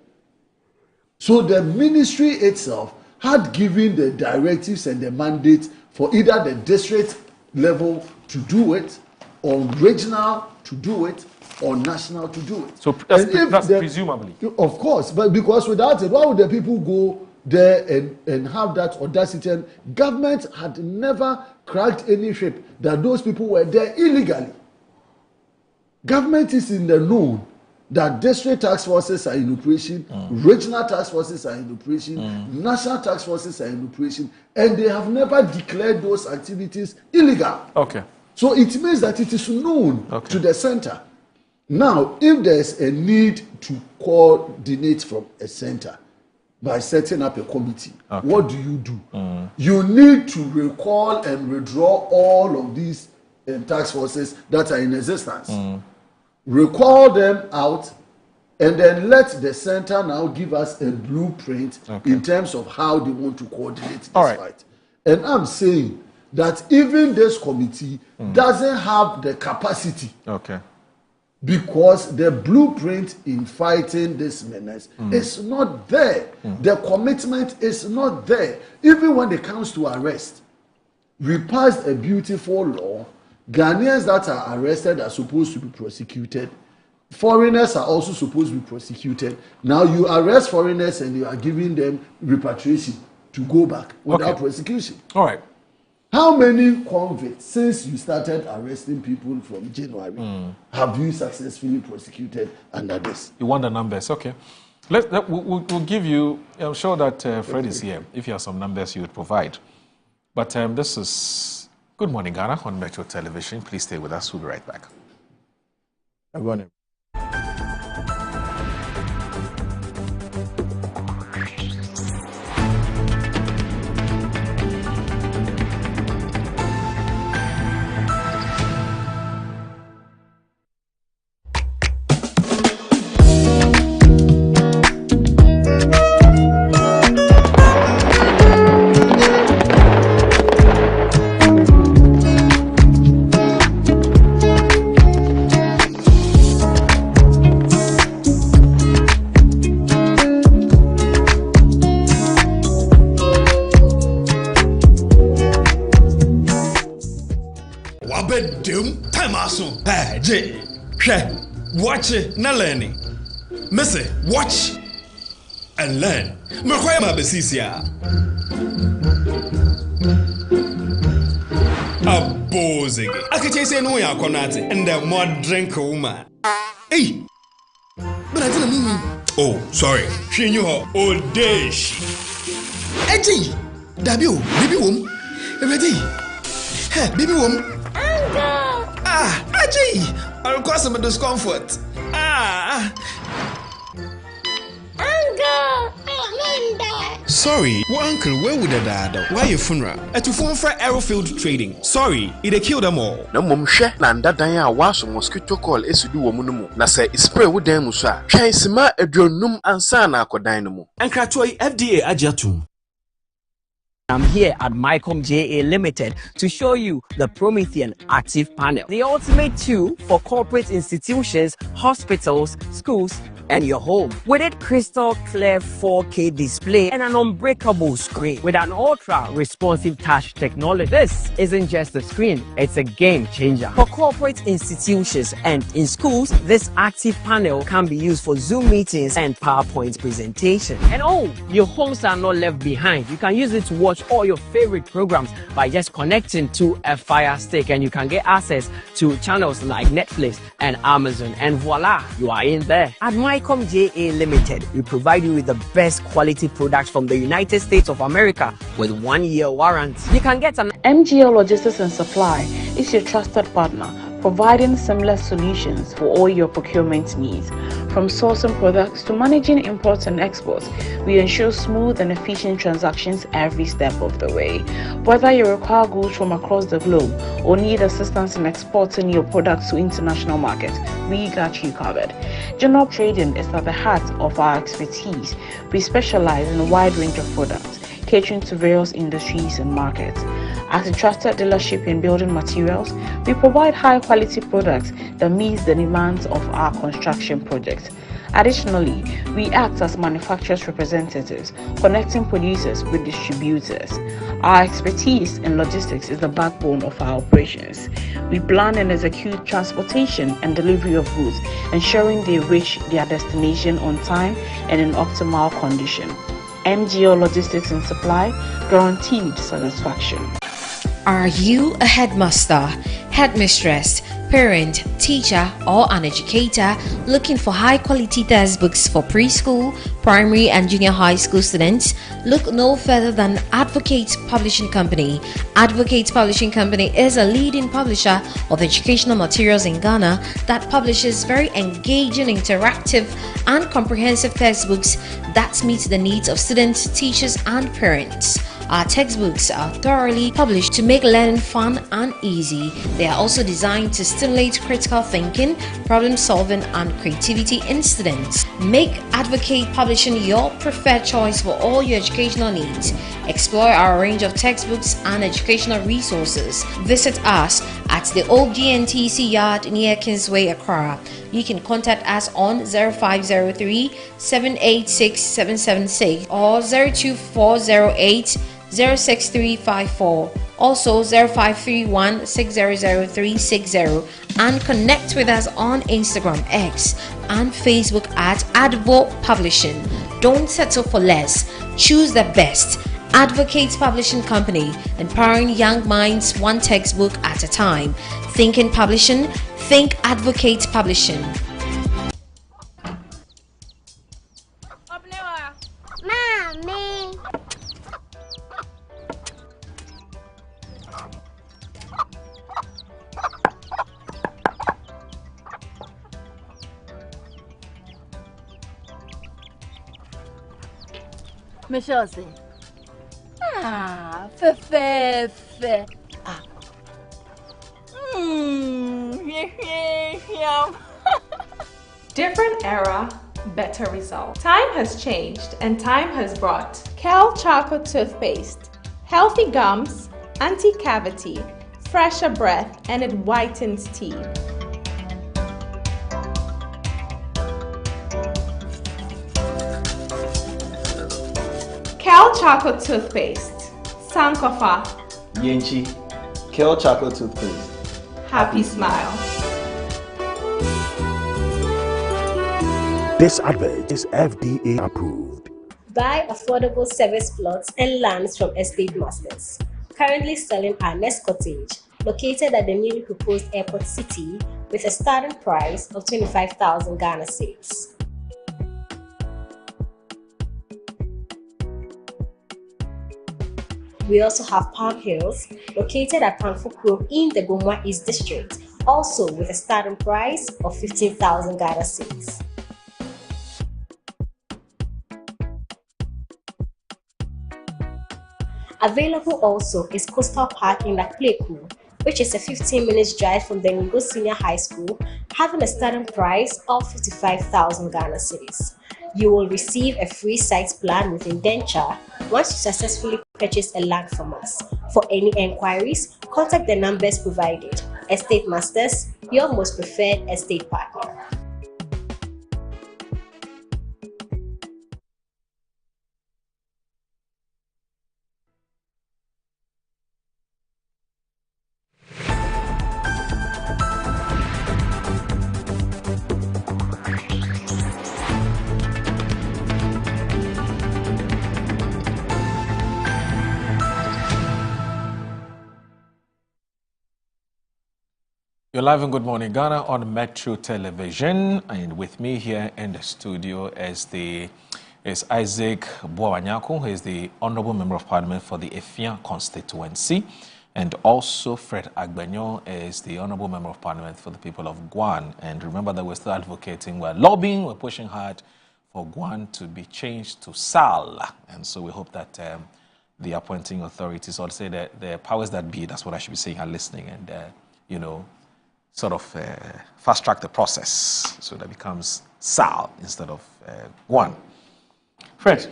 So the ministry itself had given the directives and the mandate for either the district level to do it, or regional to do it, or national to do it. So that's presumably. Of course, but because without it, why would the people go there and have that audacity? And government had never cracked any ship that those people were there illegally. Government is in the known that district task forces are in operation, regional task forces are in operation, national task forces are in operation, and they have never declared those activities illegal. Okay. So it means that it is known to the center. Now, if there's a need to coordinate from a center by setting up a committee, what do? You need to recall and withdraw all of these task forces that are in existence. Recall them out, and then let the center now give us a blueprint in terms of how they want to coordinate this fight. And I'm saying that even this committee doesn't have the capacity. Because the blueprint in fighting this menace is not there. The commitment is not there. Even when it comes to arrest, we passed a beautiful law. Ghanaians that are arrested are supposed to be prosecuted. Foreigners are also supposed to be prosecuted. Now you arrest foreigners and you are giving them repatriation to go back without prosecution. All right. How many convicts, since you started arresting people from January, have you successfully prosecuted under this? You want the numbers? Okay. We'll give you, I'm sure that Fred is here. If you have some numbers, you would provide. But this is Good Morning Ghana on Metro Television. Please stay with us. We'll be right back. Edum, time aso. Hey, J. Watch it, na learning. Missy, watch and learn. Makwaya mabesisia. Abozege. Akache say no ya konate and the more drink woman. Hey. But I didn't mean. Oh, sorry. She knew her old days. Eji. Dabio, baby wom. Ready? Hey, baby wom. Uncle. Ah, Eji. I'll cause some discomfort. Ah. Uncle. Sorry, well, uncle, where would the dad? Why your funeral? At to phone for Aerofield Trading. Sorry, it killed them all. Na mumshe na ndadanya waso mosquito coil esudu womunumu. Na say spray with them musa. Chansima edronum ansa na akodan no mu. Enkratoi FDA ajatum. I'm here at Mycom JA Limited to show you the Promethean Active Panel, the ultimate tool for corporate institutions, hospitals, schools, and your home. With its crystal clear 4K display and an unbreakable screen with an ultra responsive touch technology. This isn't just a screen, it's a game changer. For corporate institutions and in schools, this active panel can be used for Zoom meetings and PowerPoint presentation. And your homes are not left behind. You can use it to watch all your favorite programs by just connecting to a Fire Stick, and you can get access to channels like Netflix and Amazon, and voila, you are in there. At Mycom JA Limited, we provide you with the best quality products from the United States of America with 1-year warranty. You can get an MGL Logistics and Supply is your trusted partner, providing seamless solutions for all your procurement needs. From sourcing products to managing imports and exports, we ensure smooth and efficient transactions every step of the way. Whether you require goods from across the globe or need assistance in exporting your products to international markets, we got you covered. General trading is at the heart of our expertise. We specialize in a wide range of products, catering to various industries and markets. As a trusted dealership in building materials, we provide high-quality products that meet the demands of our construction projects. Additionally, we act as manufacturers' representatives, connecting producers with distributors. Our expertise in logistics is the backbone of our operations. We plan and execute transportation and delivery of goods, ensuring they reach their destination on time and in optimal condition. MGO Logistics and Supply, guaranteed satisfaction. Are you a headmaster, headmistress, parent, teacher, or an educator looking for high-quality textbooks for preschool, primary, and junior high school students? Look no further than Advocate Publishing Company. Advocate Publishing Company is a leading publisher of educational materials in Ghana that publishes very engaging, interactive, and comprehensive textbooks that meet the needs of students, teachers, and parents. Our textbooks are thoroughly published to make learning fun and easy. They are also designed to stimulate critical thinking, problem solving, and creativity in students. Make Advocate Publishing your preferred choice for all your educational needs. Explore our range of textbooks and educational resources. Visit us at the old GNTC yard near Kingsway, Accra. You can contact us on 0503 786 776 or 02408 06354, also 0531 600360, and connect with us on Instagram, X, and Facebook at Advo Publishing. Don't settle for less. Choose the best. Advocate Publishing Company, empowering young minds one textbook at a time. Thinking publishing, think Advocate Publishing. Mommy. Michelle say, fe. Different era, better result. Time has changed and time has brought Kel Charcoal Toothpaste, healthy gums, anti-cavity, fresher breath, and it whitens teeth. Kel Charcoal Toothpaste, Sankofa. Yenchi, Kel Chocolate Toothpaste. happy smile. This advert is FDA approved. Buy affordable service plots and lands from estate masters. Currently selling our next cottage, located at the newly proposed airport city, with a starting price of 25,000 Ghana cedis. We also have Palm Hills, located at Panfukro in the Gomwa East District, also with a starting price of 15,000 Ghana cedis. Available also is Coastal Park in Lakpleku, which is a 15 minutes drive from the Ningo Senior High School, having a starting price of 55,000 Ghana cedis. You will receive a free site plan with indenture once you successfully purchase a land from us. For any enquiries, contact the numbers provided. Estate Masters, your most preferred estate partner. You're live in Good Morning Ghana on Metro Television, and with me here in the studio is Isaac Boawanyako, who is the Honorable Member of Parliament for the Efia constituency, and also Fred Agbenyo is the Honorable Member of Parliament for the people of Guan. And remember that we're still advocating, we're lobbying, we're pushing hard for Guan to be changed to SAL, and so we hope that the appointing authorities, or say that the powers that be, that's what I should be saying, are listening and sort of fast track the process so that it becomes SAL instead of Guan. Fred,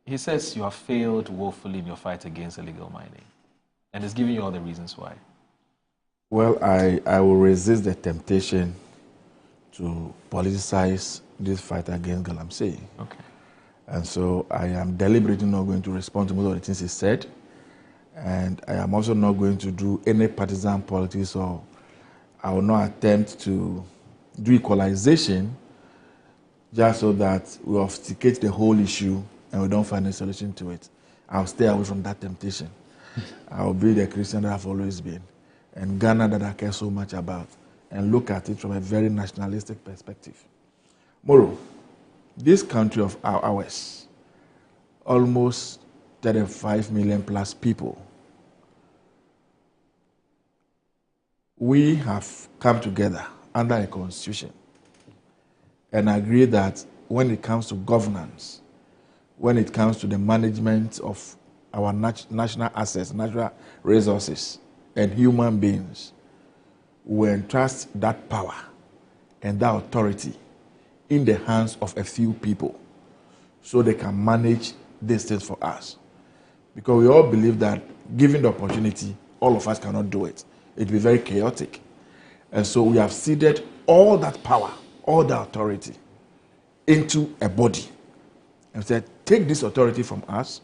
he says you have failed woefully in your fight against illegal mining, and he's giving you all the reasons why. Well, I will resist the temptation to politicize this fight against Galamsey. Okay. And so I am deliberately not going to respond to most of the things he said. And I am also not going to do any partisan politics, or I will not attempt to do equalization just so that we obfuscate the whole issue and we don't find a solution to it. I'll stay away from that temptation. I'll be the Christian that I've always been, and Ghana that I care so much about, and look at it from a very nationalistic perspective. Moro, this country of ours, almost 35 million plus people, we have come together under a constitution and agree that when it comes to governance, when it comes to the management of our national assets, natural resources, and human beings, we entrust that power and that authority in the hands of a few people so they can manage these things for us. Because we all believe that given the opportunity, all of us cannot do it. It will be very chaotic. And so we have ceded all that power, all the authority into a body. And said, take this authority from us,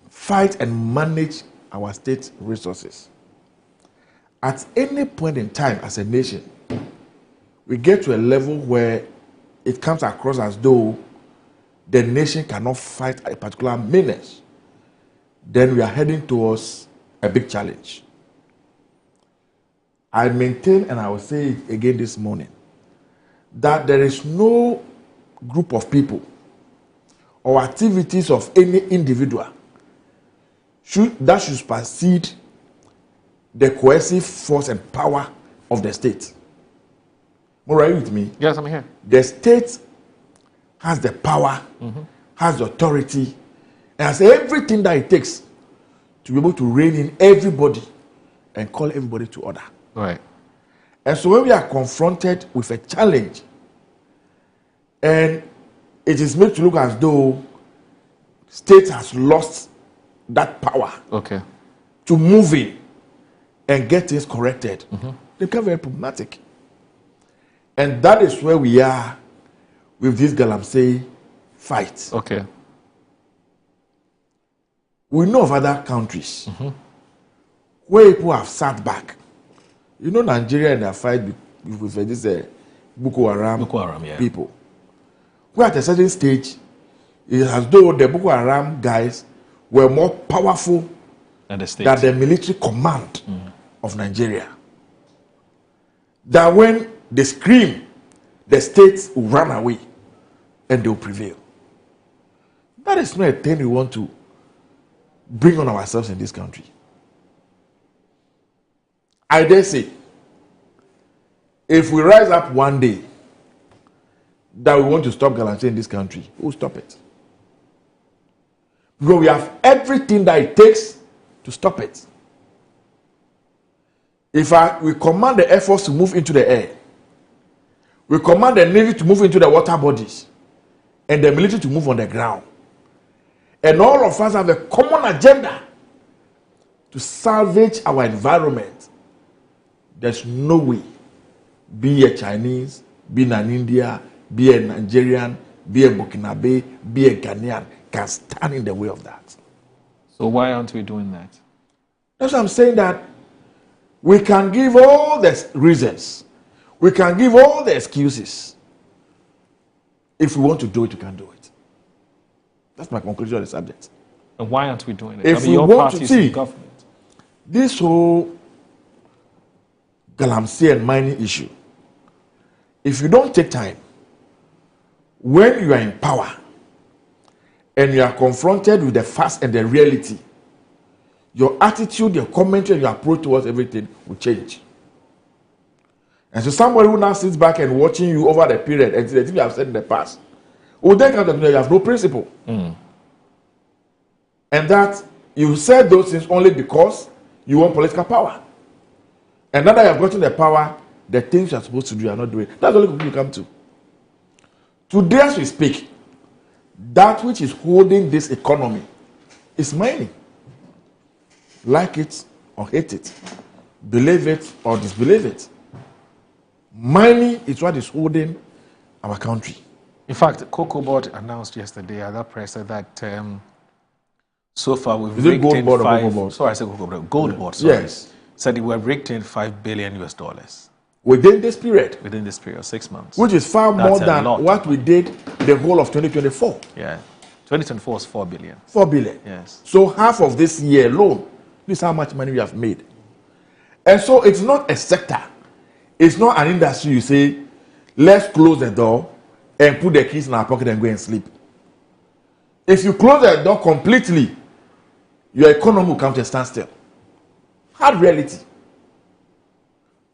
fight and manage our state resources. At any point in time as a nation, we get to a level where it comes across as though the nation cannot fight a particular menace. Then we are heading towards a big challenge. I maintain, and I will say it again this morning, that there is no group of people or activities of any individual that should supersede the coercive force and power of the state. Are you with me? Yes, I'm here. The state has the power, has the authority, and has everything that it takes to be able to rein in everybody and call everybody to order. Right. And so when we are confronted with a challenge, and it is made to look as though state has lost that power to move in and get things corrected, they become very problematic. And that is where we are with this Galamsey fight. Okay. We know of other countries where people have sat back. You know, Nigeria and their fight with this Boko Haram yeah. people. Where at a certain stage, it is as though the Boko Haram guys were more powerful than the military command of Nigeria. That when they scream, the states will run away and they will prevail. That is not a thing we want to bring on ourselves in this country. I dare say, if we rise up one day that we want to stop Galamsey in this country, we'll stop it. Because we have everything that it takes to stop it. If we command the Air Force to move into the air, we command the Navy to move into the water bodies, and the military to move on the ground, and all of us have a common agenda to salvage our environment, there's no way, be a Chinese, be an Indian, be a Nigerian, be a Burkinabe, be a Ghanaian, can stand in the way of that. So why aren't we doing that? That's what I'm saying, that we can give all the reasons, we can give all the excuses. If we want to do it, we can do it. That's my conclusion on the subject. And why aren't we doing it? If we want to see this whole Galamsey and mining issue, if you don't take time, when you are in power and you are confronted with the facts and the reality, your attitude, your commentary, and your approach towards everything will change. And so somebody who now sits back and watching you over the period and the things you have said in the past, will then come to you have no principle. And that you said those things only because you want political power. And now that you have gotten the power, the things you are supposed to do, you are not doing. That's the only conclusion you come to. Today as we speak, that which is holding this economy is mining. Like it or hate it, believe it or disbelieve it, mining is what is holding our country. In fact, Cocoa Board announced yesterday at that press that so far we've is it raked Gold in Board or five. Cocoa Board? Sorry, I said Cocoa Board. Gold Board. Sorry. Yes. Said we have raked in $5 billion within this period. Within this period, 6 months. Which is far more than what we did the whole of 2024. Yeah. 2024 is $4 billion. 4 billion. Yes. So half of this year alone, this is how much money we have made. And so it's not a sector. It's not an industry you say, let's close the door and put the keys in our pocket and go and sleep. If you close the door completely, your economy will come to a standstill. Hard reality.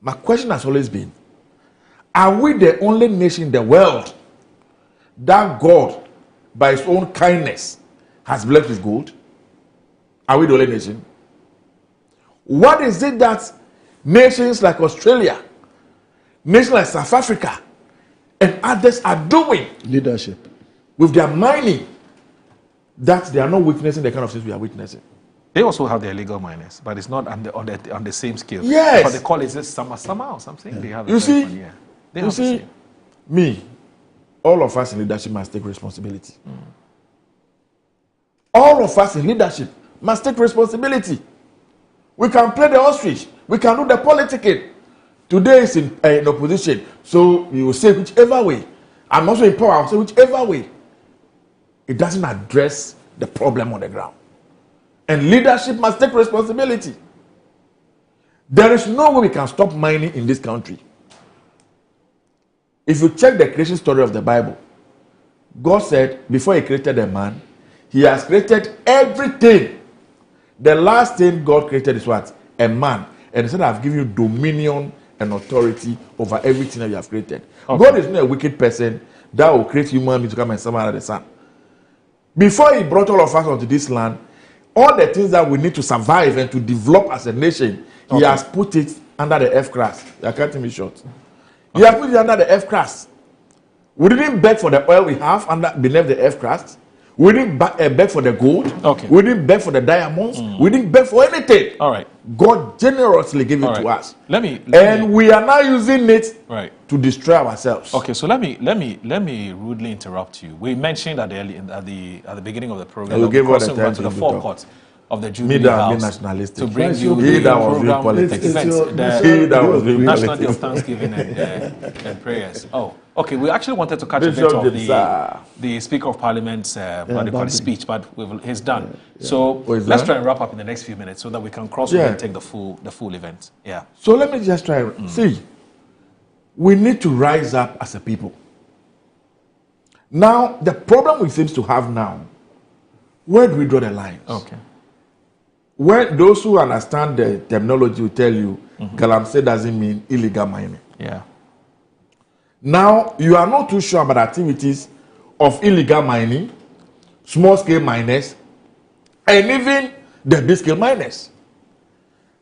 My question has always been, are we the only nation in the world that God, by his own kindness, has blessed with gold? Are we the only nation? What is it that nations like Australia, nations like South Africa, and others are doing? Leadership. With their mining, that they are not witnessing the kind of things we are witnessing. They also have their illegal miners, but it's not on the same scale. Yes. But they call it Sama or something. Yeah. They have you see, one, yeah. They you have see, me, all of us in leadership must take responsibility. All of us in leadership must take responsibility. We can play the ostrich. We can do the politicking. Today is in opposition, so we will say whichever way. I'm also in power, I'll say whichever way. It doesn't address the problem on the ground. And leadership must take responsibility. There is no way we can stop mining in this country. If you check the creation story of the Bible, God said before he created a man, he has created everything. The last thing God created is what? A man. And he said, I've given you dominion and authority over everything that you have created. Okay. God is not a wicked person that will create human beings to come and serve under the sun. Before he brought all of us onto this land, all the things that we need to survive and to develop as a nation, he has put it under the F-class. You're cutting me short. He has put it under the F-class. We didn't beg for the oil we have beneath the F-class. We didn't beg for the gold. Okay. We didn't beg for the diamonds. We didn't beg for anything. All right. God generously gave it to us. Let me we are now using it to destroy ourselves. Okay, so let me rudely interrupt you. We mentioned at the beginning of the program we'll give crossing the to the forecourt. of the Jubilee House nationalistic. to bring you the program event, the National Day of Thanksgiving and prayers. Oh, okay. We actually wanted to catch a bit of the Speaker of Parliament's speech, but he's done. So let's try and wrap up in the next few minutes so that we can cross over and take the full event. Yeah. So let me just try. See, we need to rise up as a people. Now, the problem we seem to have now, where do we draw the lines? Okay. Where those who understand the terminology will tell you, Galamsey doesn't mean illegal mining. Yeah. Now, you are not too sure about activities of illegal mining, small-scale miners, and even the big-scale miners.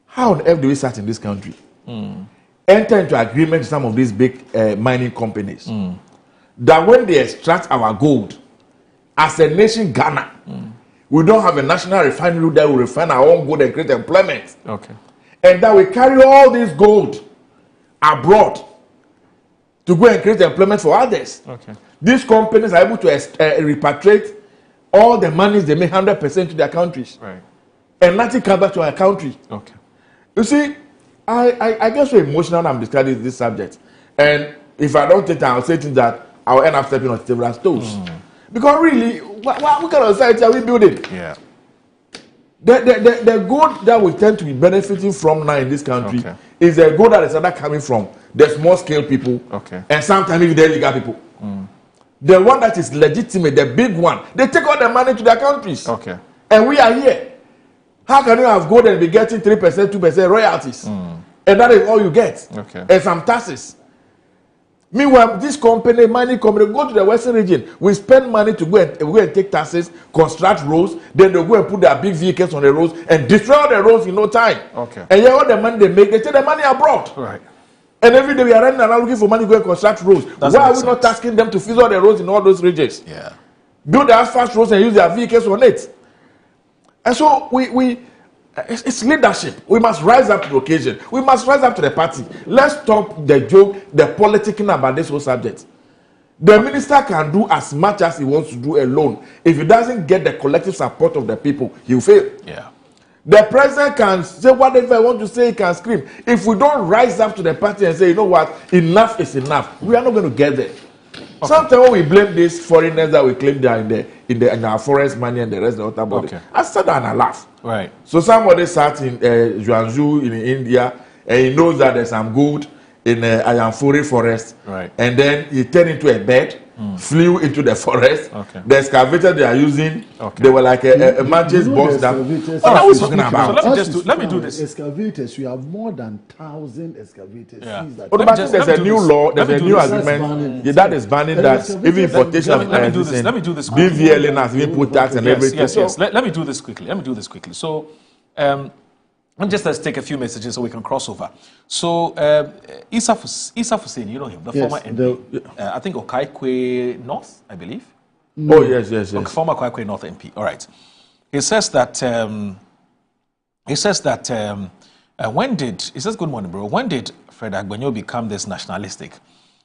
How on earth do we start in this country? Enter into agreement with some of these big mining companies that when they extract our gold, as a nation, Ghana, we don't have a national refinery that will refine our own gold and create employment. Okay. And that we carry all this gold abroad to go and create employment for others. Okay. These companies are able to repatriate all the monies they make 100% to their countries. Right. And nothing comes back to our country. Okay. You see, I get so emotional when I'm describing this subject. And if I don't take time, I'll say things that I'll end up stepping on several toes. Because really, what kind of society are we building? Yeah. The gold that we tend to be benefiting from now in this country is a gold that is either coming from the small scale people and sometimes even the illegal people. The one that is legitimate, the big one, they take all the money to their countries. Okay. And we are here. How can you have gold and be getting 3%, 2% royalties? And that is all you get. Okay. And some taxes. Meanwhile, this company, mining company, go to the western region. We spend money to go and take taxes, construct roads. Then they go and put their big vehicles on the roads and destroy the roads in no time. Okay. And yeah, all the money they make, they take the money abroad. Right. And every day we are running around looking for money to go and construct roads. Why are we not asking them to fix all the roads in all those regions? Yeah. Build the asphalt roads and use their vehicles on it. And so it's leadership. We must rise up to the occasion. We must rise up to the party. Let's stop the joke, the politicking about this whole subject. The minister can do as much as he wants to do alone. If he doesn't get the collective support of the people, he'll fail. Yeah. The president can say whatever I want to say, he can scream. If we don't rise up to the party and say, you know what, enough is enough, we are not going to get there. Okay. Sometimes when we blame these foreigners that we claim they are in our forest money and the rest of the other body, I sat down and I laugh. Right. So somebody sat in Zhuangzhou in India and he knows that there's some gold in Ayanfuri forest. Right. And then he turned into a bird, flew into the forest. Okay. The excavator they are using, they were like a matches box down. What are we talking about? So let me do this. Excavators, we have more than 1,000 excavators. Yeah. There's a new law, there's a new agreement that is banning that even importation of let me do this BVL has even put tax and everything. Yes. Let me do this quickly. So let's take a few messages so we can cross over. So Isa Hussein, you know him, the former MP. I think Okaikwe North, I believe. Oh yes. Former Okaikwe North MP. All right. He says that. He says, good morning, bro. When did Fred Agbenyo become this nationalistic?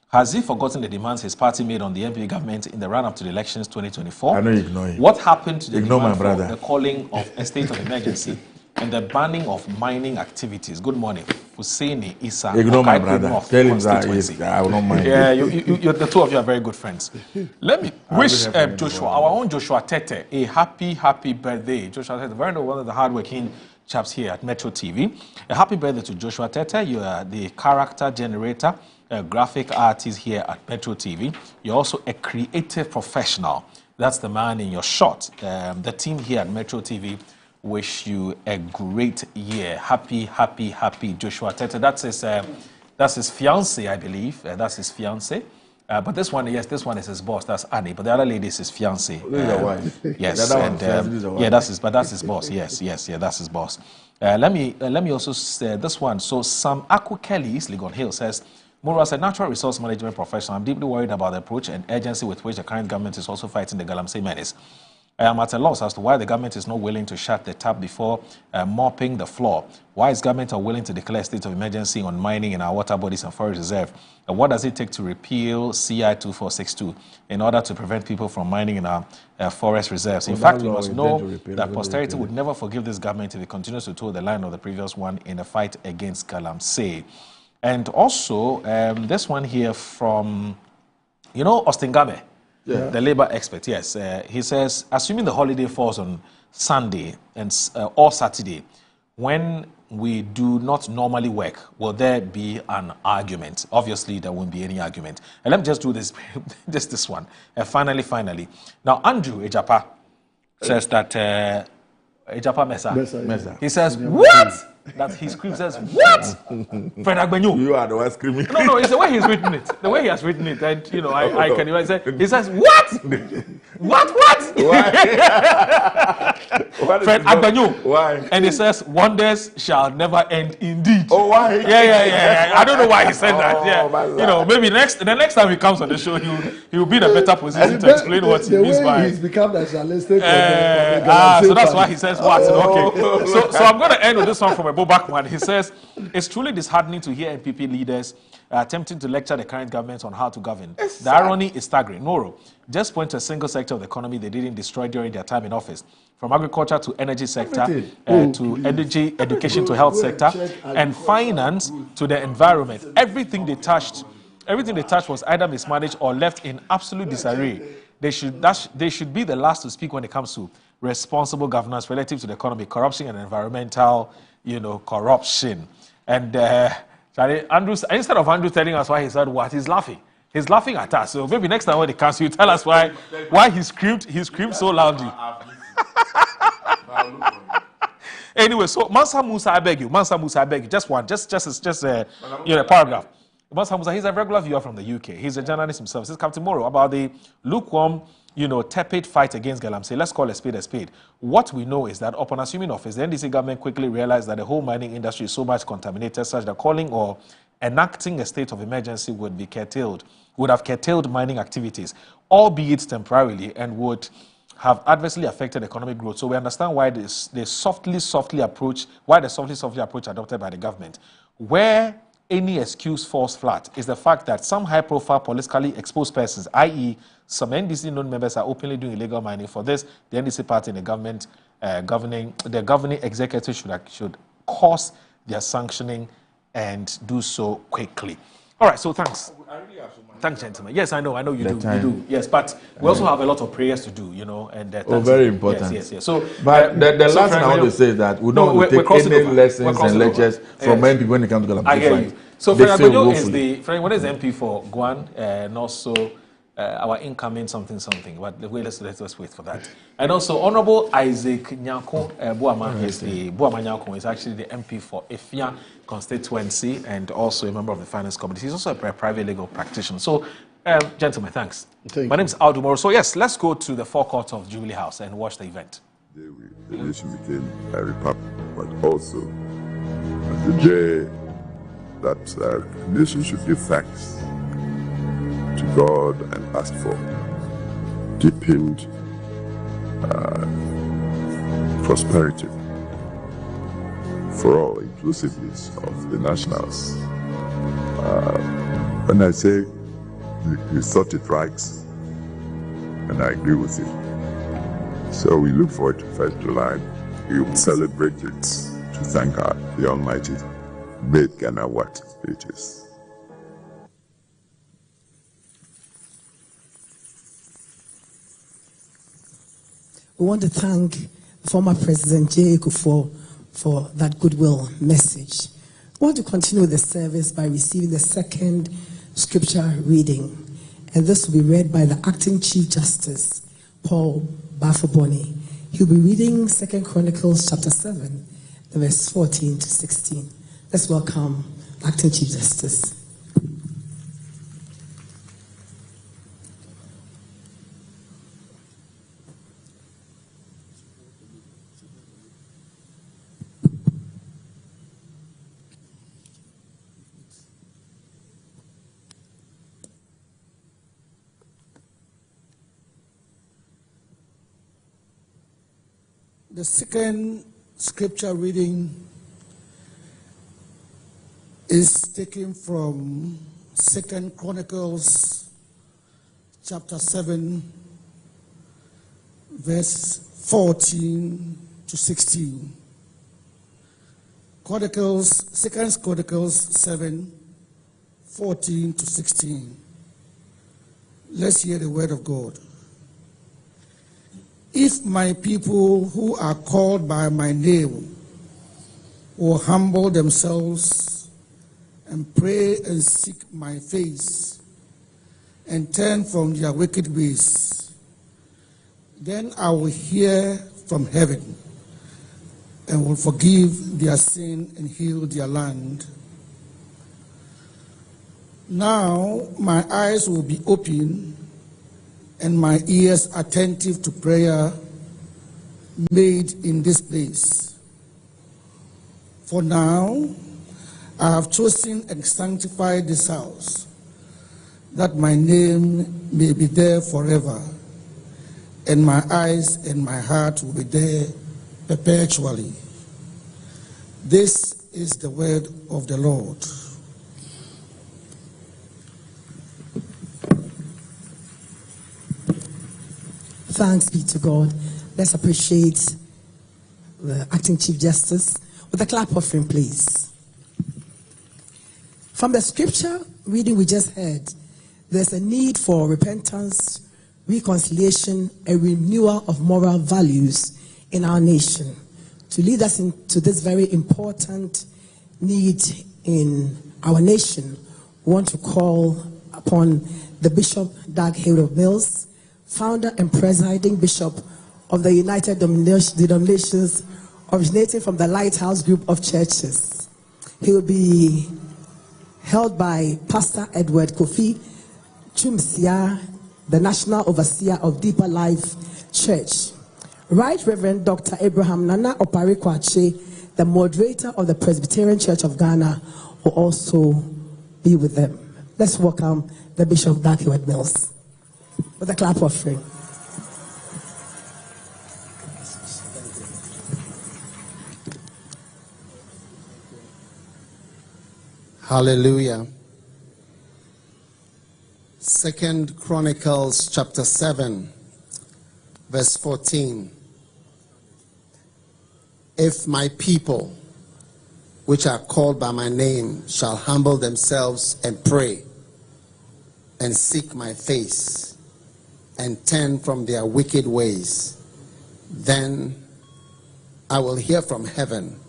Has he forgotten the demands his party made on the MP government in the run-up to the elections 2024? I know you ignore him. What happened to the demand for brother. the calling of a state of emergency and the banning of mining activities? Good morning, Husseini Isa. Ignore my brother. Tell him that I will not mind. Yeah, you the two of you are very good friends. Let me wish Joshua, our own Joshua Tete, a happy birthday. Joshua Tete, one of the hardworking chaps here at Metro TV. A happy birthday to Joshua Tete. You are the character generator, a graphic artist here at Metro TV. You're also a creative professional. That's the man in your shot. The team here at Metro TV wish you a great year. Happy Joshua Tete. That's his fiance, I believe. That's his fiance. But this one is his boss. That's Annie. But the other lady is his fiance. Wife. Yes, that's his boss. Yes, that's his boss. Let me also say this one. So Sam Aku Kelly, Legon Hill says, Moro, as a natural resource management professional, I'm deeply worried about the approach and urgency with which the current government is also fighting the Galamsey menace. I am at a loss as to why the government is not willing to shut the tap before mopping the floor. Why is government unwilling to declare a state of emergency on mining in our water bodies and forest reserve? And what does it take to repeal CI 2462 in order to prevent people from mining in our forest reserves? In fact, we must know that posterity would never forgive this government if it continues to toe the line of the previous one in the fight against Galamsey. And also, this one here from, Austin Gabe. Yeah. The labor expert, yes. He says, assuming the holiday falls on Sunday and or Saturday, when we do not normally work, will there be an argument? Obviously, there won't be any argument. And let me just do this, just this one. Finally. Now, Andrew Ejapa says that Ejapa Mesa. He says, what? That he screams, says, what? Fred Agbenyu. You are the one screaming. No, it's the way he's written it. The way he has written it. And, I can even say, he says, what? What? Why? Fred Agbenyu. Why? And he says, wonders shall never end indeed. Oh, why? Yeah. I don't know why he said that. Yeah. Maybe the next time he comes on the show, he'll be in a better position to explain what he means by. He's become nationalistic. So that's why he says what. Okay. So I'm going to end with this one from a Bobakman. He says, it's truly disheartening to hear NPP leaders attempting to lecture the current government on how to govern. The irony is staggering. Noro, just point to a single sector of the economy they didn't destroy during their time in office. From agriculture to energy sector, to energy, education to health sector, and finance to the environment. Everything they touched was either mismanaged or left in absolute disarray. They should be the last to speak when it comes to responsible governance relative to the economy, corruption, and environmental, corruption. And Andrew, instead of Andrew telling us why he said what, he's laughing. He's laughing at us. So maybe next time when he comes, you tell us why he screamed so loudly. Anyway, so Mansa Musa, I beg you, just a paragraph. Mansa Musa, he's a regular viewer from the UK. He's a journalist himself. This comes tomorrow about the lukewarm, tepid fight against Galamsey. Let's call a spade a spade. What we know is that upon assuming office, the NDC government quickly realized that the whole mining industry is so much contaminated such that calling or enacting a state of emergency would have curtailed mining activities, albeit temporarily, and would have adversely affected economic growth. So we understand why the softly approach adopted by the government. Where any excuse falls flat is the fact that some high-profile politically exposed persons, i.e. some NDC non-members, are openly doing illegal mining. For this, the NDC party and the government, the governing executive should cause their sanctioning and do so quickly. All right, so thanks. Thanks, gentlemen. Yes, I know you do. You do. Yes, but we also have a lot of prayers to do, and very important. Yes. So, but the last thing I want to say is that we don't want to take any lessons and lectures from many people when it comes to Galamsey. I hear you. So, Fred Agbenyu is the MP for Guan, and also our incoming something. But let's wait for that. And also, Honorable Isaac Nyako Buama is actually the MP for Efia constituency and also a member of the finance committee. He's also a private legal practitioner. So, gentlemen, thanks. My name is Al Dumoro. So, yes, let's go to the forecourt of Jubilee House and watch the event. The nation became a republic, but also the day that the nation should give thanks to God and ask for deepened prosperity for all, inclusiveness of the nationals. When I say you thought it right, and I agree with you. So we look forward to 1st July. We will celebrate it to thank God, the Almighty, made Ghana what it is. We want to thank former President J. Kufuor for that goodwill message. We want to continue the service by receiving the second scripture reading. And this will be read by the Acting Chief Justice, Paul Bafoboni. He'll be reading 2 Chronicles chapter 7, verse 14 to 16. Let's welcome Acting Chief Justice. The second scripture reading is taken from 2 Chronicles chapter 7, verse 14 to 16. 2 Chronicles 7, 14 to 16. Let's hear the word of God. If my people who are called by my name will humble themselves and pray and seek my face and turn from their wicked ways, then I will hear from heaven and will forgive their sin and heal their land. Now my eyes will be open and my ears attentive to prayer made in this place. For now I have chosen and sanctified this house, that my name may be there forever, and my eyes and my heart will be there perpetually. This is the word of the Lord. Thanks be to God. Let's appreciate the Acting Chief Justice with a clap offering, please. From the scripture reading we just heard, there's a need for repentance, reconciliation, and renewal of moral values in our nation. To lead us into this very important need in our nation, we want to call upon the Bishop Doug Haywood Mills, founder and presiding bishop of the United Denominations, originating from the Lighthouse Group of Churches. He will be held by Pastor Edward Kofi Chumsia, the National Overseer of Deeper Life Church. Right Reverend Dr. Abraham Nana Oparekwache, the moderator of the Presbyterian Church of Ghana, will also be with them. Let's welcome the Bishop Doug Haywood Mills with a clap offering. Hallelujah. 2 Chronicles chapter 7, verse 14. If my people, which are called by my name, shall humble themselves and pray and seek my face and turn from their wicked ways, then I will hear from heaven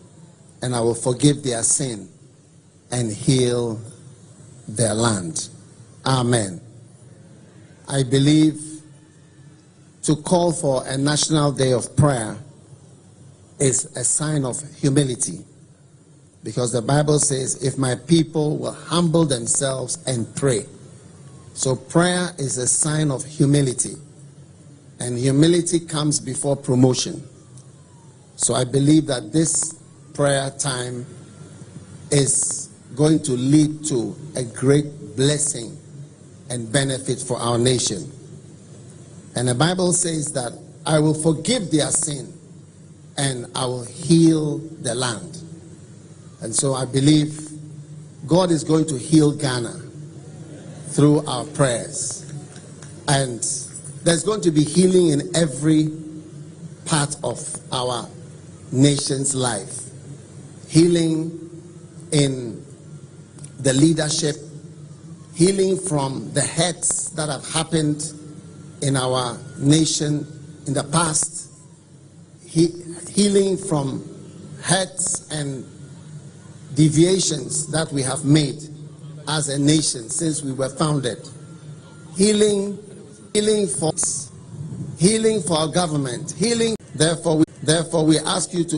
and I will forgive their sin and heal their land. Amen. I believe to call for a national day of prayer is a sign of humility, because the Bible says, if my people will humble themselves and pray. So prayer is a sign of humility, and humility comes before promotion. So I believe that this prayer time is going to lead to a great blessing and benefit for our nation. And the Bible says that I will forgive their sin and I will heal the land. And so I believe God is going to heal Ghana through our prayers. And there's going to be healing in every part of our nation's life. Healing in the leadership, healing from the hurts that have happened in our nation in the past, healing from hurts and deviations that we have made as a nation since we were founded. Healing for our government, healing. Therefore we ask you to